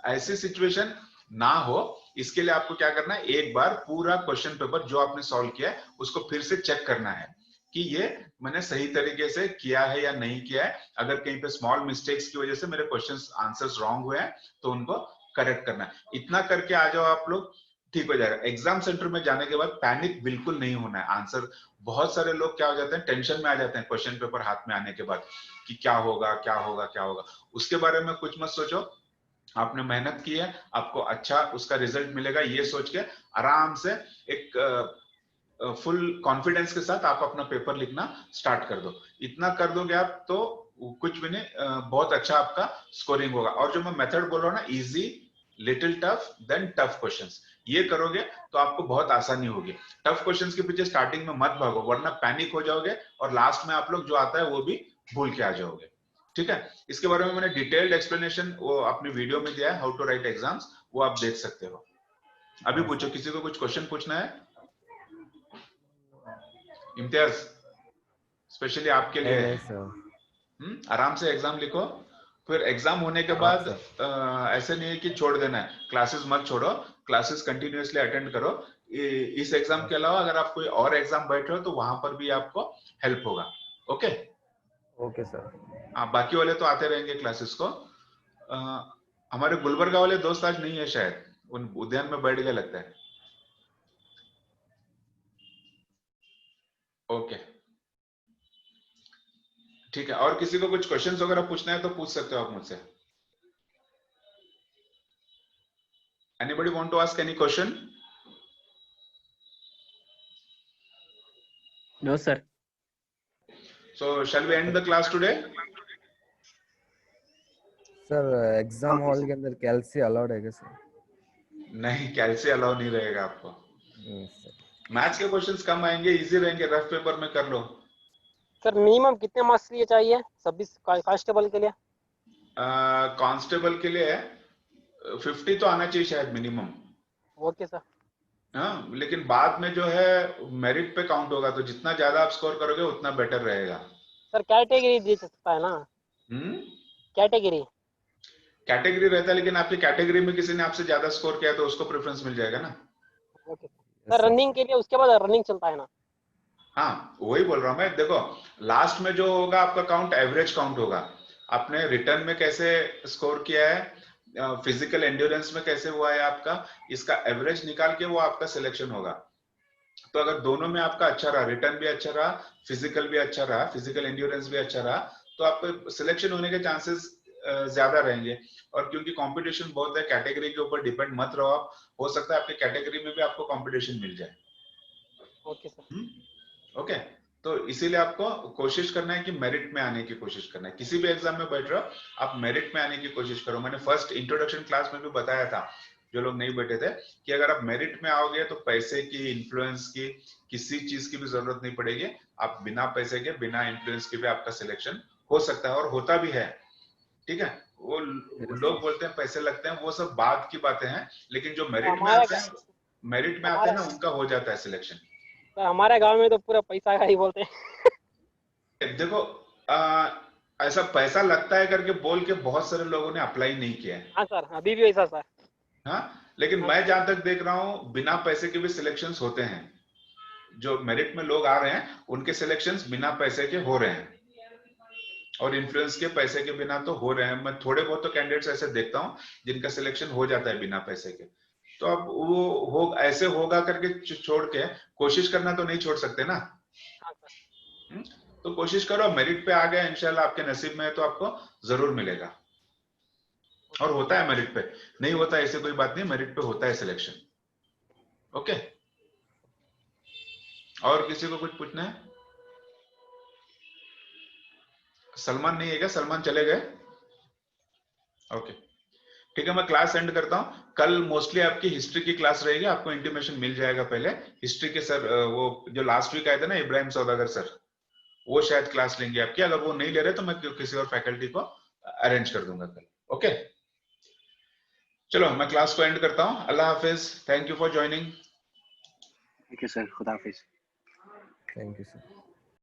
ऐसी सिचुएशन ना हो, इसके लिए आपको क्या करना है, एक बार पूरा क्वेश्चन पेपर जो आपने सॉल्व किया है उसको फिर से चेक करना है कि ये मैंने सही तरीके से किया है या नहीं किया है। अगर कहीं पे स्मॉल मिस्टेक्स की वजह से मेरे क्वेश्चंस आंसर्स रॉन्ग हुए हैं तो उनको करेक्ट करना है। इतना करके आ जाओ आप लोग, ठीक हो जाएगा। एग्जाम सेंटर में जाने के बाद पैनिक बिल्कुल नहीं होना है। आंसर, बहुत सारे लोग क्या हो जाते हैं, टेंशन में आ जाते हैं क्वेश्चन पेपर हाथ में आने के बाद कि क्या होगा क्या होगा क्या होगा। उसके बारे में कुछ मत सोचो, आपने मेहनत की है, आपको अच्छा उसका रिजल्ट मिलेगा, ये सोच के आराम से एक फुल कॉन्फिडेंस के साथ आप अपना पेपर लिखना स्टार्ट कर दो। इतना कर दोगे आप तो कुछ भी नहीं, बहुत अच्छा आपका स्कोरिंग होगा। और जो मैं मेथड बोल रहा हूँ ना, easy, little tough, then tough questions, ये करोगे तो आपको बहुत आसानी होगी। टफ क्वेश्चंस के पीछे स्टार्टिंग में मत भागो, वरना पैनिक हो जाओगे और लास्ट में आप लोग जो आता है वो भी भूल के आ जाओगे। ठीक है, इसके बारे में मैंने डिटेल्ड एक्सप्लेनेशन वो अपनी वीडियो में दिया है, हाउ टू राइट एग्जाम्स, वो आप देख सकते हो। अभी पूछो, किसी को कुछ क्वेश्चन पूछना है? इम्तियाज, स्पेशली आपके लिए नहीं सर। आराम से एग्जाम लिखो। फिर एग्जाम होने के बाद ऐसे नहीं है कि छोड़ देना है, क्लासेस मत छोड़ो, क्लासेस कंटिन्यूअसली अटेंड करो। इस एग्जाम के अलावा अगर आप कोई और एग्जाम बैठ रहे हो तो वहां पर भी आपको हेल्प होगा। Okay okay sir. हाँ, बाकी वाले तो आते रहेंगे क्लासेस को। हमारे गुलबर्गा वाले दोस्त आज नहीं है शायद, उन उद्यान में बैठ गए लगता है। ओके ठीक है, और किसी को कुछ क्वेश्चंस वगैरह पूछना है तो पूछ सकते हो आप मुझसे। Anybody want to ask any question? No sir. So shall we end the class today? Sir exam hall के अंदर कैल्सी अलाउड है क्या सर? नहीं, कैल्सी अलाउ नहीं रहेगा आपको। मैथ्स के क्वेश्चंस कम आएंगे, इजी रहेंगे, रफ पेपर में कर लो। सर मिनिमम कितने मार्क्स लिए चाहिए 26 कांस्टेबल के लिए? कांस्टेबल के लिए 50 तो आना चाहिए शायद मिनिमम। Okay sir. हाँ, लेकिन बाद में जो है मेरिट पे काउंट होगा, तो जितना ज्यादा आप स्कोर करोगे उतना बेटर रहेगा। सर कैटेगरी दे सकता है ना? हम्म, कैटेगरी कैटेगरी रहता है, लेकिन आपकी कैटेगरी में किसी ने आपसे ज्यादा स्कोर किया तो उसको प्रेफरेंस मिल जाएगा ना। ओके सर, रनिंग के लिए उसके बाद रनिंग चलता है ना? हाँ वही बोल रहा हूँ मैं। देखो लास्ट में जो होगा आपका काउंट एवरेज काउंट होगा, आपने रिटर्न में कैसे स्कोर किया है, फिजिकल एंड्योरेंस में कैसे हुआ है आपका, इसका एवरेज निकाल के वो आपका सिलेक्शन होगा। तो अगर दोनों में आपका अच्छा रहा, रिटर्न भी अच्छा रहा, फिजिकल भी अच्छा रहा, फिजिकल एंड्योरेंस भी अच्छा रहा, तो आपके सिलेक्शन होने के चांसेस ज्यादा रहेंगे। और क्योंकि कंपटीशन बहुत है, कैटेगरी के ऊपर डिपेंड मत रहो आप, हो सकता है आपके कैटेगरी में भी आपको कंपटीशन मिल जाए। Okay sir. ओके, तो इसीलिए आपको कोशिश करना है कि मेरिट में आने की कोशिश करना है। किसी भी एग्जाम में बैठ रहे हो आप मेरिट में आने की कोशिश करो। मैंने फर्स्ट इंट्रोडक्शन क्लास में भी बताया था, जो लोग नहीं बैठे थे, कि अगर आप मेरिट में आओगे तो पैसे की, इन्फ्लुएंस की, किसी चीज की भी जरूरत नहीं पड़ेगी। आप बिना पैसे के, बिना इन्फ्लुएंस के भी आपका सिलेक्शन हो सकता है और होता भी है। ठीक है, वो लोग बोलते हैं पैसे लगते हैं, वो सब बाद की बातें हैं, लेकिन जो मेरिट में आते हैं, मेरिट में आते हैं ना, उनका हो जाता है सिलेक्शन। हमारे गांव में तो पूरा पैसा का ही बोलते हैं। देखो ऐसा पैसा लगता है करके बोल के बहुत सारे लोगों ने अप्लाई नहीं किया है। हाँ सर, अभी भी ऐसा सर। हाँ, लेकिन मैं जहां तक देख रहा हूँ बिना पैसे के भी सिलेक्शंस होते हैं। जो मेरिट में लोग आ रहे हैं उनके सिलेक्शंस बिना पैसे के हो रहे हैं, और इन्फ्लुएंस के, पैसे के बिना तो हो रहे हैं। मैं थोड़े बहुत तो कैंडिडेट्स ऐसे देखता हूँ जिनका सिलेक्शन हो जाता है बिना पैसे के। तो अब वो हो ऐसे होगा करके छोड़ के कोशिश करना तो नहीं छोड़ सकते ना। तो कोशिश करो, मेरिट पे आ गया इंशाल्लाह, आपके नसीब में है तो आपको जरूर मिलेगा। और होता है मेरिट पे, नहीं होता ऐसे कोई बात नहीं, मेरिट पे होता है सिलेक्शन। ओके, और किसी को कुछ पूछना है? सलमान नहीं है क्या? सलमान चले गए? ओके ठीक है, मैं क्लास एंड करता हूँ। कल मोस्टली आपकी हिस्ट्री की क्लास रहेगी, आपको इंटीमेशन मिल जाएगा पहले। हिस्ट्री के सर, वो जो लास्ट वीक आए थे ना, इब्राहिम सौदागर सर, वो शायद क्लास लेंगे आपकी। अगर वो नहीं ले रहे तो मैं किसी और फैकल्टी को अरेंज कर दूंगा कल। ओके, चलो मैं क्लास को एंड करता हूँ। अल्लाह हाफिज, thank you for joining. Thank you sir, खुदा हाफिज। Thank you sir.